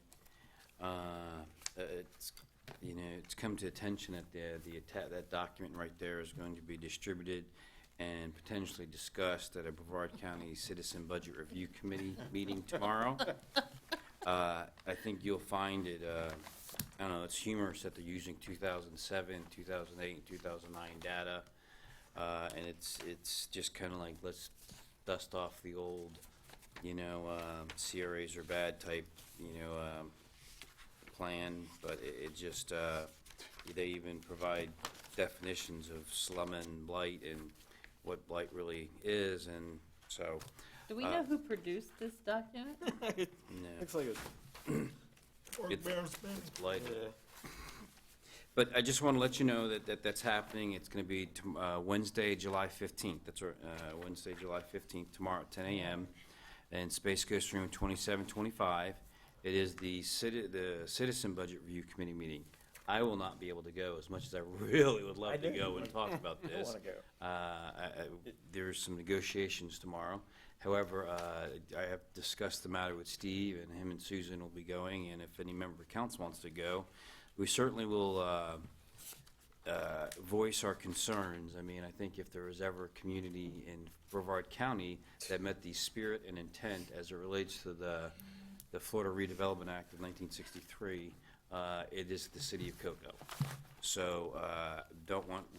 It's, it's come to attention that that document right there is going to be distributed and potentially discussed at a Brevard County Citizen Budget Review Committee meeting tomorrow. I think you'll find it, I don't know, it's humorous that they're using 2007, 2008, and 2009 data. And it's just kind of like, let's dust off the old, CRAs are bad type, plan, but it just, they even provide definitions of slum and blight and what blight really is, and so. Do we know who produced this document? No. Looks like Or It's- Bears Bend. It's blighted. But I just want to let you know that's happening. It's going to be Wednesday, July 15th. That's Wednesday, July 15th, tomorrow at 10 a.m. in Space Coast Room 2725. It is the Citizen Budget Review Committee meeting. I will not be able to go, as much as I really would love to go and talk about I this. wanna go. There's some negotiations tomorrow. However, I have discussed the matter with Steve, and him and Susan will be going, and if any member of council wants to go, we certainly will voice our concerns. I mean, I think if there was ever a community in Brevard County that met the spirit and intent as it relates to the Florida Redevelopment Act of 1963, it is the city of Cocoa. So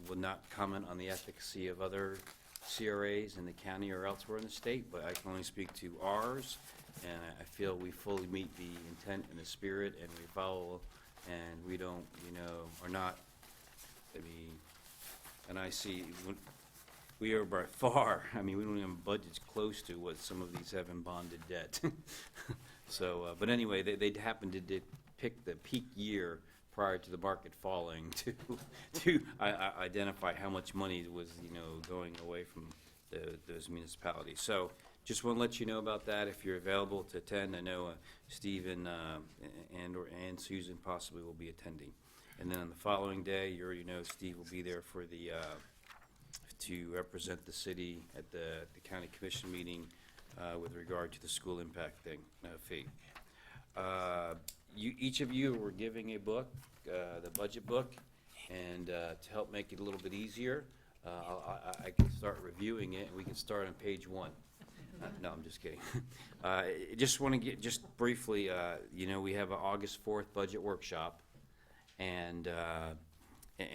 would not comment on the efficacy of other CRAs in the county or elsewhere in the state, but I can only speak to ours, and I feel we fully meet the intent and the spirit, and we follow, and we don't, are not, and I see, we are by far, we don't even budget close to what some of these have in bonded debt. So, but anyway, they happened to pick the peak year prior to the market falling to identify how much money was, going away from those municipalities. So just want to let you know about that if you're available to attend. I know Steve and Susan possibly will be attending. And then on the following day, you already know Steve will be there for to represent the city at the county commission meeting with regard to the school impact fee. Each of you were giving a book, the budget book, and to help make it a little bit easier, I can start reviewing it, and we can start on page 1. No, I'm just kidding. Just want to get, just briefly, we have an August 4th budget workshop, and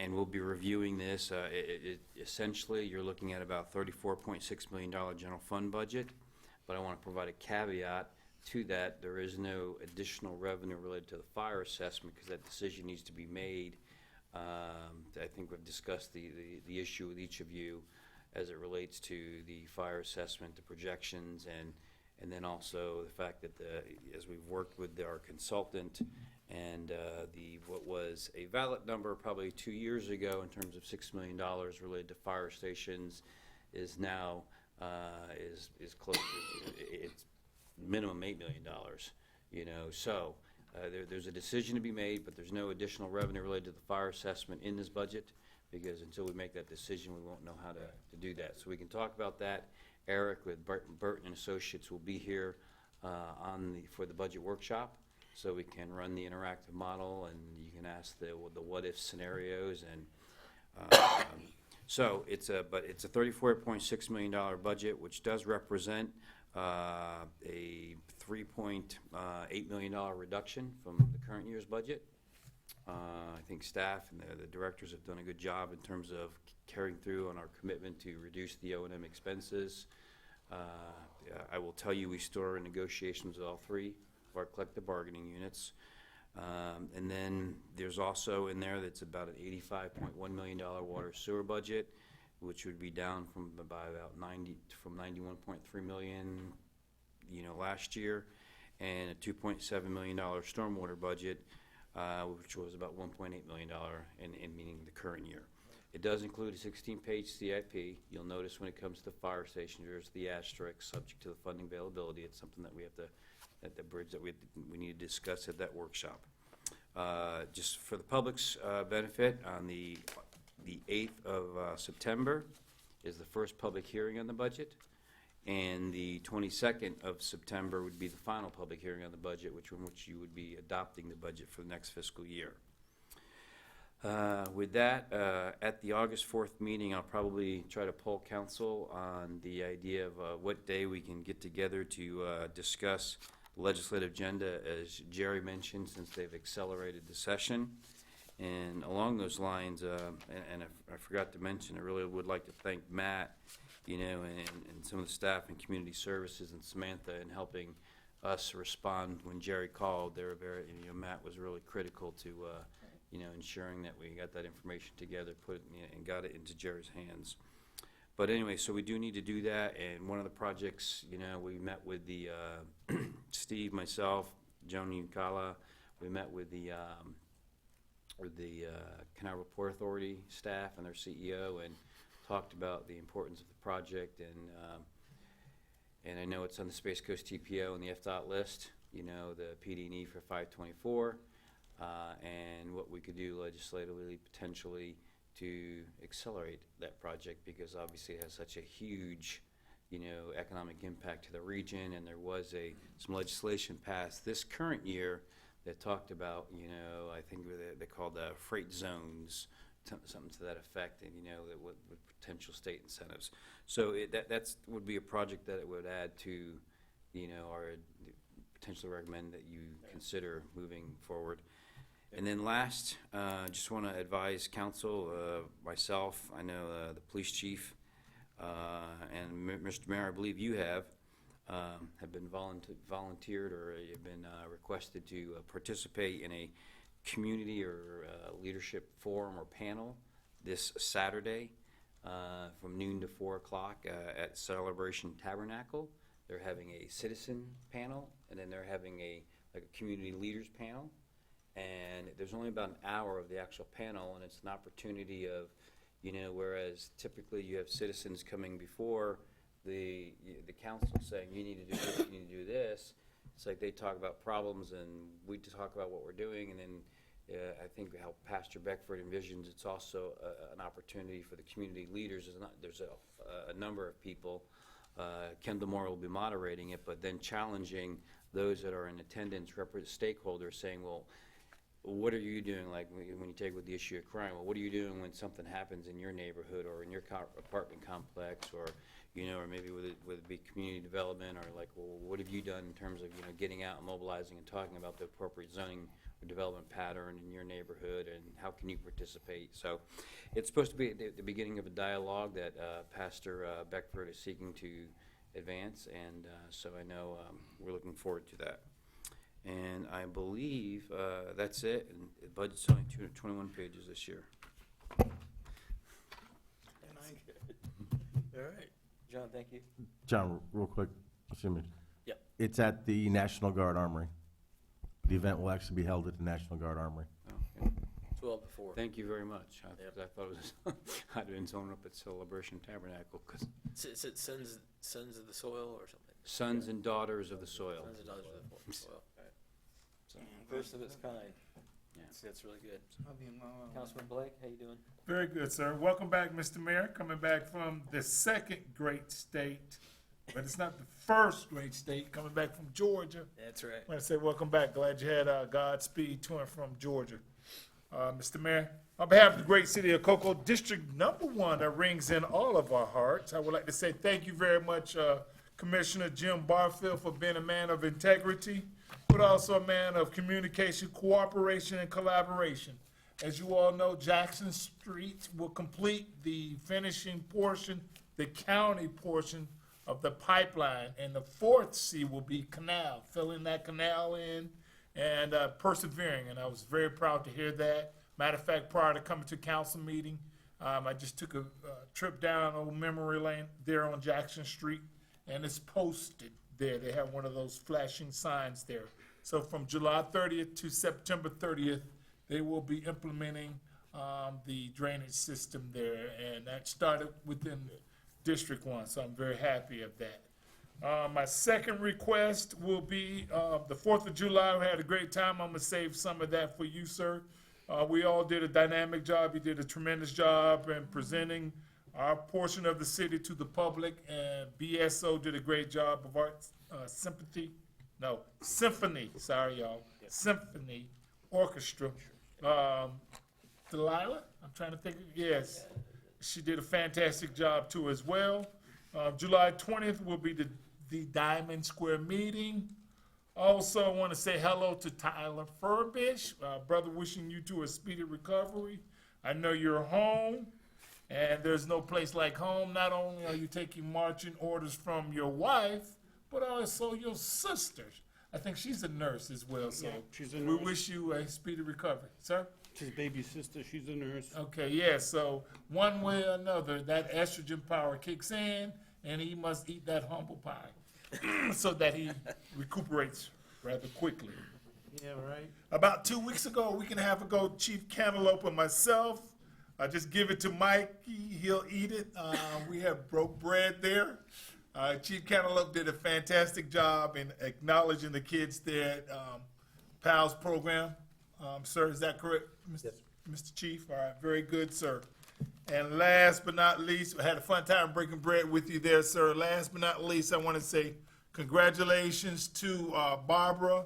we'll be reviewing this. Essentially, you're looking at about $34.6 million general fund budget, but I want to provide a caveat to that. There is no additional revenue related to the fire assessment because that decision needs to be made. I think we've discussed the issue with each of you, as it relates to the fire assessment, the projections, and then also the fact that as we've worked with our consultant and what was a valid number probably 2 years ago in terms of $6 million related to fire stations is now is closer to, it's minimum $8 million, so there's a decision to be made, but there's no additional revenue related to the fire assessment in this budget, because until we make that decision, we won't know how to do that. So we can talk about that. Eric with Burton and Associates will be here for the budget workshop, so we can run the interactive model, and you can ask the what-if scenarios. And so it's a $34.6 million budget, which does represent a $3.8 million reduction from the current year's budget. I think staff and the directors have done a good job in terms of carrying through on our commitment to reduce the O&M expenses. I will tell you, we still are in negotiations with all three of our collective bargaining units. And then there's also in there that's about an $85.1 million water sewer budget, which would be down by about 91.3 million, last year, and a $2.7 million stormwater budget, which was about $1.8 million in meaning the current year. It does include a 16-page CIP. You'll notice when it comes to the fire station, there's the asterisk subject to the funding availability. It's something that we have to, at the bridge that we need to discuss at that workshop. Just for the public's benefit, on the 8th of September is the first public hearing on the budget, and the 22nd of September would be the final public hearing on the budget, in which you would be adopting the budget for the next fiscal year. With that, at the August 4th meeting, I'll probably try to poll council on the idea of what day we can get together to discuss the legislative agenda, as Jerry mentioned, since they've accelerated the session. And along those lines, and I forgot to mention, I really would like to thank Matt, and some of the staff in community services and Samantha in helping us respond when Jerry called. They were very, Matt was really critical to, ensuring that we got that information together, and got it into Jerry's hands. But anyway, so we do need to do that, and one of the projects, we met with the, Steve, myself, Joni Ucala, we met with the Canal Port Authority staff and their CEO, and talked about the importance of the project, and I know it's on the Space Coast TPO and the FDOT list, the PD&E for 524, and what we could do legislatively potentially to accelerate that project, because obviously it has such a huge, economic impact to the region, and there was some legislation passed this current year that talked about, I think they called freight zones, something to that effect, and that with potential state incentives. So that's would be a project that it would add to, or potentially recommend that you consider moving forward. And then last, just want to advise council, myself, I know the police chief, and Mr. Mayor, I believe you have been volunteered or have been requested to participate in a community or leadership forum or panel this Saturday from noon to 4 o'clock at Celebration Tabernacle. They're having a citizen panel, and then they're having a community leaders panel. And there's only about an hour of the actual panel, and it's an opportunity of, whereas typically you have citizens coming before the council saying, you need to do this, you need to do this. It's like they talk about problems, and we talk about what we're doing, and then I think how Pastor Beckford envisions, it's also an opportunity for the community leaders. There's a number of people. Kendall Moore will be moderating it, but then challenging those that are in attendance, stakeholders, saying, well, what are you doing, like when you take with the issue of crime? Well, what are you doing when something happens in your neighborhood or in your apartment complex, or or maybe with a big community development, or like, well, what have you done in terms of getting out and mobilizing and talking about the appropriate zoning or development pattern in your neighborhood, and how can you participate? So it's supposed to be the beginning of a dialogue that Pastor Beckford is seeking to advance, and so I know we're looking forward to that. And I believe that's it, and the budget's only 221 pages this year. All right. John, thank you. John, real quick, excuse me. Yep. It's at the National Guard Armory. The event will actually be held at the National Guard Armory. Okay. 12 to 4. Thank you very much. I Yep. I thought it was, I'd been zoned up at Celebration Tabernacle, 'cause Is it Sons of the Soil or something? sons and daughters of the soil. Sons and Daughters of the Soil. All right. So, First of its kind. Yeah. That's really good. Councilman Blake, how you doing? Very good, sir. Welcome back, Mr. Mayor, coming back from the second great state, but it's not the first great state, coming back from Georgia. That's right. I want to say welcome back. Glad you had Godspeed to and from Georgia. Mr. Mayor, on behalf of the great city of Cocoa, District Number 1 that rings in all of our hearts, I would like to say thank you very much, Commissioner Jim Barfield, for being a man of integrity, but also a man of communication, cooperation, and collaboration. As you all know, Jackson Street will complete the finishing portion, the county portion of the pipeline, and the fourth C will be canal, filling that canal in and persevering, and I was very proud to hear that. Matter of fact, prior to coming to council meeting, I just took a trip down old memory lane there on Jackson Street, and it's posted there. They have one of those flashing signs there. So from July 30th to September 30th, they will be implementing the drainage system there, and that started within District 1, so I'm very happy of that. My second request will be the 4th of July. We had a great time. I'm going to save some of that for you, sir. We all did a dynamic job. You did a tremendous job in presenting our portion of the city to the public, and BSO did a great job of our symphony, sorry, y'all, symphony orchestra. Delilah, I'm trying to think, yes, she did a fantastic job too as well. July 20th will be the Diamond Square meeting. Also, I want to say hello to Tyler Furbish, brother, wishing you to a speedy recovery. I know you're home, and there's no place like home. Not only are you taking marching orders from your wife, but also your sister. I think she's a nurse as well, so she's a we nurse. wish you a speedy recovery. Sir? His baby sister, she's a nurse. Okay, yeah, so one way or another, that estrogen power kicks in, and he must eat that humble pie so that he recuperates rather quickly. Yeah, right. About 2 weeks ago, a week and a half ago, Chief Cantaloupe and myself, I just give it to Mikey, he'll eat it. We have broke bread there. Chief Cantaloupe did a fantastic job in acknowledging the kids there at PALS program. Sir, is that correct, Mr. Chief? All right, very good, sir. And last but not least, I had a fun time breaking bread with you there, sir. Last but not least, I want to say congratulations to Barbara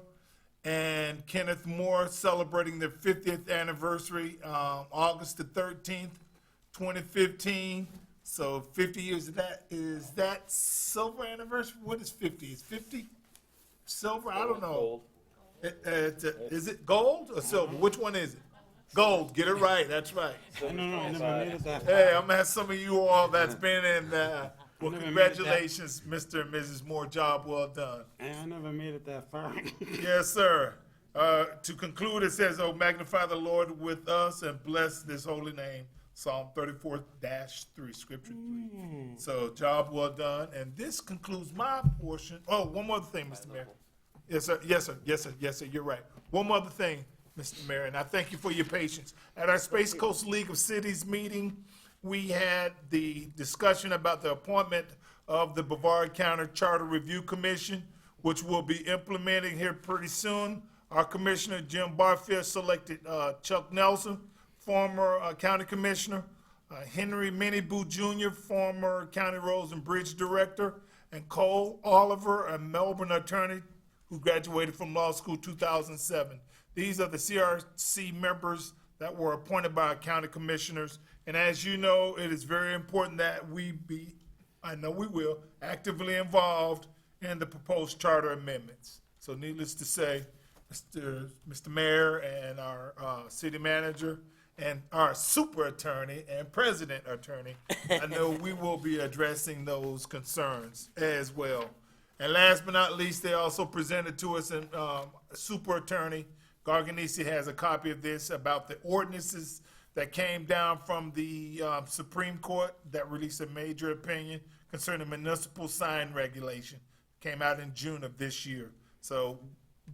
and Kenneth Moore celebrating their 50th anniversary, August the 13th, 2015. So 50 years of that. Is that silver anniversary? What is 50? Is 50 silver? I don't know. Is it gold or silver? Which one is it? Gold. Get it right. That's right. No, I never made it that far. Hey, I'm gonna have some of you all that's been in. Well, never made it congratulations, Mr. and Mrs. Moore. Job well done. I never made it that far. Yes, sir. To conclude, it says, "Oh, magnify the Lord with us and bless this holy name." Psalm 34-3, Scripture 3. So, job well done. And this concludes my portion. Oh, one more thing, Mr. Mayor. Yes, sir. Yes, sir. Yes, sir. Yes, sir. You're right. One more other thing, Mr. Mayor, and I thank you for your patience. At our Space Coast League of Cities meeting, we had the discussion about the appointment of the Brevard County Charter Review Commission, which will be implementing here pretty soon. Our Commissioner, Jim Barfield, selected Chuck Nelson, former county commissioner, Henry Miniboo Jr., former County Roads and Bridge Director, and Cole Oliver, a Melbourne attorney who graduated from law school 2007. These are the CRC members that were appointed by our county commissioners. And as you know, it is very important that we be, I know we will, actively involved in the proposed charter amendments. So needless to say, Mr. Mayor and our city manager and our super attorney and president attorney, I know we will be addressing those concerns as well. And last but not least, they also presented to us super attorney Garganese has a copy of this about the ordinances that came down from the Supreme Court that released a major opinion concerning municipal sign regulation. Came out in June of this year. So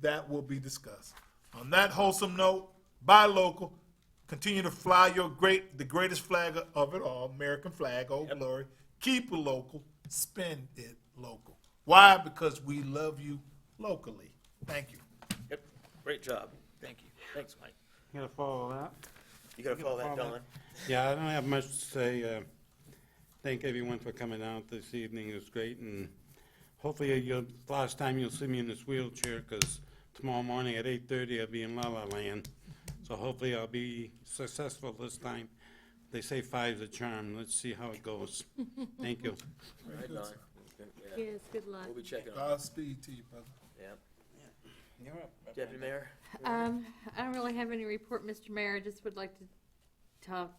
that will be discussed. On that wholesome note, buy local, continue to fly the greatest flag of it all, American flag, Old Glory. Keep it local, spend it local. Why? Because we love you locally. Thank you. Yep, great job. Thank you. Thanks, Mike. You gotta follow that. You gotta follow that, Don. Yeah, I don't have much to say. Thank everyone for coming out this evening. It was great, and hopefully last time you'll see me in this wheelchair, because tomorrow morning at 8:30 I'll be in La La Land. So hopefully I'll be successful this time. They say 5's a charm. Let's see how it goes. Thank you. All right, Don. Yeah. Yes, good luck. We'll be checking on it. Godspeed to you, brother. Yeah. Deputy Mayor? I don't really have any report, Mr. Mayor. I just would like to tell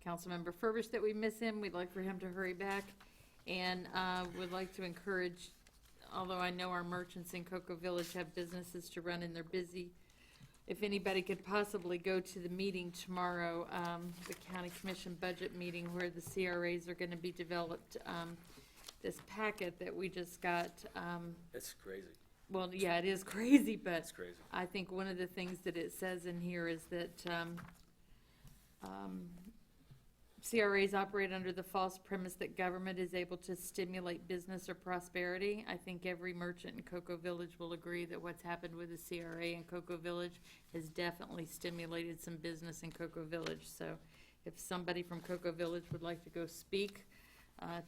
Councilmember Furbish that we miss him. We'd like for him to hurry back. And would like to encourage, although I know our merchants in Cocoa Village have businesses to run and they're busy, if anybody could possibly go to the meeting tomorrow, the county commission budget meeting where the CRAs are gonna be developed, this packet that we just got, It's crazy. well, yeah, it is crazy, but It's crazy. I think one of the things that it says in here is that CRAs operate under the false premise that government is able to stimulate business or prosperity. I think every merchant in Cocoa Village will agree that what's happened with the CRA in Cocoa Village has definitely stimulated some business in Cocoa Village. So if somebody from Cocoa Village would like to go speak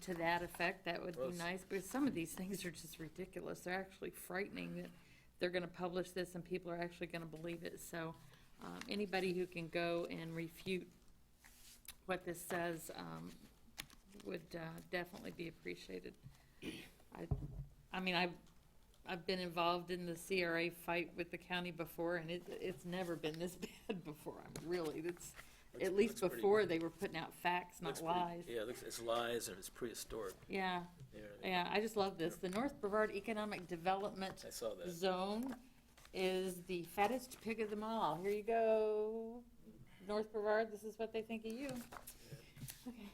to that effect, that would be nice, because some of these things are just ridiculous. They're actually frightening that they're gonna publish this and people are actually gonna believe it. So anybody who can go and refute what this says would definitely be appreciated. I mean, I've been involved in the CRA fight with the county before, and it's never been this bad before. At least looks before pretty- they were putting out facts, not Looks pretty- lies. Yeah, it's lies and it's prehistoric. Yeah, yeah, I just love this. The North Brevard Economic Development I saw that. Zone is the fattest pig of them all. Here you go, North Brevard, this is what they think of you.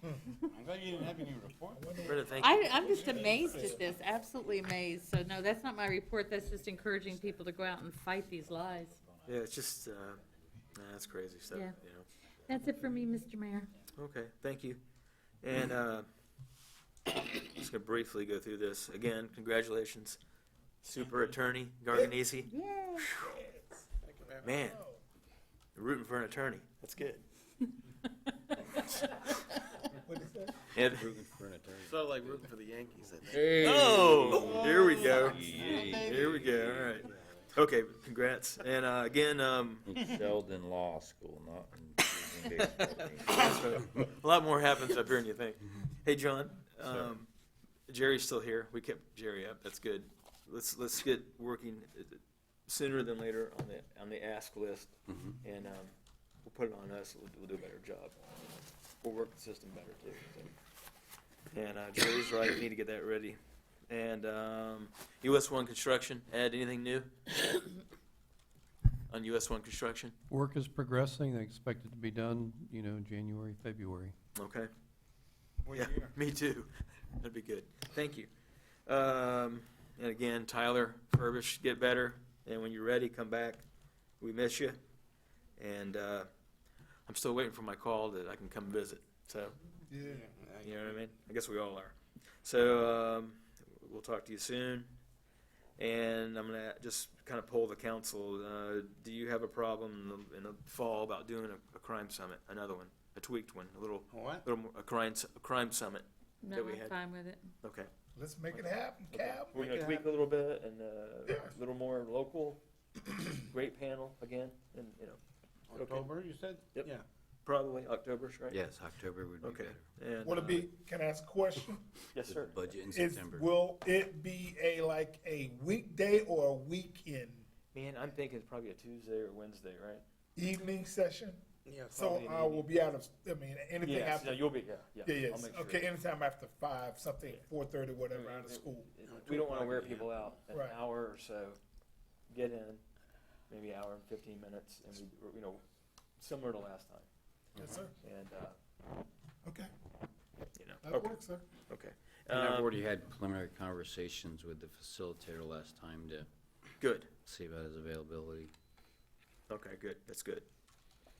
I'm glad you didn't have any report. Brenda, thank you. I'm just amazed at this, absolutely amazed. So no, that's not my report, that's just encouraging people to go out and fight these lies. Yeah, it's just, that's crazy stuff, Yeah. you know. That's it for me, Mr. Mayor. Okay, thank you. And just gonna briefly go through this. Again, congratulations, Super Attorney Garganese. Man, you're rooting for an attorney. That's good. And, Felt like rooting for the Yankees, I think. oh, here we go. Here we go. All right. Okay, congrats. And again, Sheldon Law School, not in baseball. a lot more happens up here than you think. Hey, John, Jerry's still here. We kept Jerry up. That's good. Let's get working sooner than later on the ask list, and we'll put it on us. We'll do a better job. We'll work the system better too. So. And Jerry's right. We need to get that ready. And US 1 construction. Ed, anything new on US 1 construction? Work is progressing. They expect it to be done, January, February. Okay. Yeah, me too. That'd be good. Thank you. And again, Tyler Furbish, get better. And when you're ready, come back. We miss you. And I'm still waiting for my call that I can come visit. So, Yeah. you know what I mean? I guess we all are. So we'll talk to you soon. And I'm going to just kind of poll the council. Do you have a problem in the fall about doing a crime summit, another one, a tweaked one, a little more, a crime summit No, that we I'm had? fine with it. Okay. Let's make it happen, Cap. We're going to tweak a little bit and a little more local. Great panel again, and October, you said? Yep. Yeah. Probably October, right? Yes, October would be Okay. better. And, Will it be, can I ask a question? Yes, sir. Budget in Is, September. will it be like a weekday or a weekend Man, I'm thinking it's probably a Tuesday or Wednesday, right? evening session? Yeah. So I will be out of, anything Yes, after. no, you'll be, yeah. Yeah, I'll yes, make sure. okay, anytime after 5, something, 4:30, whatever, out of school. We don't want to wear people out. An Right. hour or so, get in, maybe an hour and 15 minutes, and we, similar to last time. Yes, sir. And, Okay, you know. that okay. works, sir. Okay. And I've Um, already had preliminary conversations with the facilitator last time to Good. see about his availability. Okay, good. That's good.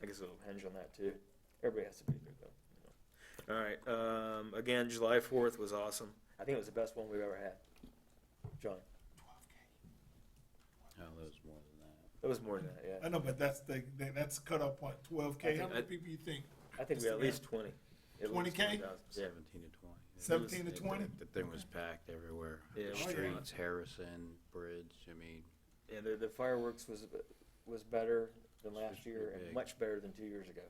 I guess it'll hinge on that too. Everybody has to be there though. You know. All right. Again, July 4th was awesome. I think it was the best one we've ever had. John, Oh, that was more than that. it was more than that. Yeah. I know, but that's cutoff point, 12K. How many people you think? I think we had at least 20. At least 20K? 20,000. Yeah. 17 to 20. 17 to 20? The thing was packed everywhere. Yeah. The Oh, yeah. streets, Harrison, Bridge, I mean, Yeah, the fireworks was better than last was year pretty and big. much better than 2 years ago.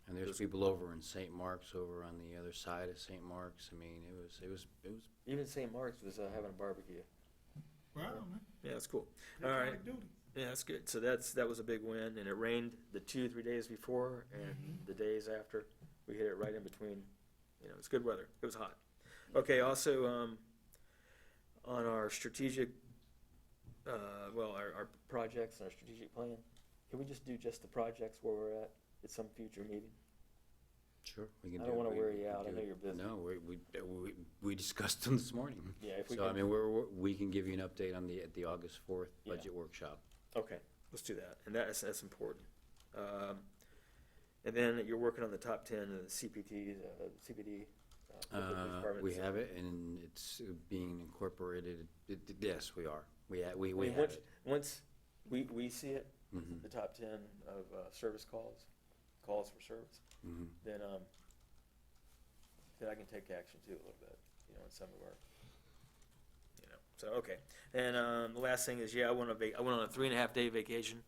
and there's people over in St. Mark's, over on the other side of St. Mark's. I mean, it was Even St. Mark's was having a barbecue. Wow, man. Yeah, that's cool. All right. Patriotic duty. Yeah, that's good. So that was a big win, and it rained the 2-3 days before, and the days after. We hit it right in between. You know, it's good weather. It was hot. Okay. Also, on our strategic, our projects and our strategic plan, can we just do just the projects where we're at some future meeting? sure we can. I do don't it. wanna We- wear we you can out. I do know it. you're busy. No, we discussed them this morning. Yeah, if we So I can- mean, we can give you an update on at the August 4th Yeah. budget workshop. Okay, let's do that, and that's important. And then you're working on the top 10 of the CPD. Public Department. We have it, and it's being incorporated. Yes, we are. We I have mean, it. once we see it, Mhm. the top 10 of service calls for service, Mhm. then I can take action too a little bit, you know, in some of our, you know. So okay, and the last thing is, I went on a 3.5-day vacation,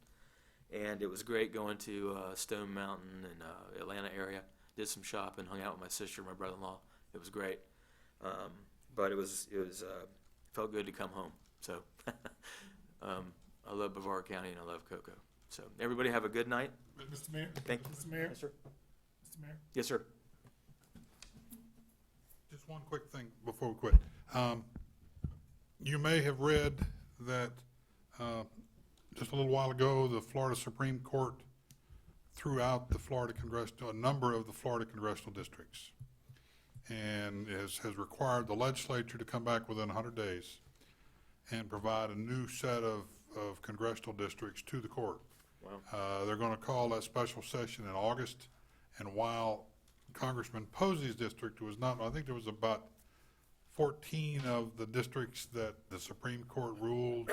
and it was great going to Stone Mountain and Atlanta area. Did some shopping, hung out with my sister, and my brother-in-law. It was great, but it was felt good to come home. So I love Brevard County and I love Cocoa. So everybody have a good night. Mr. Mayor? Thank you. Mr. Mayor? Yes, sir. Mr. Mayor? Yes, sir. Just one quick thing before we quit. You may have read that just a little while ago, the Florida Supreme Court threw out a number of the Florida congressional districts, and has required the legislature to come back within 100 days and provide a new set of congressional districts to the court. Wow. They're going to call that special session in August, and while Congressman Posey's district was not, I think there was about 14 of the districts that the Supreme Court ruled,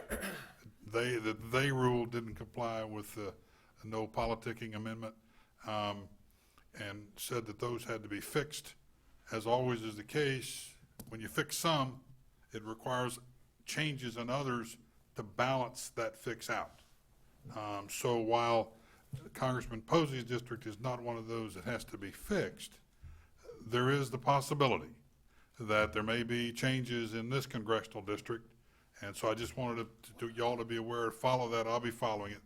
they ruled didn't comply with the no politicking amendment, and said that those had to be fixed. As always is the case, when you fix some, it requires changes in others to balance that fix out. So while Congressman Posey's district is not one of those that has to be fixed, there is the possibility that there may be changes in this congressional district. And so I just wanted y'all to be aware, follow that, I'll be following it,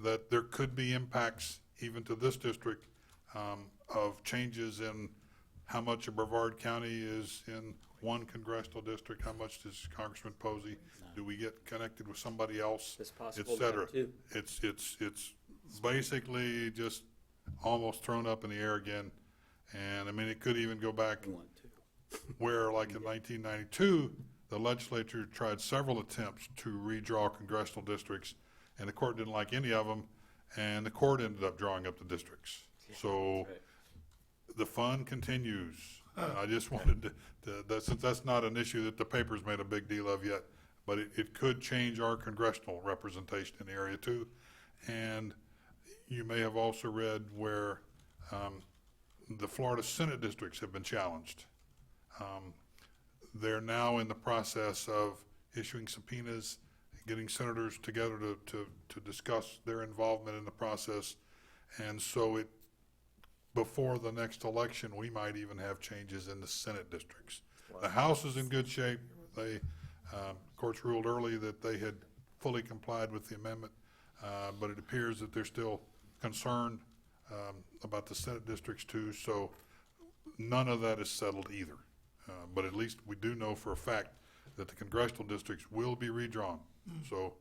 that there could be impacts even to this district of changes in how much of Brevard County is in one congressional district, how much does Congressman Posey, do we get connected with somebody else, It's et possible cetera. that too. It's basically just almost thrown up in the air again. And I mean, it could even go back where, like in 1992, the legislature tried several attempts to redraw congressional districts, and the court didn't like any of them, and the court ended up drawing up the districts. So the fun continues. I just wanted since that's not an issue that the paper's made a big deal of yet, but it could change our congressional representation in the area too. And you may have also read where the Florida Senate districts have been challenged. They're now in the process of issuing subpoenas, getting senators together to discuss their involvement in the process. And so before the next election, we might even have changes in the Senate districts. The House is in good shape. They, courts ruled early that they had fully complied with the amendment, but it appears that they're still concerned about the Senate districts too, so none of that is settled either. But at least we do know for a fact that the congressional districts will be redrawn. So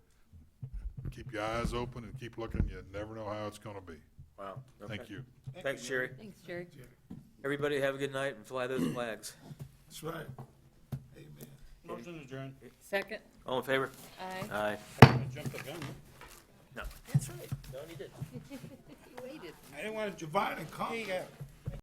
keep your eyes open and keep looking. You never know how it's going to be. Wow. Thank Okay. you. Thanks, Sherry. Thanks, Jerry. Everybody have a good night and fly those flags. That's right. Amen. Motion adjourned. Second? All in favor? Aye. Aye. Jump the gun. No, that's right. No, you didn't. You waited. I didn't want to. Divide and conquer.